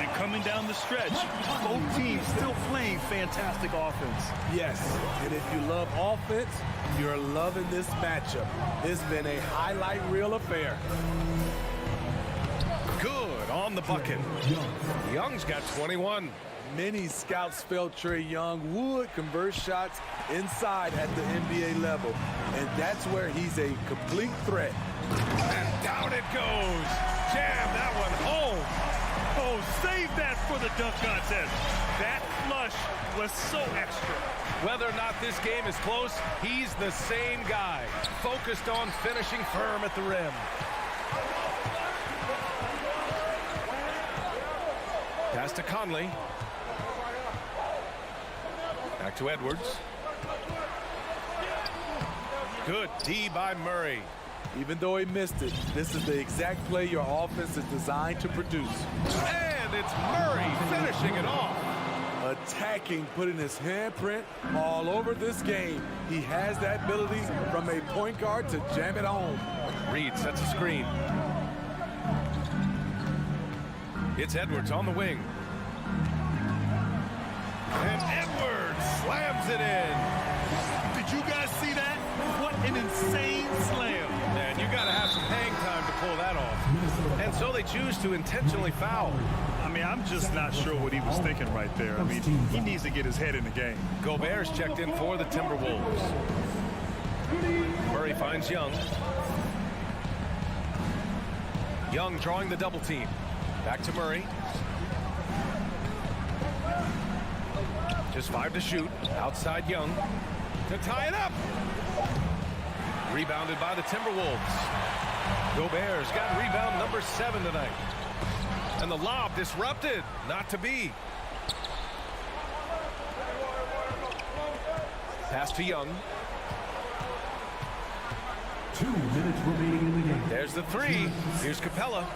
And coming down the stretch, both teams still playing fantastic offense. Yes, and if you love offense, you're loving this matchup. It's been a highlight reel affair. Good on the bucket. Young's got 21. Many scouts felt Trae Young would convert shots inside at the NBA level, and that's where he's a complete threat. And down it goes. Jam that one home. Oh, save that for the dunk contest. That flush was so extra. Whether or not this game is close, he's the same guy, focused on finishing firm at the rim. Pass to Conley. Back to Edwards. Good D by Murray. Even though he missed it, this is the exact play your offense is designed to produce. And it's Murray finishing it off. Attacking, putting his handprint all over this game. He has that ability from a point guard to jam it home. Reed sets a screen. It's Edwards on the wing. And Edwards slams it in. Did you guys see that? What an insane slam. And you got to have some hang time to pull that off. And so they choose to intentionally foul. I mean, I'm just not sure what he was thinking right there. I mean, he needs to get his head in the game. Gobert's checked in for the Timberwolves. Murray finds Young. Young drawing the double team. Back to Murray. Just 5 to shoot. Outside Young. To tie it up. Rebounded by the Timberwolves. Gobert's got rebound number 7 tonight. And the lob disrupted. Not to be. Pass to Young. 2 minutes remaining in the game. There's the 3. Here's Capella.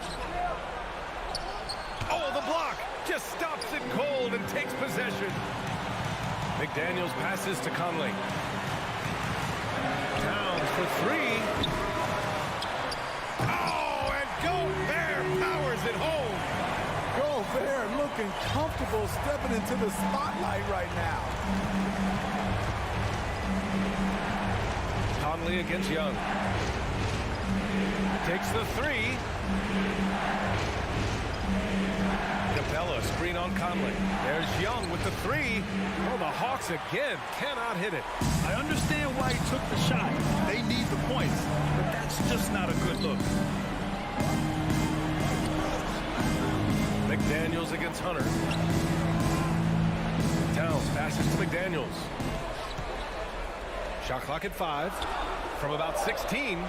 Oh, the block. Just stops it cold and takes possession. McDaniels passes to Conley. Towns for 3. Oh, and Gobert powers it home. Gobert looking comfortable stepping into the spotlight right now. Conley against Young. Takes the 3. Capella, screen on Conley. There's Young with the 3. Oh, the Hawks again cannot hit it. I understand why he took the shot. They need the points, but that's just not a good look. McDaniels against Hunter. Towns passes to McDaniels. Shot clock at 5. From about 16,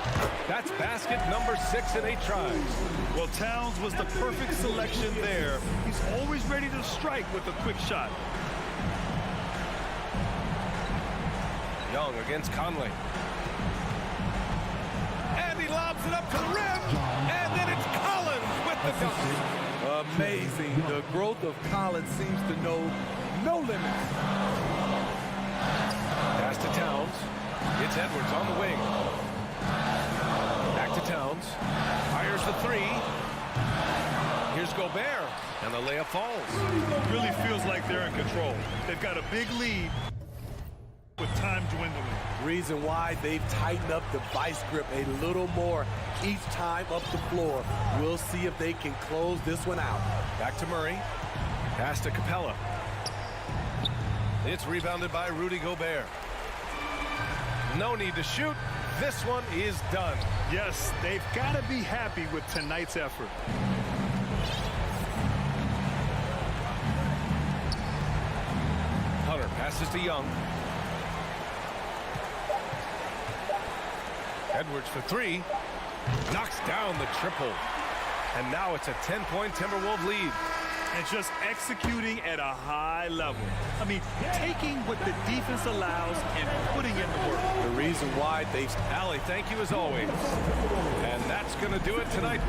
that's basket number 6 in 8 tries. Well, Towns was the perfect selection there. He's always ready to strike with a quick shot. Young against Conley. And he lobs it up to the rim. And then it's Collins with the dunk. Amazing. The growth of Collins seems to know no limits. Pass to Towns. It's Edwards on the wing. Back to Towns. Fires the 3. Here's Gobert. And the layup falls. It really feels like they're in control. They've got a big lead with time dwindling. Reason why they've tightened up the vice grip a little more each time up the floor. We'll see if they can close this one out. Back to Murray. Pass to Capella. It's rebounded by Rudy Gobert. No need to shoot. This one is done. Yes, they've got to be happy with tonight's effort. Hunter passes to Young. Edwards for three. Knocks down the triple. And now it's a 10-point Timberwolves lead. And just executing at a high level. I mean, taking what the defense allows and putting in the work. The reason why they've... Allie, thank you as always. And that's going to do it tonight.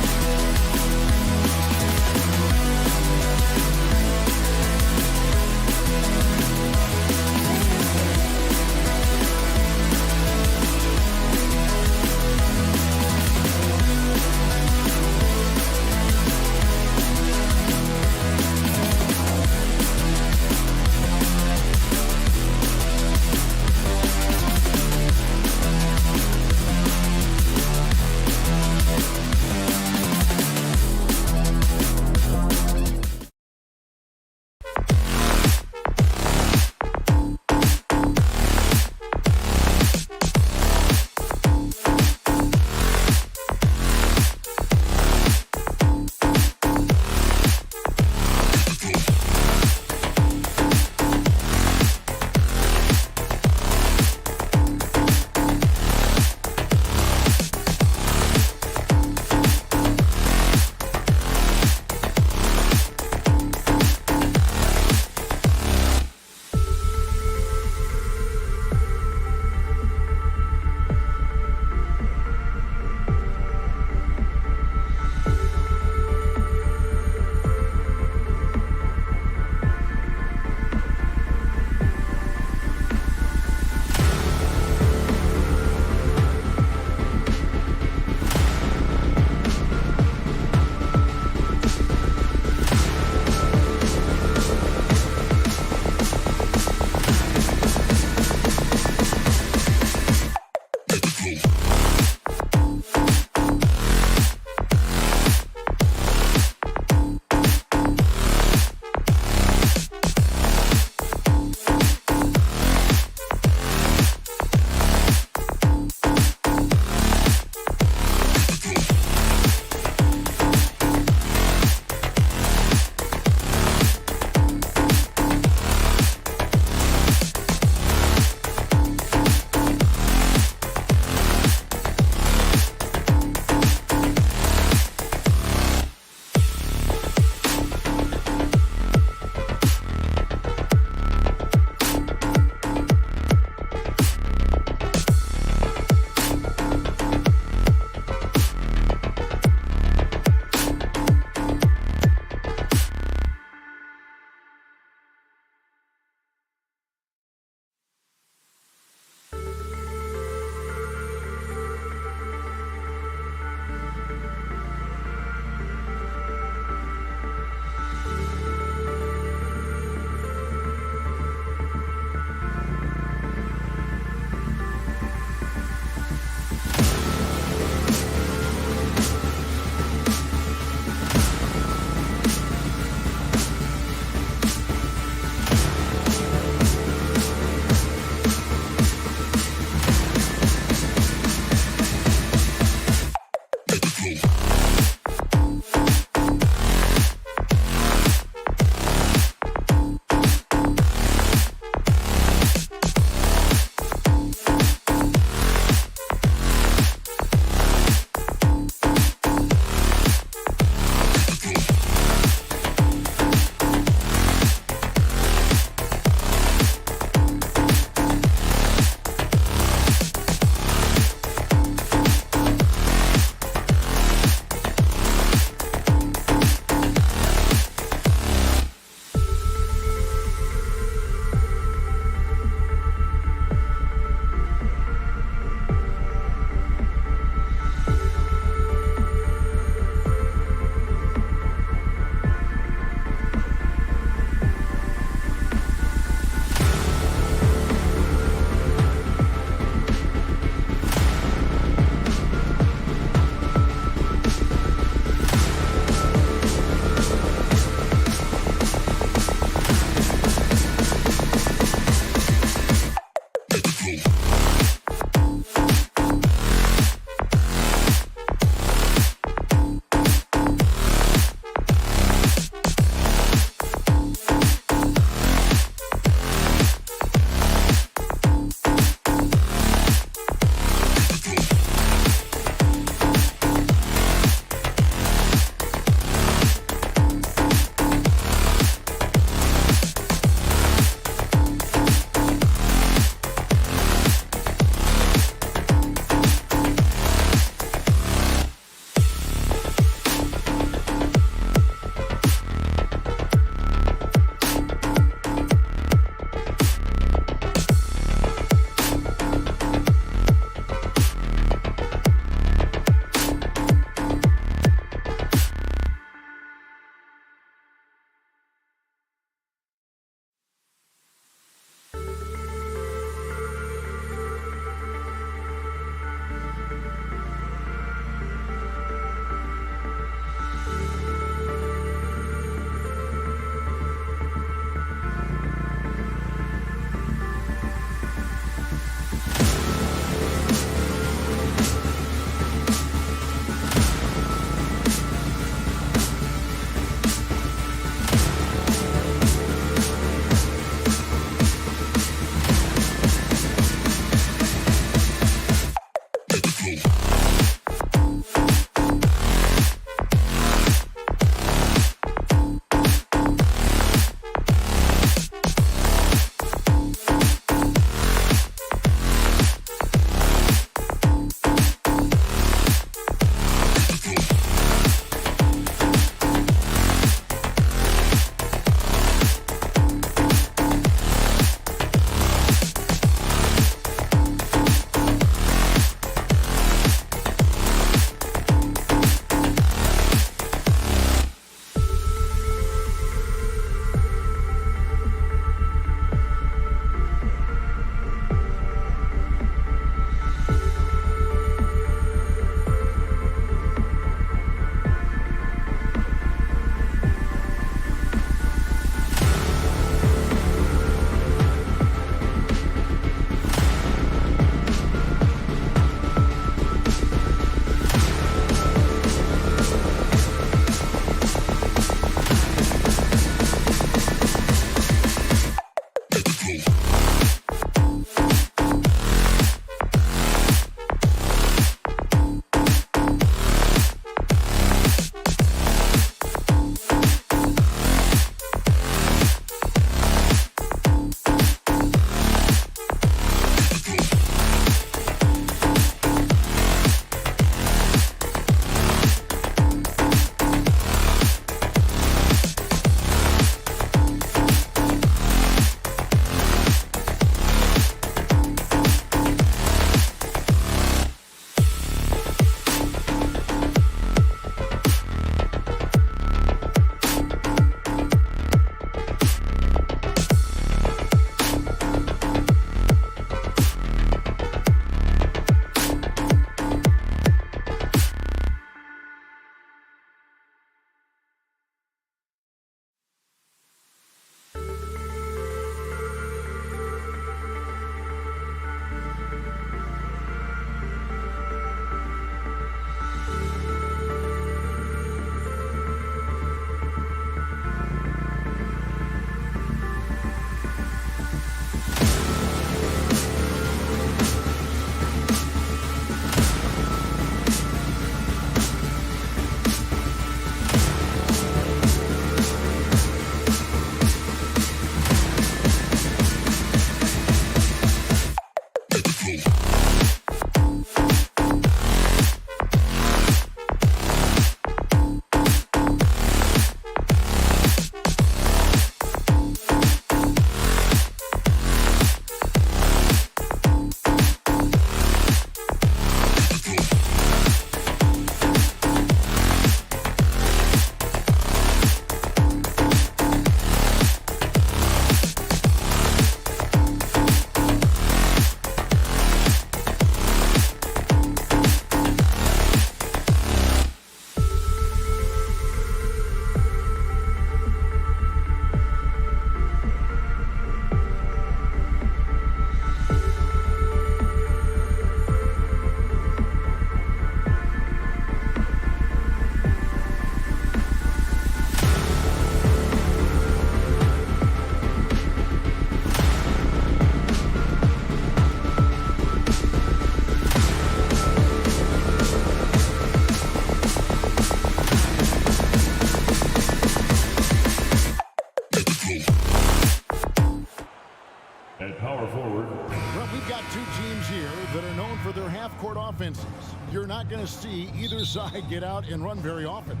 two teams here that are known for their half-court offenses. You're not going to see either side get out and run very often.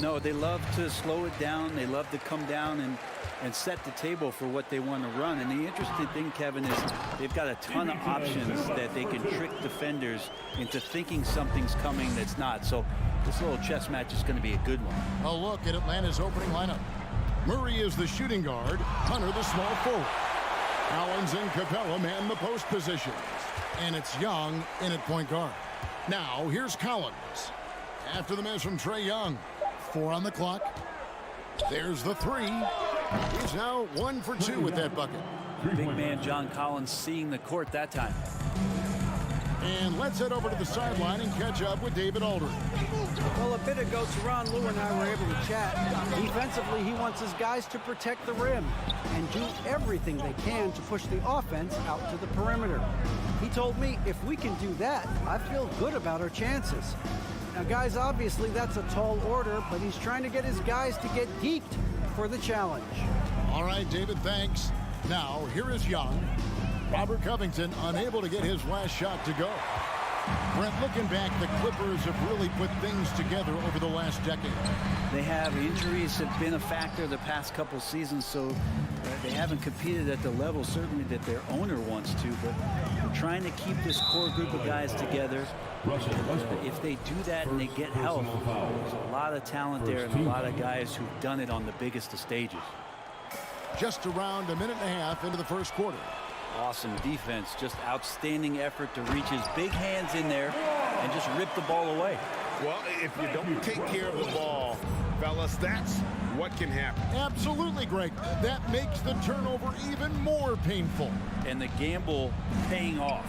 No, they love to slow it down. They love to come down and set the table for what they want to run. And the interesting thing, Kevin, is they've got a ton of options that they can trick defenders into thinking something's coming that's not. So this little chess match is going to be a good one. A look at Atlanta's opening lineup. Murray is the shooting guard. Hunter the small forward. Collins and Capella man the post positions. And it's Young in at point guard. Now here's Collins. After the miss from Trae Young. 4 on the clock. There's the 3. He's now 1 for 2 with that bucket. Big man John Collins seeing the court that time. And let's head over to the sideline and catch up with David Aldridge. Well, a bit ago, Teron, Lou, and I were able to chat. Defensively, he wants his guys to protect the rim and do everything they can to push the offense out to the perimeter. He told me if we can do that, I feel good about our chances. Now, guys, obviously that's a tall order, but he's trying to get his guys to get geeked for the challenge. All right, David, thanks. Now, here is Young. Robert Covington unable to get his last shot to go. Brent, looking back, the Clippers have really put things together over the last decade. They have. Injuries have been a factor the past couple seasons, so they haven't competed at the level certainly that their owner wants to, but they're trying to keep this core group of guys together. If they do that and they get help, there's a lot of talent there and a lot of guys who've done it on the biggest of stages. Just around a minute and a half into the first quarter. Awesome defense, just outstanding effort to reach his big hands in there and just rip the ball away. Well, if you don't take care of the ball, fellas, that's what can happen. Absolutely, Greg. That makes the turnover even more painful. And the gamble paying off.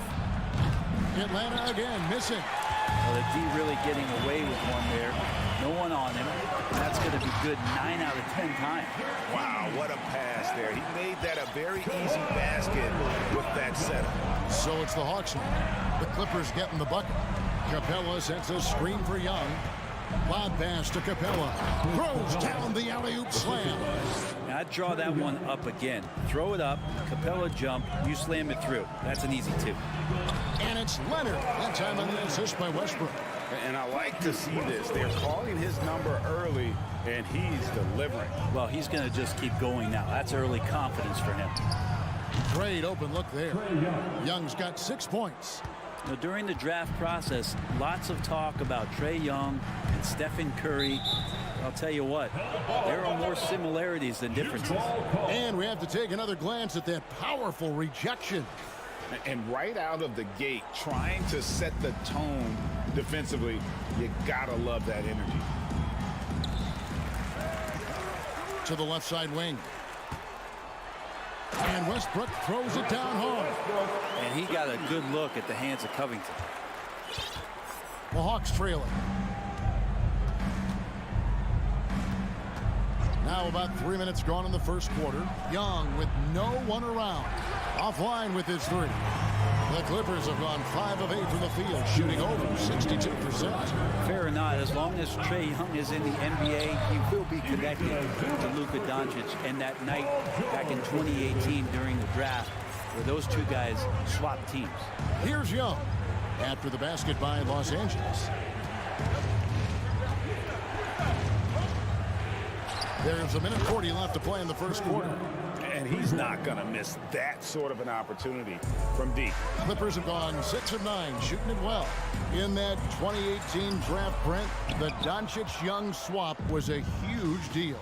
Atlanta again missing. Well, the D really getting away with one there. No one on him. That's going to be good 9 out of 10 times. Wow, what a pass there. He made that a very easy basket with that setup. So it's the Hawks. The Clippers getting the bucket. Capella sets a screen for Young. Lob pass to Capella. Throws down the alley-oop slam. Now, I'd draw that one up again. Throw it up, Capella jump, you slam it through. That's an easy 2. And it's Leonard. That time on the assist by Westbrook. And I like to see this. They're calling his number early, and he's delivering. Well, he's going to just keep going now. That's early confidence for him. Great open look there. Young's got 6 points. Now, during the draft process, lots of talk about Trae Young and Stephen Curry. I'll tell you what, there are more similarities than differences. And we have to take another glance at that powerful rejection. And right out of the gate, trying to set the tone defensively, you gotta love that energy. To the left side wing. And Westbrook throws it down hard. And he got a good look at the hands of Covington. The Hawks trailing. Now about 3 minutes gone in the first quarter. Young with no one around. Offline with his 3. The Clippers have gone 5 of 8 from the field, shooting over 62%. Fair or not, as long as Trae Young is in the NBA, he will be connected to Luka Doncic. And that night back in 2018 during the draft, where those two guys swapped teams. Here's Young after the basket by Los Angeles. There's a minute 40 left to play in the first quarter. And he's not going to miss that sort of an opportunity from deep. Clippers have gone 6 of 9, shooting it well. In that 2018 draft, Brent, the Doncic-Young swap was a huge deal.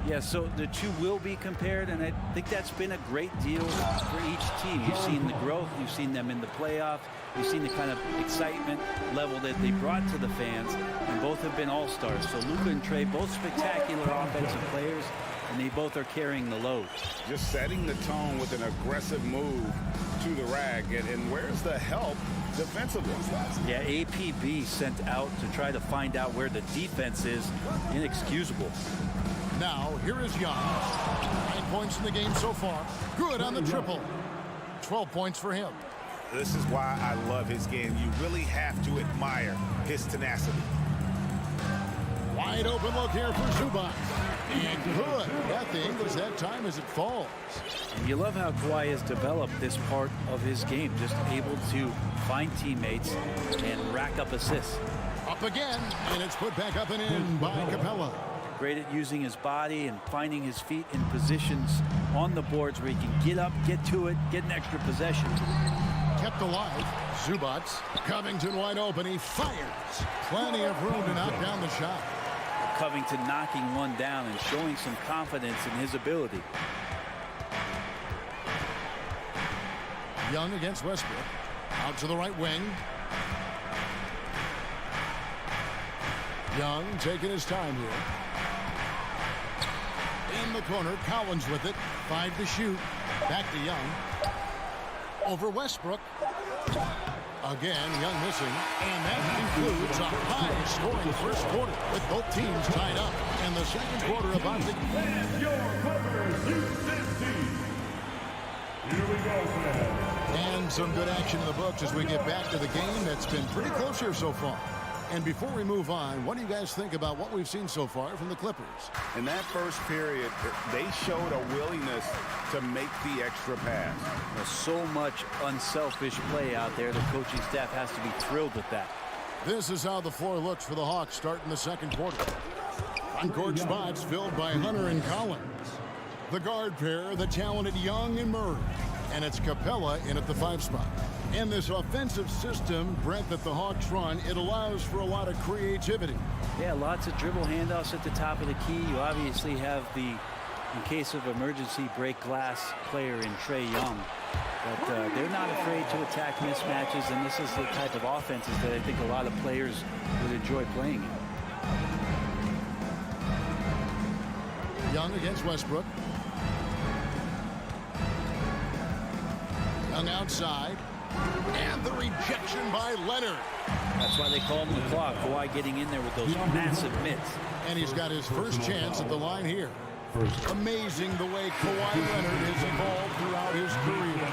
Yeah, so the two will be compared, and I think that's been a great deal for each team. You've seen the growth, you've seen them in the playoffs, you've seen the kind of excitement level that they brought to the fans, and both have been all-stars. So Luka and Trae, both spectacular offensive players, and they both are carrying the load. Just setting the tone with an aggressive move to the rack, and where's the help defensively? Yeah, APB sent out to try to find out where the defense is. Inexcusable. Now, here is Young. 9 points in the game so far. Good on the triple. 12 points for him. This is why I love his game. You really have to admire his tenacity. Wide open look here for Zubac. And good. Got the Ingles that time as it falls. And you love how Kawhi has developed this part of his game, just able to find teammates and rack up assists. Up again, and it's put back up and in by Capella. Great at using his body and finding his feet in positions on the boards where he can get up, get to it, get an extra possession. Kept alive. Zubac. Covington wide open. He fires. Plenty of room to knock down the shot. Covington knocking one down and showing some confidence in his ability. Young against Westbrook. Out to the right wing. Young taking his time here. In the corner, Collins with it. 5 to shoot. Back to Young. Over Westbrook. Again, Young missing. And that concludes a high-scoring first quarter with both teams tied up. And the second quarter about to... And your Clippers, UCC. Here we go, fans. And some good action in the books as we get back to the game that's been pretty close here so far. And before we move on, what do you guys think about what we've seen so far from the Clippers? In that first period, they showed a willingness to make the extra pass. There's so much unselfish play out there. The coaching staff has to be thrilled with that. This is how the floor looks for the Hawks starting the second quarter. On-court spots filled by Hunter and Collins. The guard pair, the talented Young and Murray. And it's Capella in at the 5 spot. And this offensive system, Brent, that the Hawks run, it allows for a lot of creativity. Yeah, lots of dribble handoffs at the top of the key. You obviously have the, in case of emergency, break glass player in Trae Young. But they're not afraid to attack mismatches, and this is the type of offenses that I think a lot of players would enjoy playing in. Young against Westbrook. Young outside. And the rejection by Leonard. That's why they call him the clock. Kawhi getting in there with those massive mitts. And he's got his first chance at the line here. Amazing the way Kawhi Leonard has evolved throughout his career.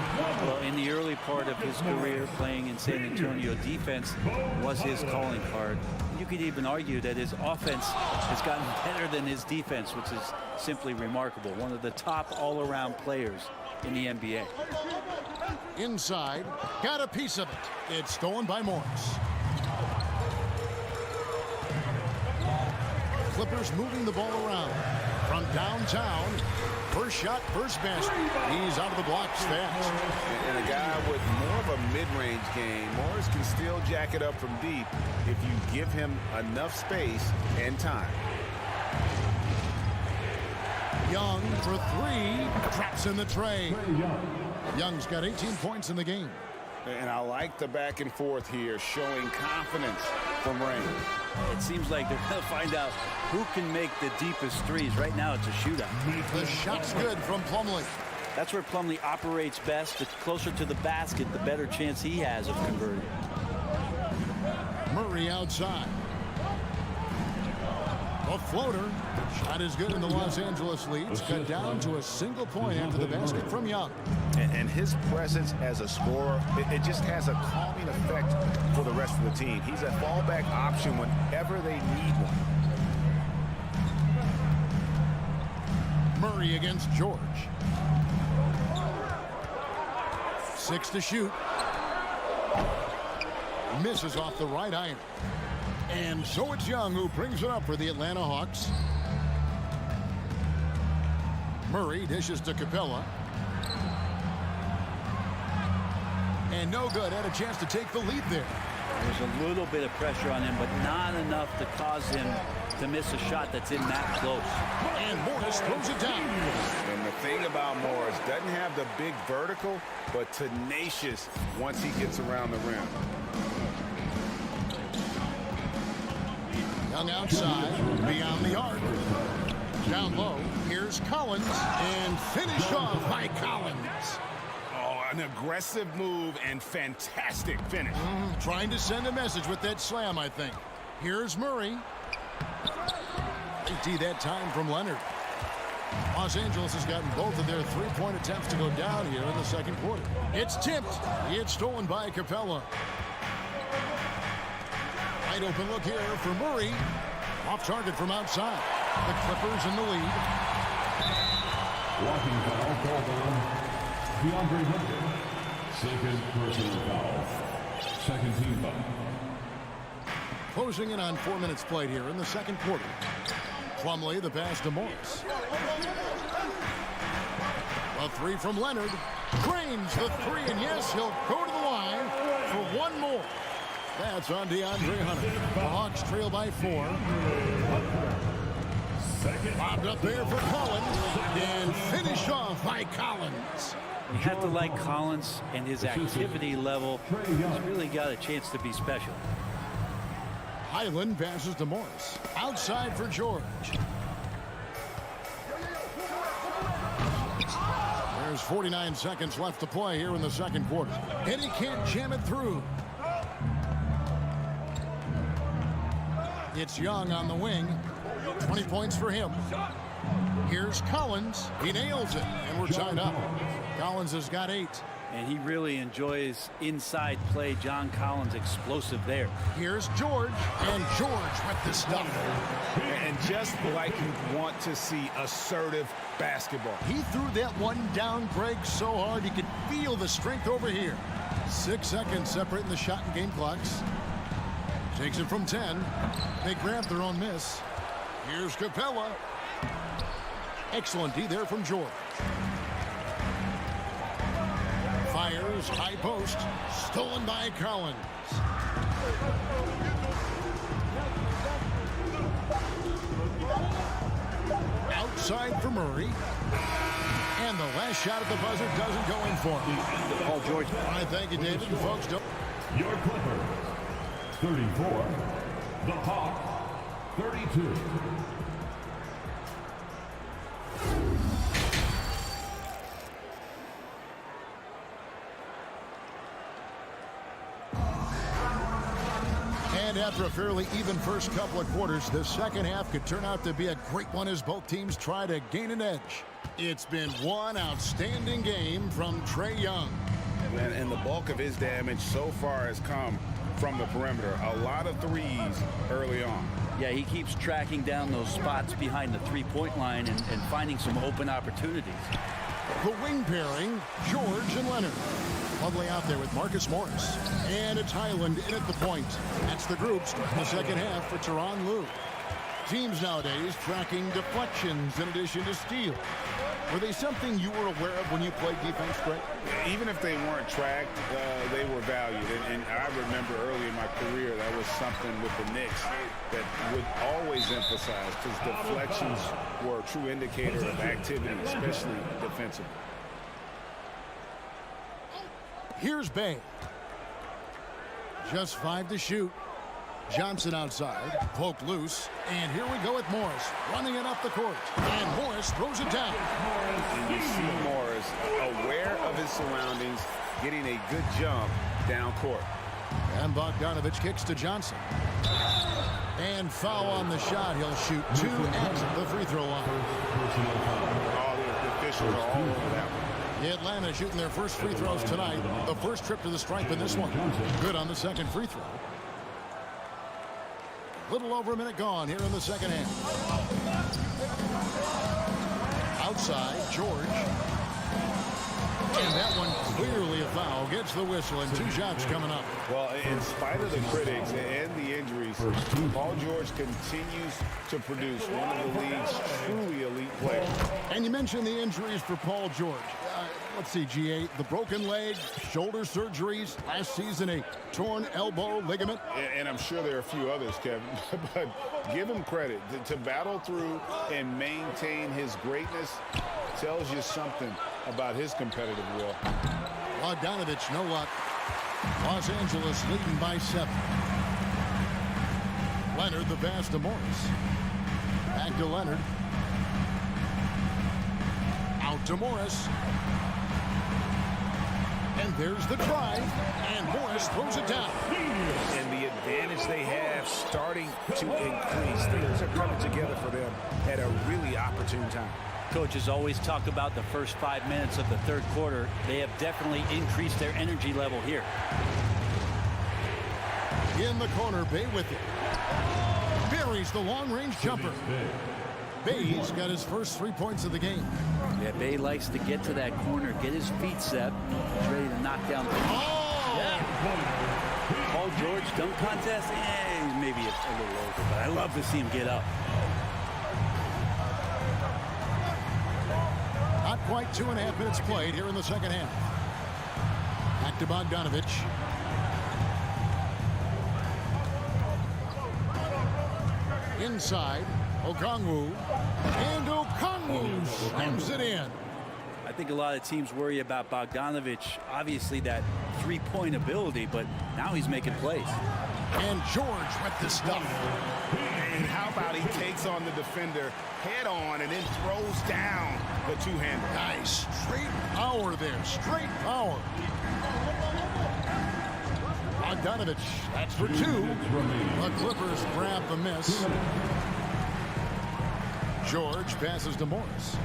Well, in the early part of his career, playing in San Antonio, defense was his calling card. You could even argue that his offense has gotten better than his defense, which is simply remarkable. One of the top all-around players in the NBA. Inside, got a piece of it. It's stolen by Morris. Clippers moving the ball around. From downtown, first shot, first basket. He's out of the blocks fast. And a guy with more of a mid-range game, Morris can still jack it up from deep if you give him enough space and time. Young for 3, traps in the tray. Young's got 18 points in the game. And I like the back and forth here, showing confidence from Rain. It seems like they're going to find out who can make the deepest threes. Right now, it's a shootout. The shot's good from Plumlee. That's where Plumlee operates best. The closer to the basket, the better chance he has of converting. Murray outside. A floater. Shot is good in the Los Angeles leads. Cut down to a single point after the basket from Young. And his presence as a scorer, it just has a calming effect for the rest of the team. He's a fallback option whenever they need one. Murray against George. 6 to shoot. Misses off the right iron. And so it's Young who brings it up for the Atlanta Hawks. Murray dishes to Capella. And no good. Had a chance to take the lead there. There's a little bit of pressure on him, but not enough to cause him to miss a shot that's in that close. And Morris throws it down. And the thing about Morris, doesn't have the big vertical, but tenacious once he gets around the rim. Young outside, beyond the arc. Down low, here's Collins, and finished off by Collins. Oh, an aggressive move and fantastic finish. Trying to send a message with that slam, I think. Here's Murray. AT that time from Leonard. Los Angeles has gotten both of their three-point attempts to go down here in the second quarter. It's tipped. It's stolen by Capella. Wide open look here for Murray. Off target from outside. The Clippers in the lead. Walking foul called on DeAndre Hunter. Second personal foul. Second team foul. Closing in on 4 minutes played here in the second quarter. Plumlee, the pass to Morris. A three from Leonard. Cranes the three, and yes, he'll go to the line for one more. That's on DeAndre Hunter. The Hawks trail by 4. Bobbed up there for Collins, and finished off by Collins. You have to like Collins and his activity level. He's really got a chance to be special. Highland passes to Morris. Outside for George. There's 49 seconds left to play here in the second quarter. And he can't jam it through. It's Young on the wing. 20 points for him. Here's Collins. He nails it, and we're tied up. Collins has got 8. And he really enjoys inside play. John Collins explosive there. Here's George, and George with the stuff. And just like you want to see assertive basketball. He threw that one down, Greg, so hard you could feel the strength over here. 6 seconds separating the shot and game clocks. Takes it from 10. They grab their own miss. Here's Capella. Excellent D there from George. Fires, high post, stolen by Collins. Outside for Murray. And the last shot at the buzzer doesn't go in for him. Paul George. All right, thank you, David. And folks, don't... Your Clippers, 34. The Hawks, 32. And after a fairly even first couple of quarters, the second half could turn out to be a great one as both teams try to gain an edge. It's been one outstanding game from Trae Young. And the bulk of his damage so far has come from the perimeter. A lot of threes early on. Yeah, he keeps tracking down those spots behind the three-point line and finding some open opportunities. The wing pairing, George and Leonard. Lovely out there with Marcus Morris. And it's Highland in at the point. That's the groups in the second half for Tyronn Lue. Teams nowadays tracking deflections in addition to steals. Were they something you were aware of when you played defense, Greg? Even if they weren't tracked, they were valued. And I remember early in my career, that was something with the Knicks that would always emphasize, because deflections were a true indicator of activity, especially defensively. Here's Bay. Just 5 to shoot. Johnson outside, poked loose, and here we go with Morris, running it up the court, and Morris throws it down. And you see Morris aware of his surroundings, getting a good jump down court. And Bogdanovich kicks to Johnson. And foul on the shot. He'll shoot 2 at the free throw line. All the officials are all over that one. Atlanta shooting their first free throws tonight. The first trip to the stripe in this one. Good on the second free throw. Little over a minute gone here in the second half. Outside, George. And that one clearly a foul. Gets the whistle, and 2 shots coming up. Well, in spite of the critics and the injuries, Paul George continues to produce one of the league's truly elite players. And you mentioned the injuries for Paul George. Let's see, GA, the broken leg, shoulder surgeries, last season a torn elbow ligament. And I'm sure there are a few others, Kevin, but give him credit. To battle through and maintain his greatness tells you something about his competitive will. Bogdanovich, no luck. Los Angeles leading by 7. Leonard, the pass to Morris. Back to Leonard. Out to Morris. And there's the drive, and Morris throws it down. And the advantage they have starting to increase. Things are coming together for them at a really opportune time. Coaches always talk about the first 5 minutes of the third quarter. They have definitely increased their energy level here. In the corner, Bay with it. Buries the long-range jumper. Bay's got his first 3 points of the game. Yeah, Bay likes to get to that corner, get his feet set. He's ready to knock down. Oh! Yeah. Paul George dunk contest? He's maybe a little over, but I love to see him get up. Not quite 2.5 minutes played here in the second half. Back to Bogdanovich. Inside, Okongwu. And Okongwu slams it in. I think a lot of teams worry about Bogdanovich, obviously that three-point ability, but now he's making plays. And George with the stuff. And how about he takes on the defender head on and then throws down the two-hander. Nice. Straight power there. Straight power. Bogdanovich, that's for 2. The Clippers grab the miss. George passes to Morris.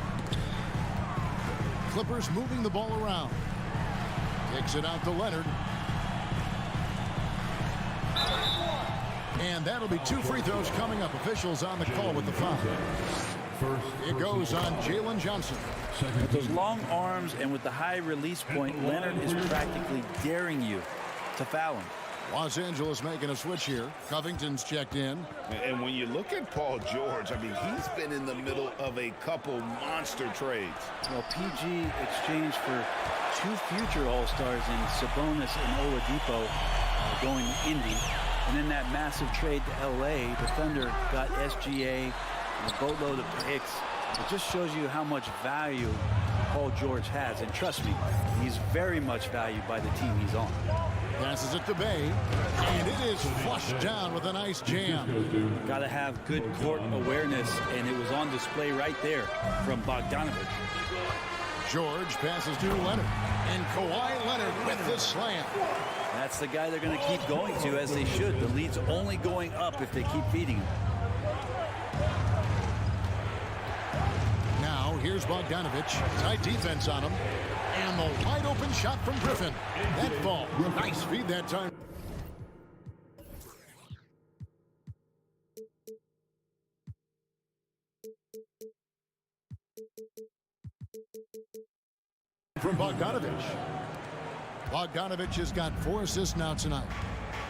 Clippers moving the ball around. Takes it out to Leonard. And that'll be 2 free throws coming up. Officials on the call with the foul. It goes on Jalen Johnson. With those long arms and with the high release point, Leonard is practically daring you to foul him. Los Angeles making a switch here. Covington's checked in. And when you look at Paul George, I mean, he's been in the middle of a couple monster trades. Well, PG exchanged for 2 future All-Stars in Sabonis and Oladipo going to Indy. And in that massive trade to LA, the Thunder got SGA and a boatload of picks. It just shows you how much value Paul George has. And trust me, he's very much valued by the team he's on. Passes it to Bay, and it is flushed down with a nice jam. Got to have good court awareness, and it was on display right there from Bogdanovich. George passes to Leonard, and Kawhi Leonard with the slam. That's the guy they're going to keep going to, as they should. The lead's only going up if they keep feeding him. Now, here's Bogdanovich. Tight defense on him. And the wide open shot from Griffin. That ball. Nice feed that time. From Bogdanovich. Bogdanovich has got 4 assists now tonight.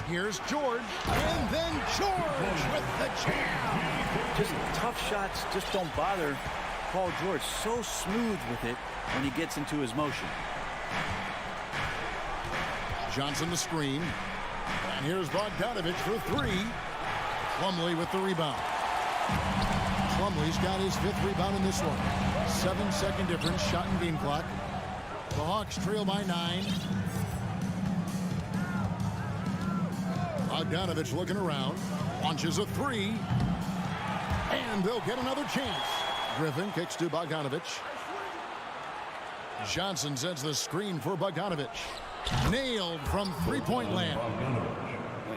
Here's George. And then George with the jam. Just tough shots just don't bother Paul George. So smooth with it when he gets into his motion. Johnson the screen. And here's Bogdanovich for 3. Plumlee with the rebound. Plumlee's got his 5th rebound in this one. 7-second difference, shot and game clock. The Hawks trail by 9. Bogdanovich looking around. Launches a 3. And they'll get another chance. Griffin kicks to Bogdanovich. Johnson sends the screen for Bogdanovich. Nailed from three-point land.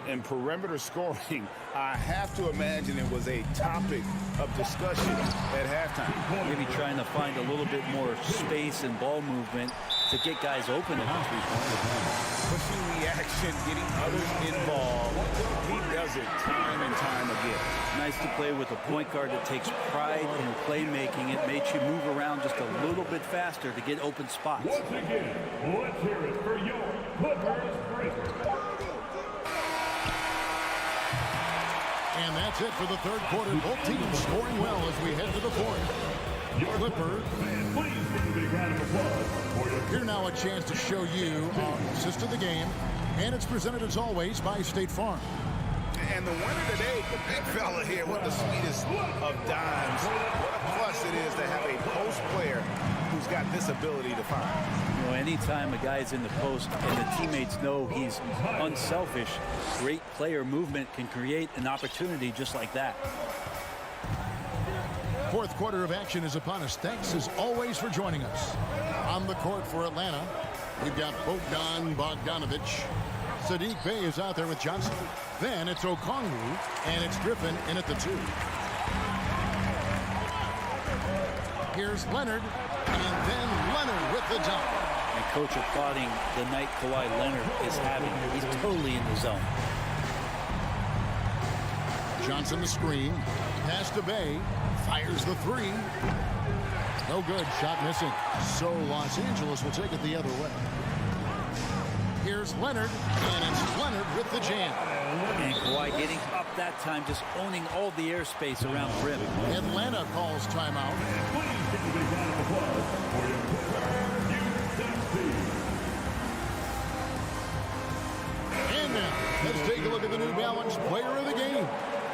And perimeter scoring, I have to imagine it was a topic of discussion at halftime. Maybe trying to find a little bit more space and ball movement to get guys open at the three-point. Pushing reaction, getting others involved. He does it time and time again. Nice to play with a point guard that takes pride in playmaking. It makes you move around just a little bit faster to get open spots. Once again, let's hear it for your Clippers. And that's it for the third quarter. Both teams scoring well as we head to the fourth. Clippers. Here now a chance to show you our assist of the game. And it's presented as always by State Farm. And the winner today, the big fella here with the sweetest of dimes. What a plus it is to have a post player who's got this ability to find. You know, anytime a guy's in the post and the teammates know he's unselfish, great player movement can create an opportunity just like that. Fourth quarter of action is upon us. Thanks as always for joining us. On the court for Atlanta, we've got Bogdanovich. Saddiq Bey is out there with Johnson. Then it's Okongwu, and it's Griffin in at the 2. Here's Leonard, and then Leonard with the dunk. And coach applauding the night Kawhi Leonard is having. He's totally in the zone. Johnson the screen. Pass to Bay. Fires the three. No good. Shot missing. So Los Angeles will take it the other way. Here's Leonard, and it's Leonard with the jam. And Kawhi getting up that time, just owning all the airspace around the rim. Atlanta calls timeout. And now, let's take a look at the New Balance player of the game,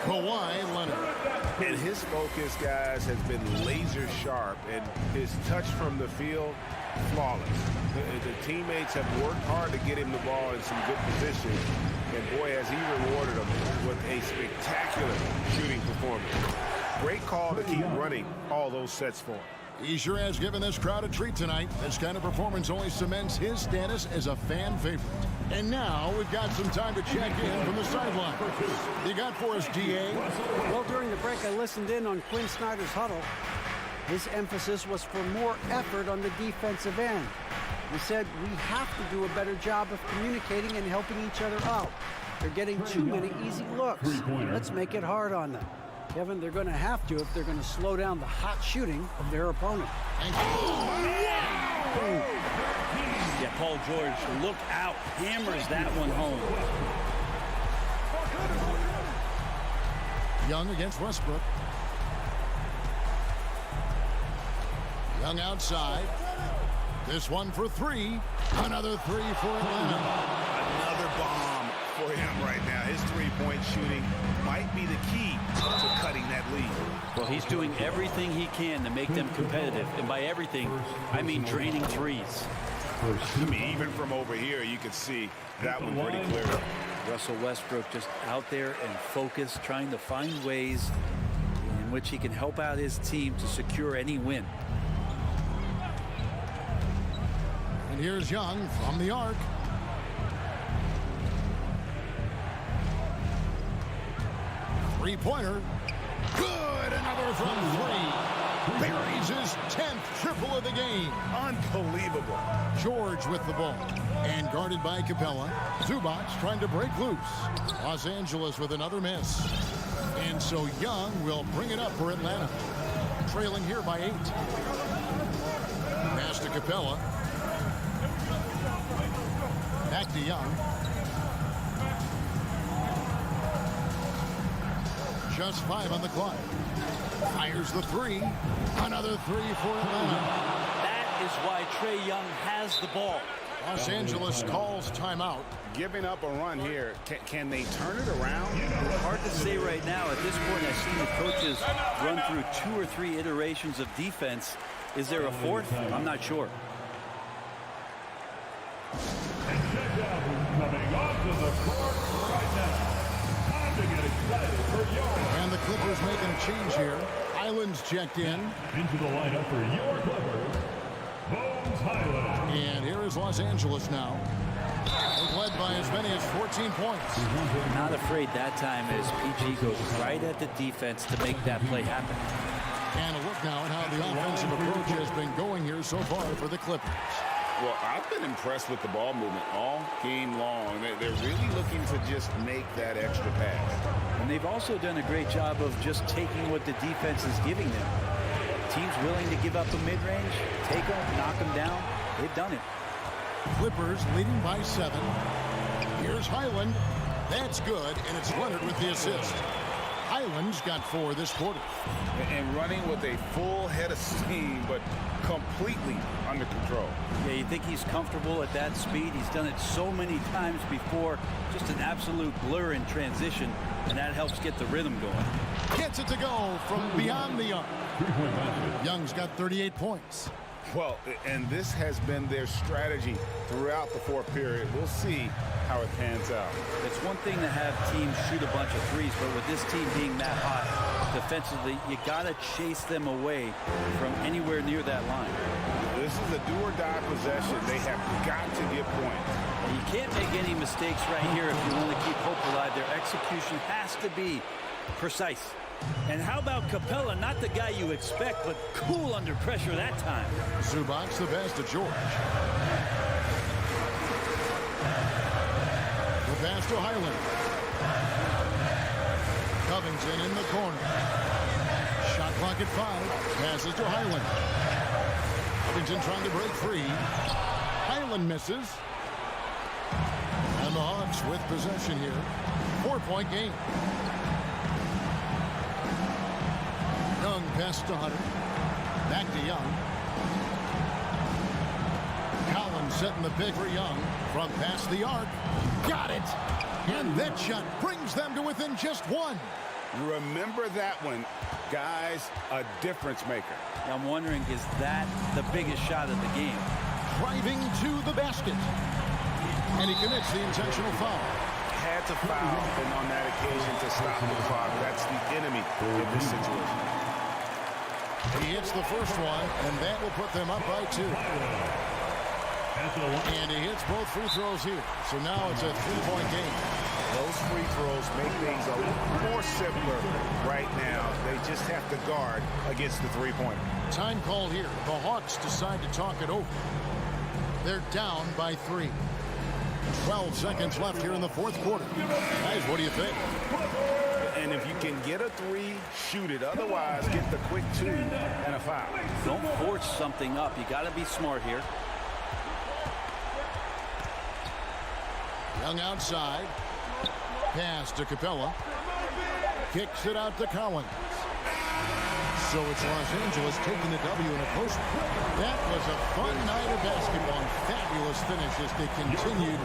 Kawhi Leonard. And his focus, guys, has been laser sharp, and his touch from the field, flawless. The teammates have worked hard to get him the ball in some good position, and boy, has he rewarded them with a spectacular shooting performance. Great call to keep running all those sets for him. He sure has given this crowd a treat tonight. This kind of performance only cements his status as a fan favorite. And now we've got some time to check in from the sideline. You got for us, DA? Well, during the break, I listened in on Quinn Snyder's huddle. His emphasis was for more effort on the defensive end. He said we have to do a better job of communicating and helping each other out. They're getting too many easy looks. Let's make it hard on them. Kevin, they're going to have to if they're going to slow down the hot shooting of their opponent. Yeah, Paul George, look out. Hammers that one home. Young against Westbrook. Young outside. This one for three. Another three for Atlanta. Another bomb for him right now. His three-point shooting might be the key to cutting that lead. Well, he's doing everything he can to make them competitive. And by everything, I mean draining threes. I mean, even from over here, you can see that one pretty clearly. Russell Westbrook just out there and focused, trying to find ways in which he can help out his team to secure any win. And here's Young from the arc. Three-pointer. Good. Another from three. Buries his 10th triple of the game. Unbelievable. George with the ball. And guarded by Capella. Zubac trying to break loose. Los Angeles with another miss. And so Young will bring it up for Atlanta. Trailing here by 8. Pass to Capella. Back to Young. Just 5 on the clock. Fires the three. Another three for Atlanta. That is why Trae Young has the ball. Los Angeles calls timeout. Giving up a run here. Can they turn it around? Hard to say right now. At this point, I've seen the coaches run through 2 or 3 iterations of defense. Is there a fourth? I'm not sure. And check out who's coming onto the court right now. Time to get excited for your... And the Clippers making a change here. Island's checked in. Into the lineup for your Clippers, Bones Highland. And here is Los Angeles now. They've led by as many as 14 points. Not afraid that time as PG goes right at the defense to make that play happen. And a look now at how the offensive approach has been going here so far for the Clippers. Well, I've been impressed with the ball movement all game long. They're really looking to just make that extra pass. And they've also done a great job of just taking what the defense is giving them. Teams willing to give up a mid-range, take them, knock them down. They've done it. Clippers leading by 7. Here's Highland. That's good, and it's Leonard with the assist. Highland's got 4 this quarter. And running with a full head of steam, but completely under control. Yeah, you think he's comfortable at that speed. He's done it so many times before. Just an absolute blur in transition, and that helps get the rhythm going. Gets it to go from beyond the arc. Young's got 38 points. Well, and this has been their strategy throughout the fourth period. We'll see how it pans out. It's one thing to have teams shoot a bunch of threes, but with this team being that hot defensively, you got to chase them away from anywhere near that line. This is a do-or-die possession. They have got to get points. You can't make any mistakes right here if you want to keep hope alive. Their execution has to be precise. And how about Capella? Not the guy you expect, but cool under pressure that time. Zubac the best to George. The pass to Highland. Covington in the corner. Shot clock at 5. Passes to Highland. Covington trying to break free. Highland misses. And the Hawks with possession here. 4-point game. Young past to Hunter. Back to Young. Collins setting the pick for Young. From past the arc. Got it. And that shot brings them to within just 1. Remember that one, guys, a difference maker. I'm wondering, is that the biggest shot of the game? Driving to the basket. And he commits the intentional foul. Had to foul, and on that occasion to stop the clock. That's the enemy in this situation. He hits the first one, and that will put them up by 2. And he hits both free throws here. So now it's a 3-point game. Those free throws make things a little more simpler right now. They just have to guard against the three-pointer. Time called here. The Hawks decide to talk it over. They're down by 3. 12 seconds left here in the fourth quarter. Guys, what do you think? And if you can get a 3, shoot it. Otherwise, get the quick 2 and a foul. Don't force something up. You got to be smart here. Young outside. Pass to Capella. Kicks it out to Collins. So it's Los Angeles taking the W in a close one. That was a fun night of basketball. Fabulous finish as they continued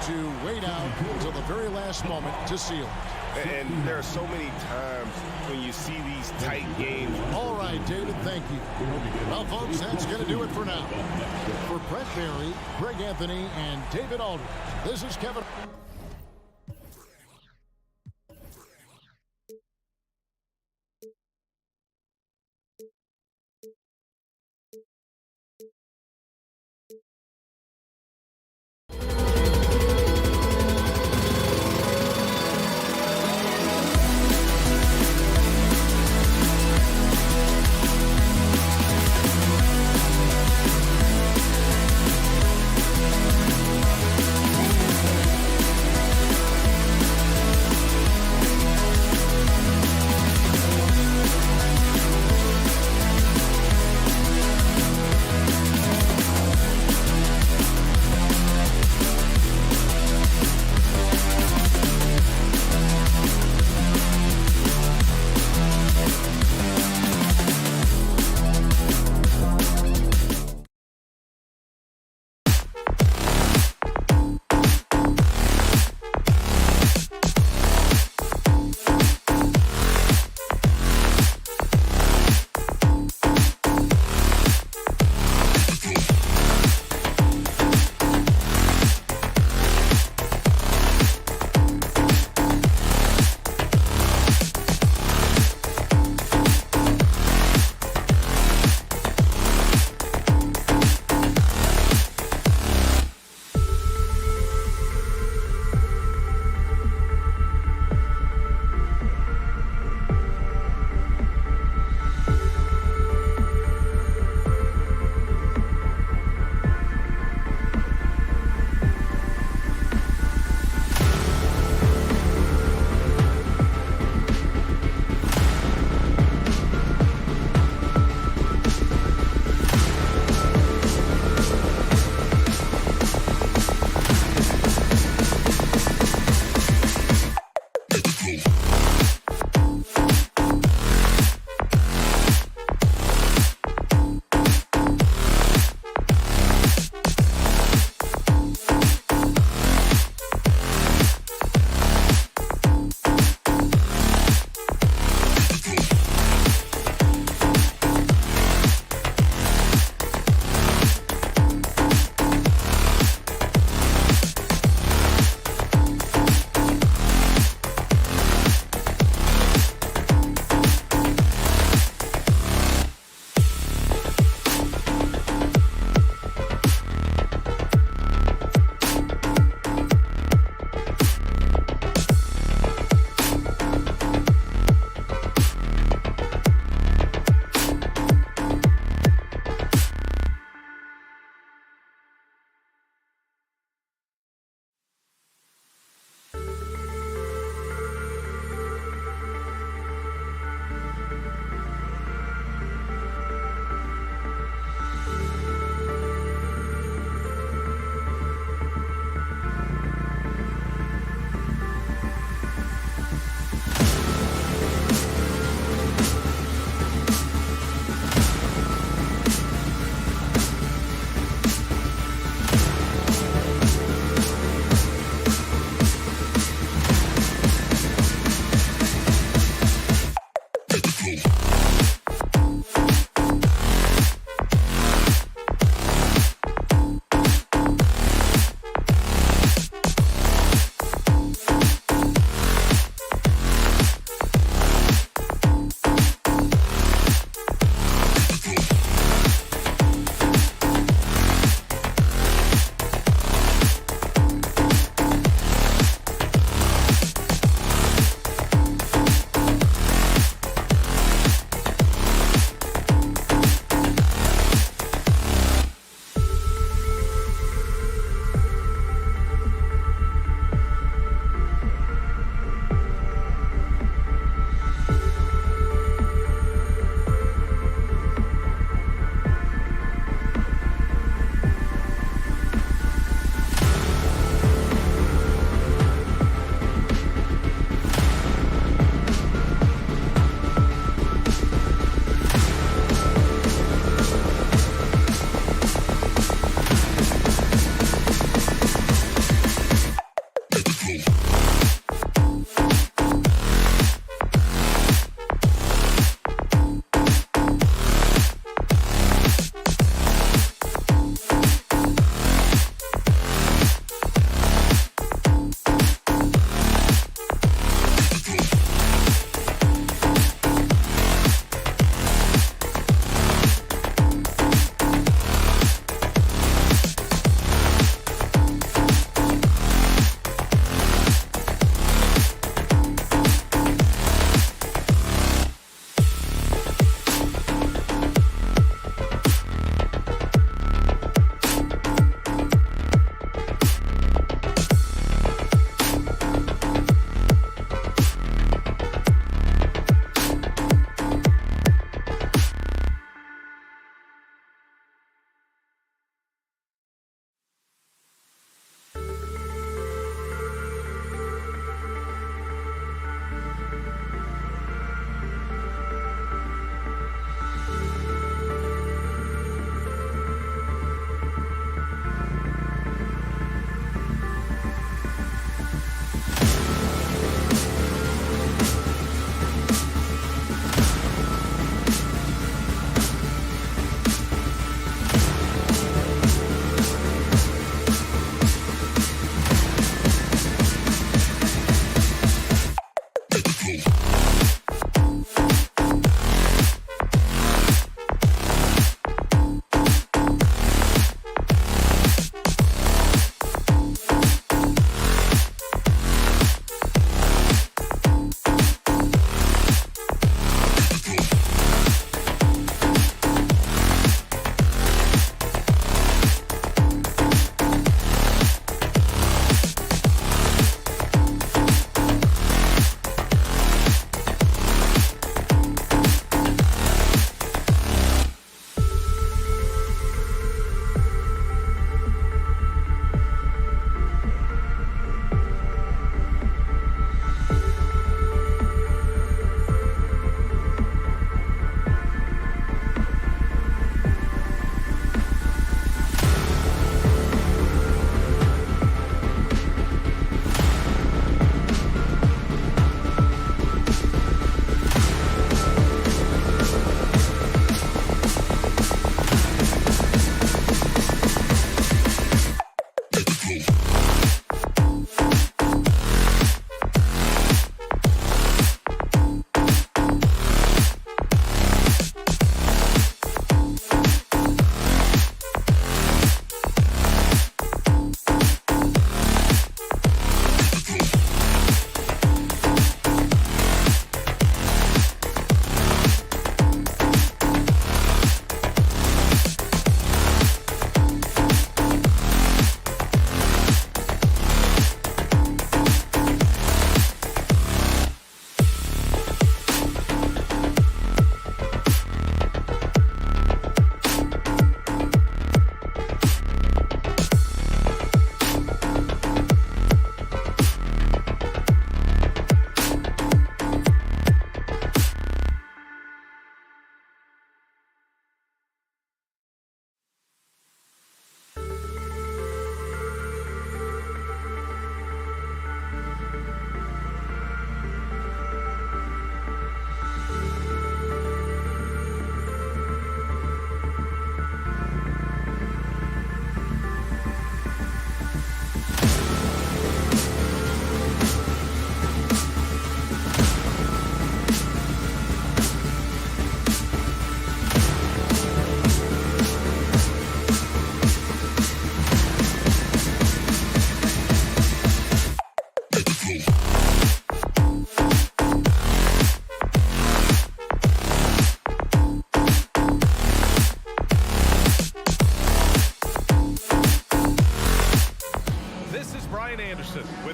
to wait out until the very last moment to seal it. And there are so many times when you see these tight games. All right, David, thank you. Well, folks, that's going to do it for now. For Brett Barry, Greg Anthony, and David Aldridge, this is Kevin.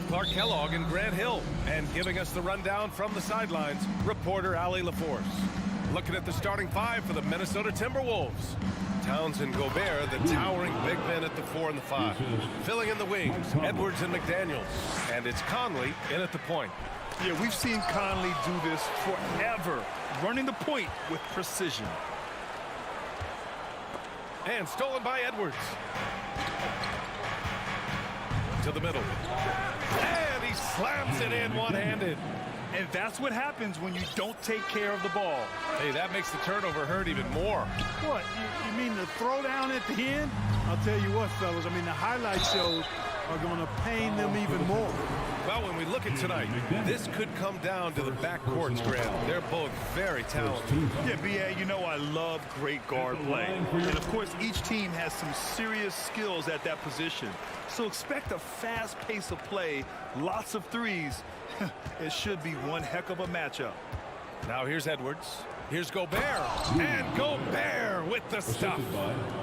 Clark Kellogg and Grant Hill. And giving us the rundown from the sidelines, reporter Allie LaForce. Looking at the starting five for the Minnesota Timberwolves. Towns and Gobert, the towering big men at the 4 and the 5. Filling in the wings, Edwards and McDaniels. And it's Conley in at the point. Yeah, we've seen Conley do this forever, running the point with precision. And stolen by Edwards. To the middle. And he slams it in one-handed. And that's what happens when you don't take care of the ball. Hey, that makes the turnover hurt even more. What, you mean the throwdown at the end? I'll tell you what, fellas, I mean, the highlight shows are going to pain them even more. Well, when we look at tonight, this could come down to the backcourts, Graham. They're both very talented. Yeah, B.A., you know I love great guard play. And, of course, each team has some serious skills at that position. So expect a fast pace of play, lots of threes. It should be one heck of a matchup. Now here's Edwards. Here's Gobert. And Gobert with the stuff.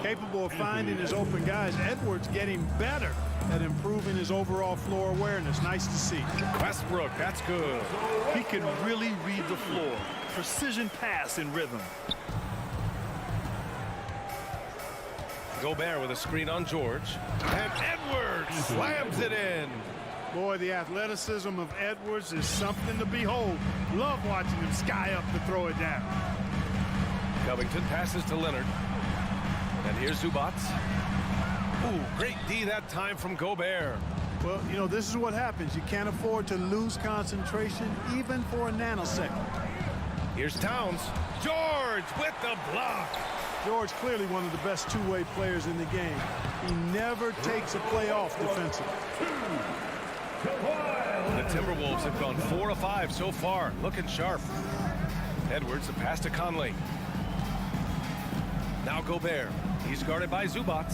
Capable of finding his open guys. Edwards getting better at improving his overall floor awareness. Nice to see. Westbrook, that's good. He can really read the floor. Precision pass in rhythm. Gobert with a screen on George. And Edwards slams it in. Boy, the athleticism of Edwards is something to behold. Love watching him sky up to throw it down. Covington passes to Leonard. And here's Zubac. Ooh, great D that time from Gobert. Well, you know, this is what happens. You can't afford to lose concentration even for a nanosecond. Here's Towns. George with the block. George clearly one of the best two-way players in the game. He never takes a play off defensively. The Timberwolves have gone 4 of 5 so far, looking sharp. Edwards, the pass to Conley. Now Gobert. He's guarded by Zubac.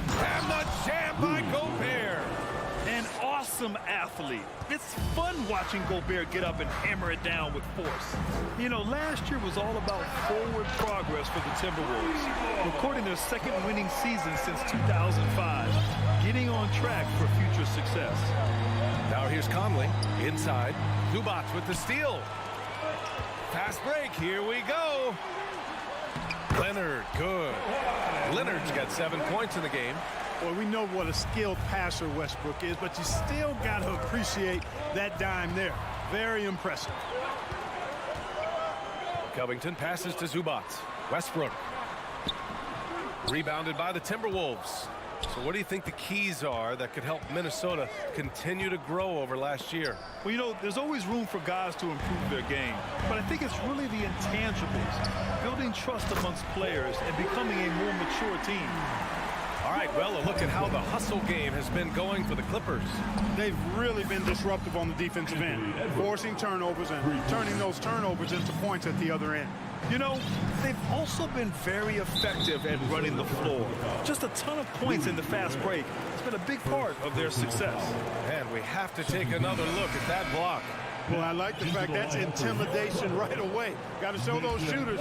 And the jam by Gobert. An awesome athlete. It's fun watching Gobert get up and hammer it down with force. You know, last year was all about forward progress for the Timberwolves, recording their second winning season since 2005, getting on track for future success. Now here's Conley inside. Zubac with the steal. Fast break. Here we go. Leonard, good. Leonard's got 7 points in the game. Well, we know what a skilled passer Westbrook is, but you still got to appreciate that dime there. Very impressive. Covington passes to Zubac. Westbrook. Rebounded by the Timberwolves. So what do you think the keys are that could help Minnesota continue to grow over last year? Well, you know, there's always room for guys to improve their game. But I think it's really the intangibles, building trust amongst players and becoming a more mature team. All right, well, a look at how the hustle game has been going for the Clippers. They've really been disruptive on the defensive end, forcing turnovers and turning those turnovers into points at the other end. You know, they've also been very effective at running the floor. Just a ton of points in the fast break. It's been a big part of their success. And we have to take another look at that block. Well, I like the fact that's intimidation right away. Got to show those shooters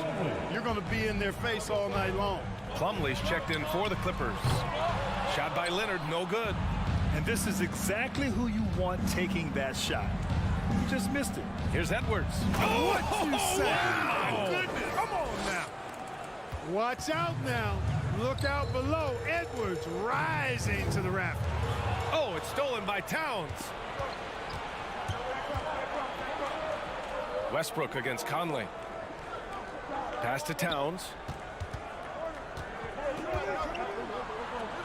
you're going to be in their face all night long. Plumlee's checked in for the Clippers. Shot by Leonard, no good. And this is exactly who you want taking that shot. You just missed it. Here's Edwards. Oh, what you say? Wow. My goodness. Come on now. Watch out now. Look out below. Edwards rising to the raft. Oh, it's stolen by Towns. Westbrook against Conley. Pass to Towns.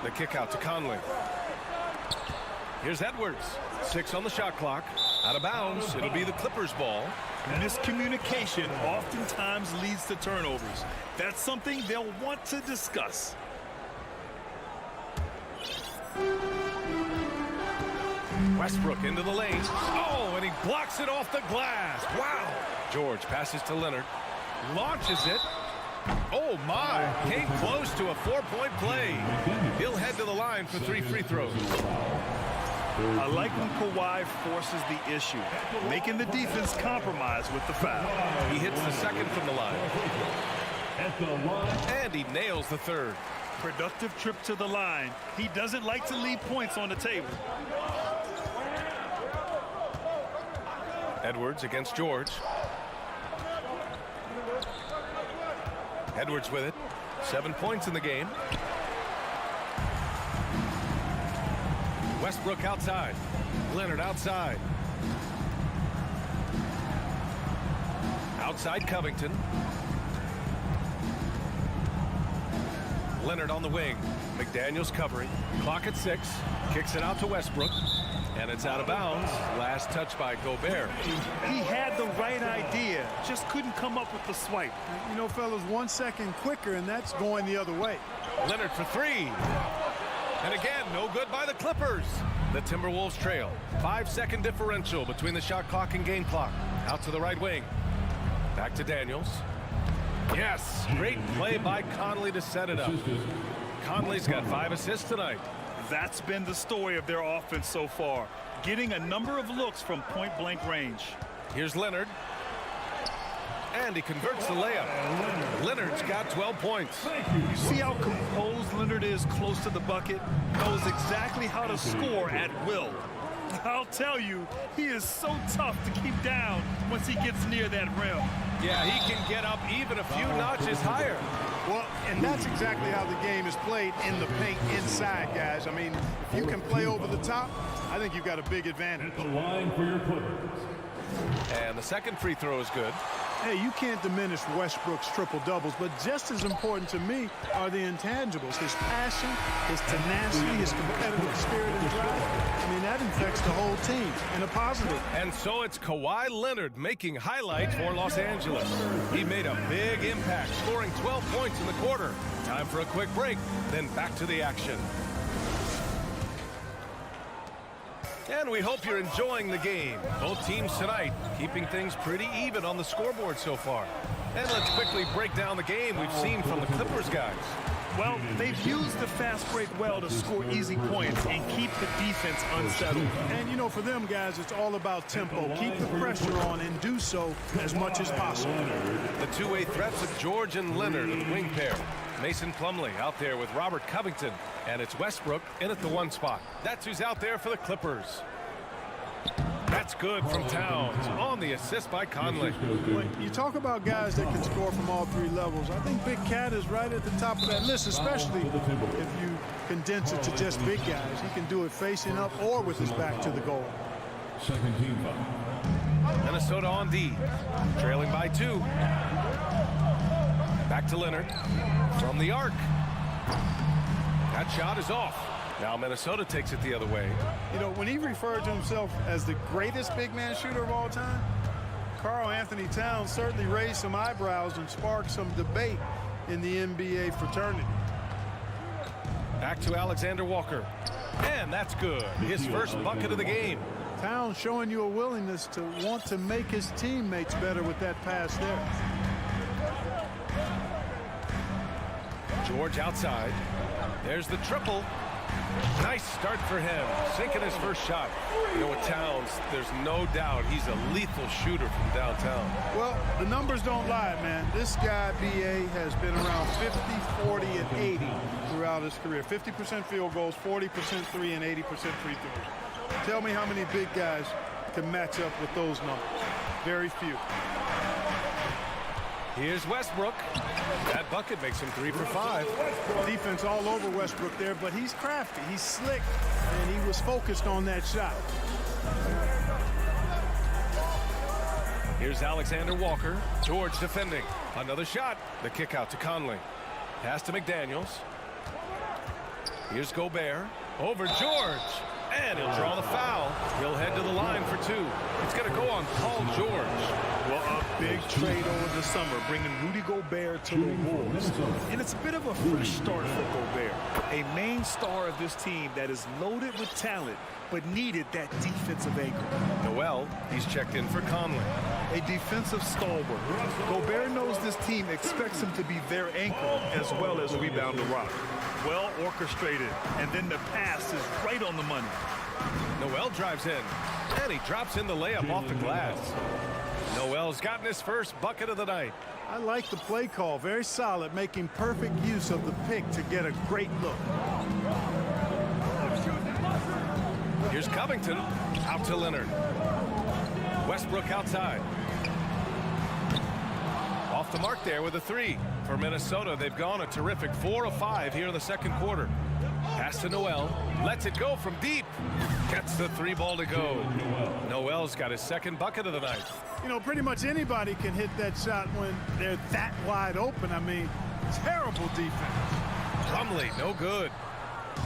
The kick out to Conley. Here's Edwards. 6 on the shot clock. Out of bounds. It'll be the Clippers' ball. Miscommunication oftentimes leads to turnovers. That's something they'll want to discuss. Westbrook into the lane. Oh, and he blocks it off the glass. Wow. George passes to Leonard. Launches it. Oh, my. Came close to a 4-point play. He'll head to the line for 3 free throws. I like when Kawhi forces the issue, making the defense compromise with the foul. He hits the second from the line. And he nails the third. Productive trip to the line. He doesn't like to leave points on the table. Edwards against George. Edwards with it. 7 points in the game. Westbrook outside. Leonard outside. Outside Covington. Leonard on the wing. McDaniels covering. Clock at 6. Kicks it out to Westbrook. And it's out of bounds. Last touch by Gobert. He had the right idea, just couldn't come up with the swipe. You know, fellas, 1 second quicker, and that's going the other way. Leonard for three. And again, no good by the Clippers. The Timberwolves trail. 5-second differential between the shot clock and game clock. Out to the right wing. Back to Daniels. Yes, great play by Conley to set it up. Conley's got 5 assists tonight. That's been the story of their offense so far, getting a number of looks from point-blank range. Here's Leonard. And he converts the layup. Leonard's got 12 points. You see how composed Leonard is close to the bucket? Knows exactly how to score at will. I'll tell you, he is so tough to keep down once he gets near that rim. Yeah, he can get up even a few notches higher. Well, and that's exactly how the game is played in the paint inside, guys. I mean, if you can play over the top, I think you've got a big advantage. The line for your Clippers. And the second free throw is good. Hey, you can't diminish Westbrook's triple-doubles, but just as important to me are the intangibles. His passion, his tenacity, his competitive spirit and drive. I mean, that infects the whole team in a positive. And so it's Kawhi Leonard making highlights for Los Angeles. He made a big impact, scoring 12 points in the quarter. Time for a quick break, then back to the action. And we hope you're enjoying the game. Both teams tonight keeping things pretty even on the scoreboard so far. And let's quickly break down the game we've seen from the Clippers guys. Well, they've used the fast break well to score easy points and keep the defense unsettled. And, you know, for them guys, it's all about tempo. Keep the pressure on and do so as much as possible. The two-way threats of George and Leonard at the wing pair. Mason Plumlee out there with Robert Covington. And it's Westbrook in at the 1 spot. That's who's out there for the Clippers. That's good from Towns on the assist by Conley. When you talk about guys that can score from all 3 levels, I think Big Cat is right at the top of that list, especially if you condense it to just big guys. He can do it facing up or with his back to the goal. Second team foul. Minnesota on D, trailing by 2. Back to Leonard from the arc. That shot is off. Now Minnesota takes it the other way. You know, when he referred to himself as the greatest big man shooter of all time, Karl Anthony Towns certainly raised some eyebrows and sparked some debate in the NBA fraternity. Back to Alexander Walker. And that's good. His first bucket of the game. Towns showing you a willingness to want to make his teammates better with that pass there. George outside. There's the triple. Nice start for him, sinking his first shot. You know, with Towns, there's no doubt he's a lethal shooter from downtown. Well, the numbers don't lie, man. This guy, B.A., has been around 50, 40, and 80 throughout his career. 50% field goals, 40% three, and 80% free throws. Tell me how many big guys can match up with those numbers. Very few. Here's Westbrook. That bucket makes him 3 for 5. Defense all over Westbrook there, but he's crafty, he's slick, and he was focused on that shot. Here's Alexander Walker. George defending. Another shot. The kick out to Conley. Pass to McDaniels. Here's Gobert. Over George. And he'll draw the foul. He'll head to the line for 2. It's going to go on Paul George. Well, a big trade over the summer, bringing Rudy Gobert to the Wolves. And it's a bit of a fresh start for Gobert, a main star of this team that is loaded with talent, but needed that defensive anchor. Noel, he's checked in for Conley. A defensive stalwart. Gobert knows this team expects him to be their anchor as well as rebound the rock. Well orchestrated, and then the pass is right on the money. Noel drives in, and he drops in the layup off the glass. Noel's gotten his first bucket of the night. I like the play call. Very solid, making perfect use of the pick to get a great look. Here's Covington. Out to Leonard. Westbrook outside. Off the mark there with a 3. For Minnesota, they've gone a terrific 4 of 5 here in the second quarter. Pass to Noel. Lets it go from deep. Gets the 3 ball to go. Noel's got his second bucket of the night. You know, pretty much anybody can hit that shot when they're that wide open. I mean, terrible defense. Plumlee, no good.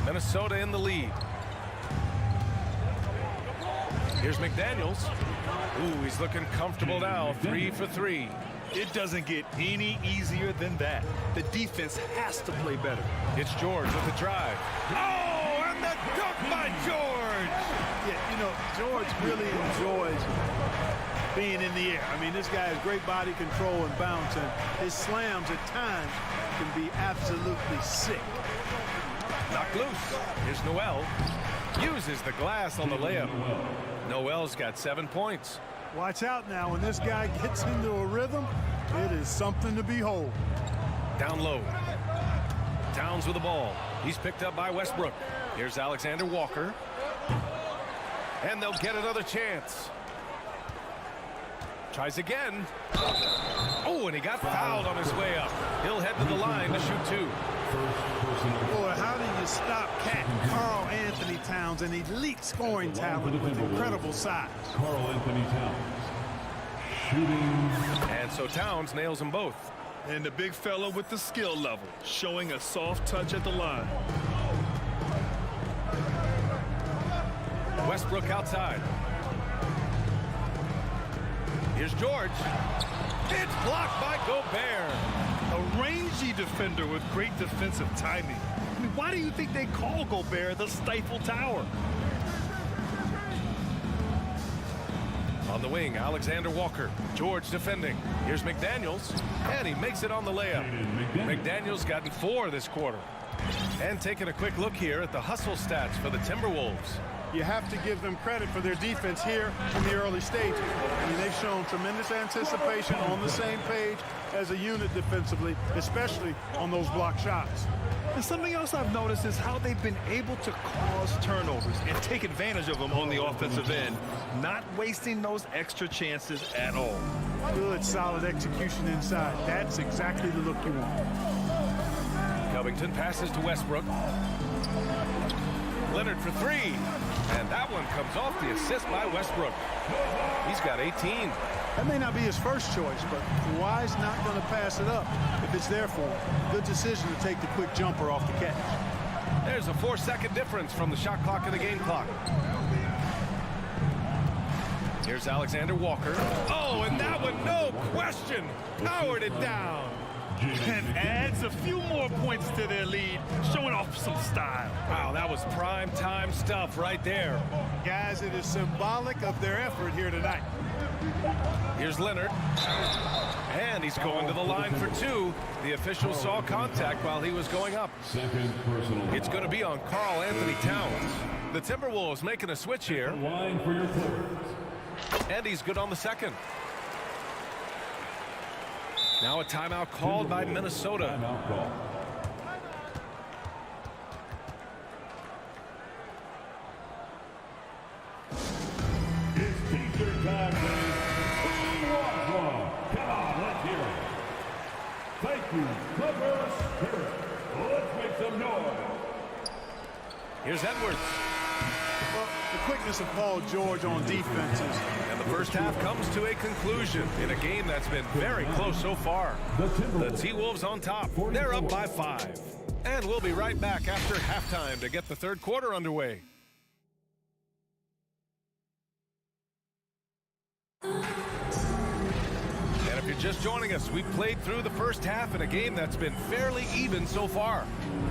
Minnesota in the lead. Here's McDaniels. Ooh, he's looking comfortable now. 3 for 3. It doesn't get any easier than that. The defense has to play better. It's George with the drive. Oh, and the dunk by George! Yeah, you know, George really enjoys being in the air. I mean, this guy has great body control and bounce, and his slams at times can be absolutely sick. Knocked loose. Here's Noel. Uses the glass on the layup. Noel's got 7 points. Watch out now. When this guy gets into a rhythm, it is something to behold. Down low. Towns with the ball. He's picked up by Westbrook. Here's Alexander Walker. And they'll get another chance. Tries again. Oh, and he got fouled on his way up. He'll head to the line to shoot 2. Boy, how do you stop Cat Carl Anthony Towns, an elite scoring talent with incredible size? Carl Anthony Towns. Shooting. And so Towns nails them both. And the big fella with the skill level, showing a soft touch at the line. Westbrook outside. Here's George. It's blocked by Gobert. A rangy defender with great defensive timing. I mean, why do you think they call Gobert the Stifle Tower? On the wing, Alexander Walker. George defending. Here's McDaniels. And he makes it on the layup. McDaniels gotten 4 this quarter. And taking a quick look here at the hustle stats for the Timberwolves. You have to give them credit for their defense here in the early stages. I mean, they've shown tremendous anticipation, on the same page as a unit defensively, especially on those block shots. And something else I've noticed is how they've been able to cause turnovers and take advantage of them on the offensive end, not wasting those extra chances at all. Good, solid execution inside. That's exactly the look you want. Covington passes to Westbrook. Leonard for 3. And that one comes off the assist by Westbrook. He's got 18. That may not be his first choice, but Kawhi's not going to pass it up if it's there for him. Good decision to take the quick jumper off the catch. There's a 4-second difference from the shot clock and the game clock. Here's Alexander Walker. Oh, and that one, no question, powered it down. And adds a few more points to their lead, showing off some style. Wow, that was prime time stuff right there. Guys, it is symbolic of their effort here tonight. Here's Leonard. And he's going to the line for 2. The official saw contact while he was going up. Second personal. It's going to be on Carl Anthony Towns. The Timberwolves making a switch here. Line for your Clippers. And he's good on the second. Now a timeout called by Minnesota. Timeout call. It's teacher time. Who wants one? Come on, let's hear it. Thank you, Clipper Spirit. Let's make some noise. Here's Edwards. Well, the quickness of Paul George on defenses. And the first half comes to a conclusion in a game that's been very close so far. The T-Wolves on top. They're up by 5. And we'll be right back after halftime to get the third quarter underway. And if you're just joining us, we played through the first half in a game that's been fairly even so far.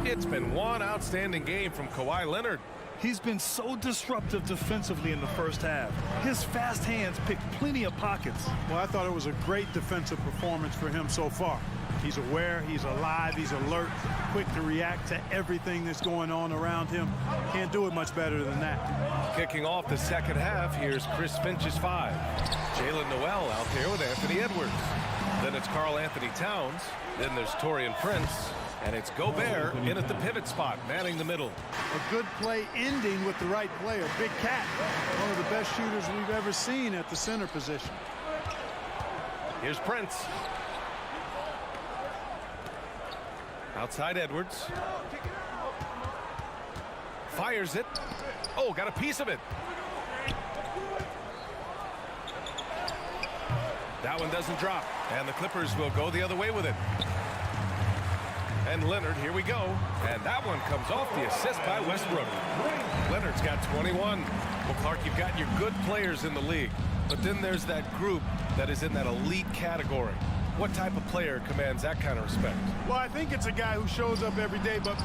It's been one outstanding game from Kawhi Leonard. He's been so disruptive defensively in the first half. His fast hands picked plenty of pockets. Well, I thought it was a great defensive performance for him so far. He's aware, he's alive, he's alert, quick to react to everything that's going on around him. Can't do it much better than that. Kicking off the second half, here's Chris Finch's 5. Jalen Noel out there with Anthony Edwards. Then it's Carl Anthony Towns. Then there's Taurean Prince. And it's Gobert in at the pivot spot, manning the middle. A good play ending with the right player. Big Cat, one of the best shooters we've ever seen at the center position. Here's Prince. Outside Edwards. Fires it. Oh, got a piece of it. That one doesn't drop. And the Clippers will go the other way with it. And Leonard, here we go. And that one comes off the assist by Westbrook. Leonard's got 21. Well, Clark, you've got your good players in the league, but then there's that group that is in that elite category. What type of player commands that kind of respect? Well, I think it's a guy who shows up every day but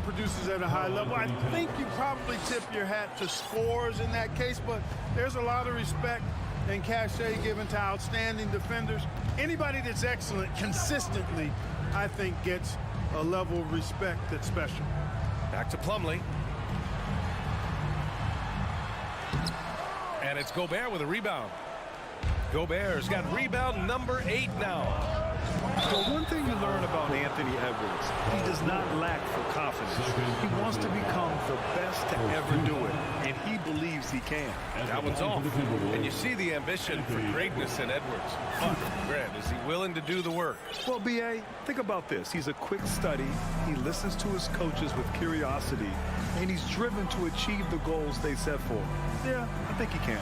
produces at a high level. I think you probably tip your hat to scores in that case, but there's a lot of respect and cachet given to outstanding defenders. Anybody that's excellent consistently, I think, gets a level of respect that's special. Back to Plumlee. And it's Gobert with a rebound. Gobert's got rebound number 8 now. So one thing you learn about Anthony Edwards, he does not lack for confidence. He wants to become the best to ever do it, and he believes he can. That one's off. And you see the ambition for greatness in Edwards. But, Grant, is he willing to do the work? Well, B.A., think about this. He's a quick study. He listens to his coaches with curiosity, and he's driven to achieve the goals they set for him. Yeah, I think he can.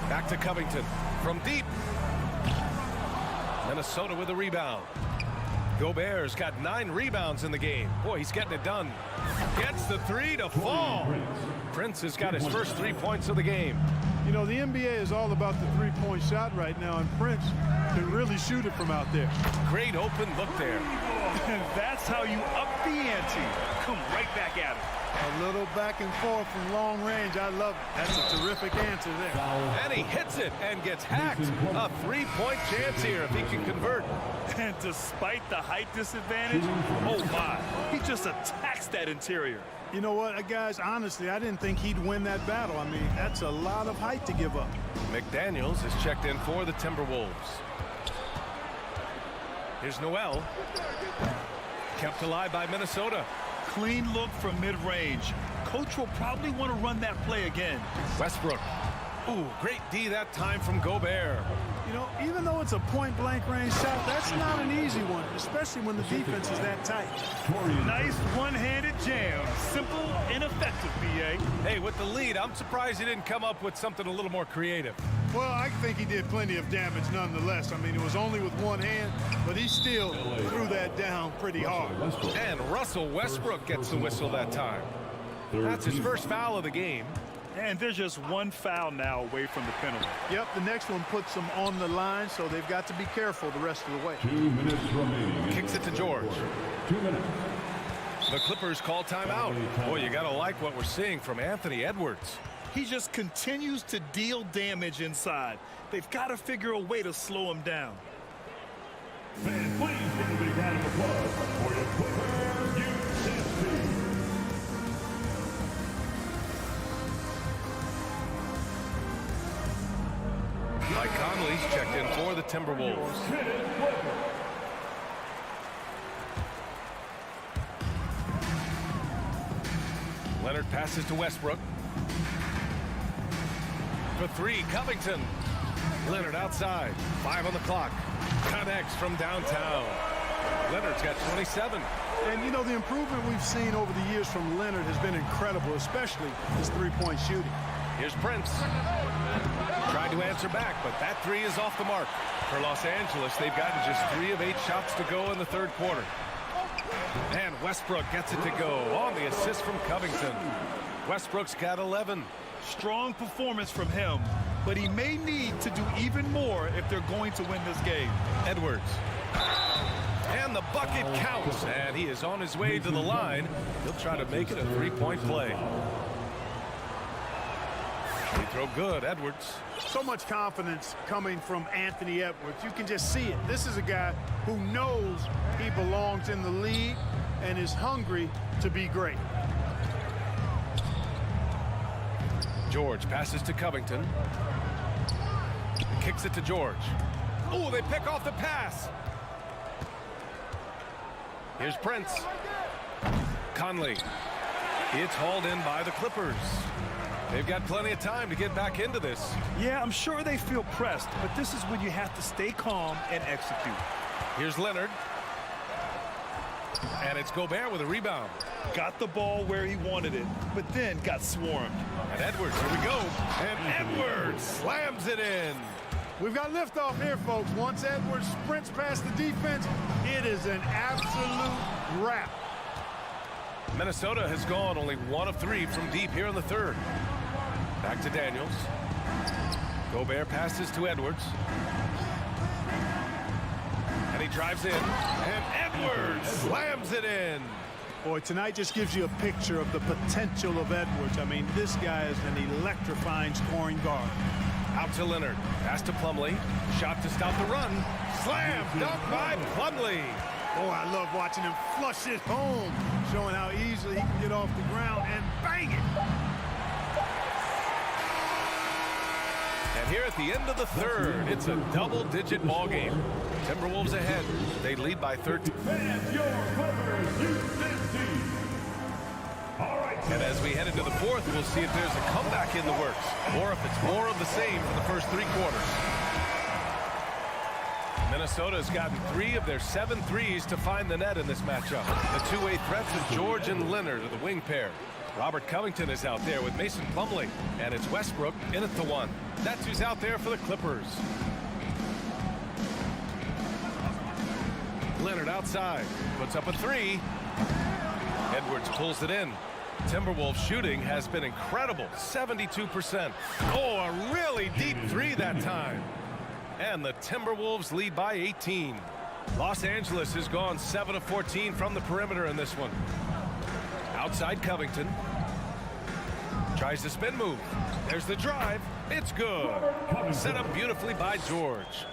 Back to Covington from deep. Minnesota with a rebound. Gobert's got 9 rebounds in the game. Boy, he's getting it done. Gets the 3 to fall. Prince has got his first 3 points of the game. You know, the NBA is all about the three-point shot right now, and Prince can really shoot it from out there. Great open look there. And that's how you up the ante. Come right back at him. A little back and forth from long range. I love it. That's a terrific answer there. And he hits it and gets hacked. A 3-point chance here if he can convert. And despite the height disadvantage, oh my, he just attacks that interior. You know what, guys, honestly, I didn't think he'd win that battle. I mean, that's a lot of height to give up. McDaniels is checked in for the Timberwolves. Here's Noel. Kept alive by Minnesota. Clean look from mid-range. Coach will probably want to run that play again. Westbrook. Ooh, great D that time from Gobert. You know, even though it's a point-blank range shot, that's not an easy one, especially when the defense is that tight. Nice one-handed jam. Simple and effective, B.A. Hey, with the lead, I'm surprised he didn't come up with something a little more creative. Well, I think he did plenty of damage nonetheless. I mean, it was only with one hand, but he still threw that down pretty hard. And Russell Westbrook gets the whistle that time. That's his first foul of the game. And there's just one foul now away from the penalty. Yep, the next one puts them on the line, so they've got to be careful the rest of the way. 2 minutes remaining. Kicks it to George. 2 minutes. The Clippers call timeout. Boy, you got to like what we're seeing from Anthony Edwards. He just continues to deal damage inside. They've got to figure a way to slow him down. Fans, please give a big round of applause for your Clippers UCSP. Mike Conley's checked in for the Timberwolves. Leonard passes to Westbrook. For 3, Covington. Leonard outside. 5 on the clock. Connects from downtown. Leonard's got 27. And, you know, the improvement we've seen over the years from Leonard has been incredible, especially his three-point shooting. Here's Prince. Tried to answer back, but that 3 is off the mark. For Los Angeles, they've gotten just 3 of 8 shots to go in the third quarter. And Westbrook gets it to go on the assist from Covington. Westbrook's got 11. Strong performance from him, but he may need to do even more if they're going to win this game. Edwards. And the bucket counts, and he is on his way to the line. He'll try to make it a 3-point play. Free throw good, Edwards. So much confidence coming from Anthony Edwards. You can just see it. This is a guy who knows he belongs in the league and is hungry to be great. George passes to Covington. Kicks it to George. Oh, they pick off the pass. Here's Prince. Conley. It's hauled in by the Clippers. They've got plenty of time to get back into this. Yeah, I'm sure they feel pressed, but this is when you have to stay calm and execute. Here's Leonard. And it's Gobert with a rebound. Got the ball where he wanted it, but then got swarmed. And Edwards, here we go. And Edwards slams it in. We've got liftoff here, folks. Once Edwards sprints past the defense, it is an absolute wrap. Minnesota has gone only 1 of 3 from deep here in the third. Back to Daniels. Gobert passes to Edwards. And he drives in. And Edwards slams it in. Boy, tonight just gives you a picture of the potential of Edwards. I mean, this guy is an electrifying scoring guard. Out to Leonard. Pass to Plumlee. Shot to stop the run. Slam. Dunk by Plumlee. Oh, I love watching him flush it home, showing how easily he can get off the ground and bang it. And here at the end of the third, it's a double-digit ball game. Timberwolves ahead. They lead by 13. And as we head into the fourth, we'll see if there's a comeback in the works, or if it's more of the same for the first 3 quarters. Minnesota has gotten 3 of their 7 threes to find the net in this matchup. The two-way threats of George and Leonard are the wing pair. Robert Covington is out there with Mason Plumlee, and it's Westbrook in at the 1. That's who's out there for the Clippers. Leonard outside, puts up a 3. Edwards pulls it in. Timberwolves shooting has been incredible, 72%. Oh, a really deep 3 that time. And the Timberwolves lead by 18. Los Angeles has gone 7 of 14 from the perimeter in this one. Outside Covington. Tries the spin move. There's the drive. It's good. Set up beautifully by George.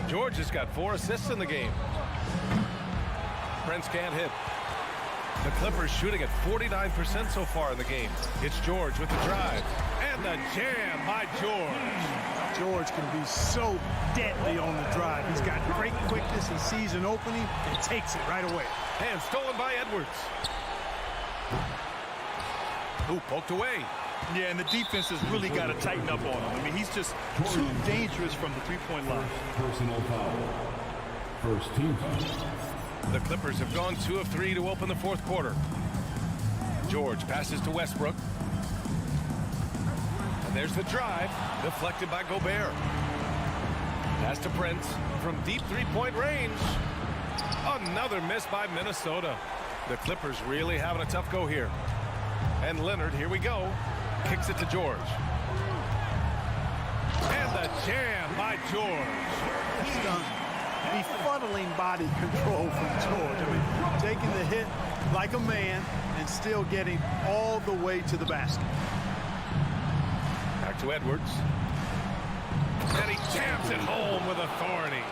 George has got 4 assists in the game. Prince can't hit. The Clippers shooting at 49% so far in the game. It's George with the drive. And the jam by George. George can be so deadly on the drive. He's got great quickness. He sees an opening and takes it right away. And stolen by Edwards. Ooh, poked away. Yeah, and the defense has really got to tighten up on him. I mean, he's just too dangerous from the three-point line. Personal foul. First team foul. The Clippers have gone 2 of 3 to open the fourth quarter. George passes to Westbrook. And there's the drive, deflected by Gobert. Pass to Prince from deep 3-point range. Another miss by Minnesota. The Clippers really having a tough go here. And Leonard, here we go, kicks it to George. And the jam by George. Stunning. Befuddling body control from George. I mean, taking the hit like a man and still getting all the way to the basket. Back to Edwards. And he jams it home with authority.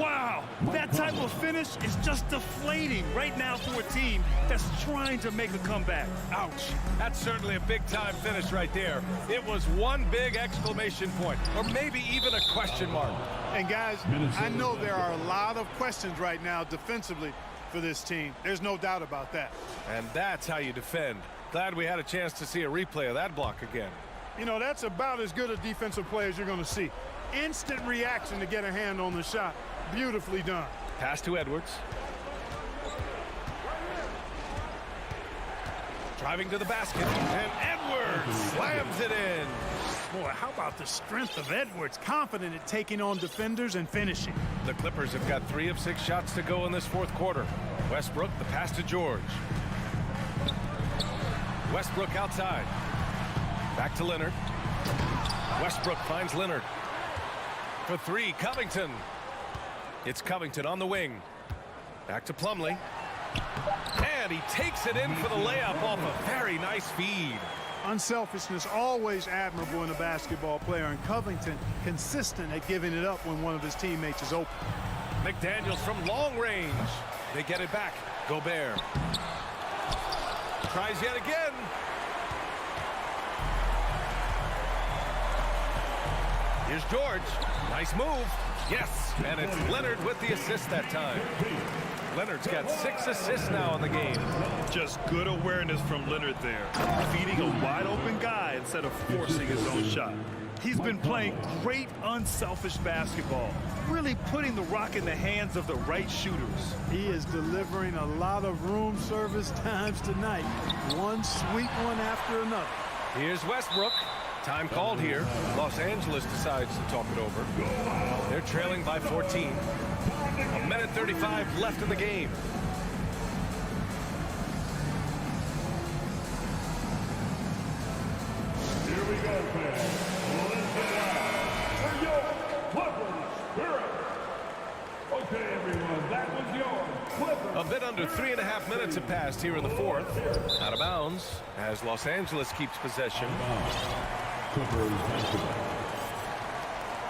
Wow, that type of finish is just deflating right now for a team that's trying to make a comeback. Ouch. That's certainly a big-time finish right there. It was one big exclamation point, or maybe even a question mark. And guys, I know there are a lot of questions right now defensively for this team. There's no doubt about that. And that's how you defend. Glad we had a chance to see a replay of that block again. You know, that's about as good a defensive play as you're going to see. Instant reaction to get a hand on the shot. Beautifully done. Pass to Edwards. Driving to the basket. And Edwards slams it in. Boy, how about the strength of Edwards? Confident at taking on defenders and finishing. The Clippers have got 3 of 6 shots to go in this fourth quarter. Westbrook, the pass to George. Westbrook outside. Back to Leonard. Westbrook finds Leonard. For 3, Covington. It's Covington on the wing. Back to Plumlee. And he takes it in for the layup off a very nice feed. Unselfishness always admirable in a basketball player, and Covington consistent at giving it up when one of his teammates is open. McDaniels from long range. They get it back. Gobert. Tries yet again. Here's George. Nice move. Yes, and it's Leonard with the assist that time. Leonard's got 6 assists now in the game. Just good awareness from Leonard there. Feeding a wide open guy instead of forcing his own shot. He's been playing great unselfish basketball. Really putting the rock in the hands of the right shooters. He is delivering a lot of room service times tonight. One sweet one after another. Here's Westbrook. Time called here. Los Angeles decides to talk it over. They're trailing by 14. 1:35 left in the game. go, fans. Let's get loud for your Clippers spirit. Okay, everyone, that was your Clippers. A bit under 3.5 minutes have passed here in the fourth. Out of bounds as Los Angeles keeps possession. Clippers basketball.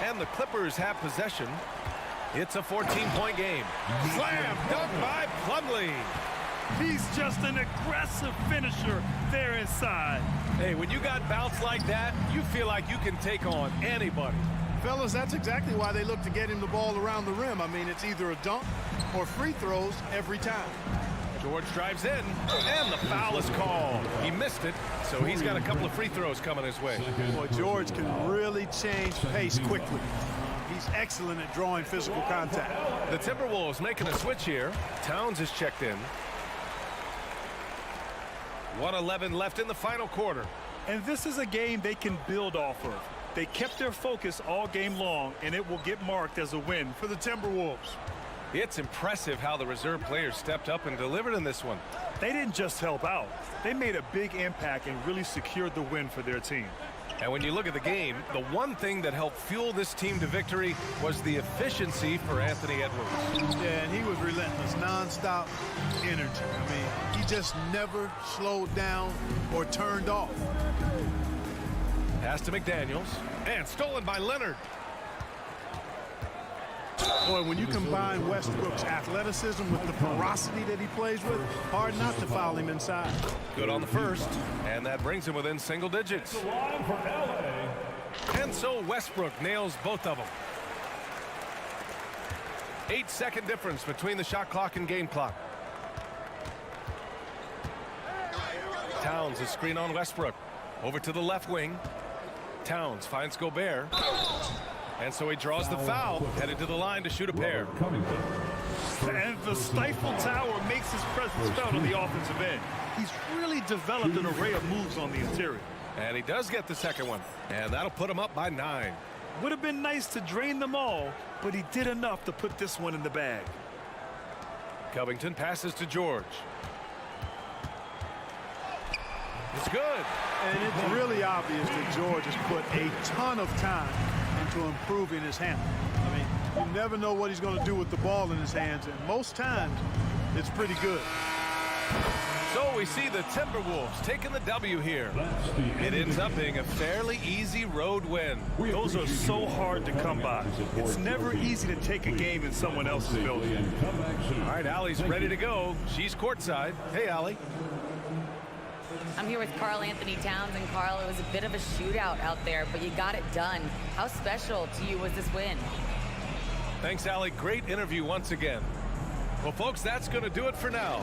And the Clippers have possession. It's a 14-point game. Slam dunk by Plumlee. He's just an aggressive finisher there inside. Hey, when you got bounce like that, you feel like you can take on anybody. Fellas, that's exactly why they look to get him the ball around the rim. I mean, it's either a dunk or free throws every time. George drives in, and the foul is called. He missed it, so he's got a couple of free throws coming his way. Boy, George can really change pace quickly. He's excellent at drawing physical contact. The Timberwolves making a switch here. Towns is checked in. 1:11 left in the final quarter. And this is a game they can build off of. They kept their focus all game long, and it will get marked as a win for the Timberwolves. It's impressive how the reserve players stepped up and delivered in this one. They didn't just help out. They made a big impact and really secured the win for their team. And when you look at the game, the one thing that helped fuel this team to victory was the efficiency for Anthony Edwards. Yeah, and he was relentless, nonstop energy. I mean, he just never slowed down or turned off. Pass to McDaniels, and stolen by Leonard. Boy, when you combine Westbrook's athleticism with the ferocity that he plays with, hard not to foul him inside. Good on the first, and that brings him within single digits. The line for LA. And so Westbrook nails both of them. 8-second difference between the shot clock and game clock. Towns is screen on Westbrook. Over to the left wing. Towns finds Gobert. And so he draws the foul, headed to the line to shoot a pair. And the stifle tower makes his presence felt on the offensive end. He's really developed an array of moves on the interior. And he does get the second one, and that'll put him up by 9. Would have been nice to drain them all, but he did enough to put this one in the bag. Covington passes to George. It's good. And it's really obvious that George has put a ton of time into improving his handle. I mean, you never know what he's going to do with the ball in his hands, and most times it's pretty good. So we see the Timberwolves taking the W here. It ends up being a fairly easy road win. Those are so hard to come by. It's never easy to take a game in someone else's building. All right, Allie's ready to go. She's courtside. Hey, Allie. I'm here with Karl Anthony Towns, and Karl, it was a bit of a shootout out there, but you got it done. How special to you was this win? Thanks, Allie. Great interview once again. Well, folks, that's going to do it for now.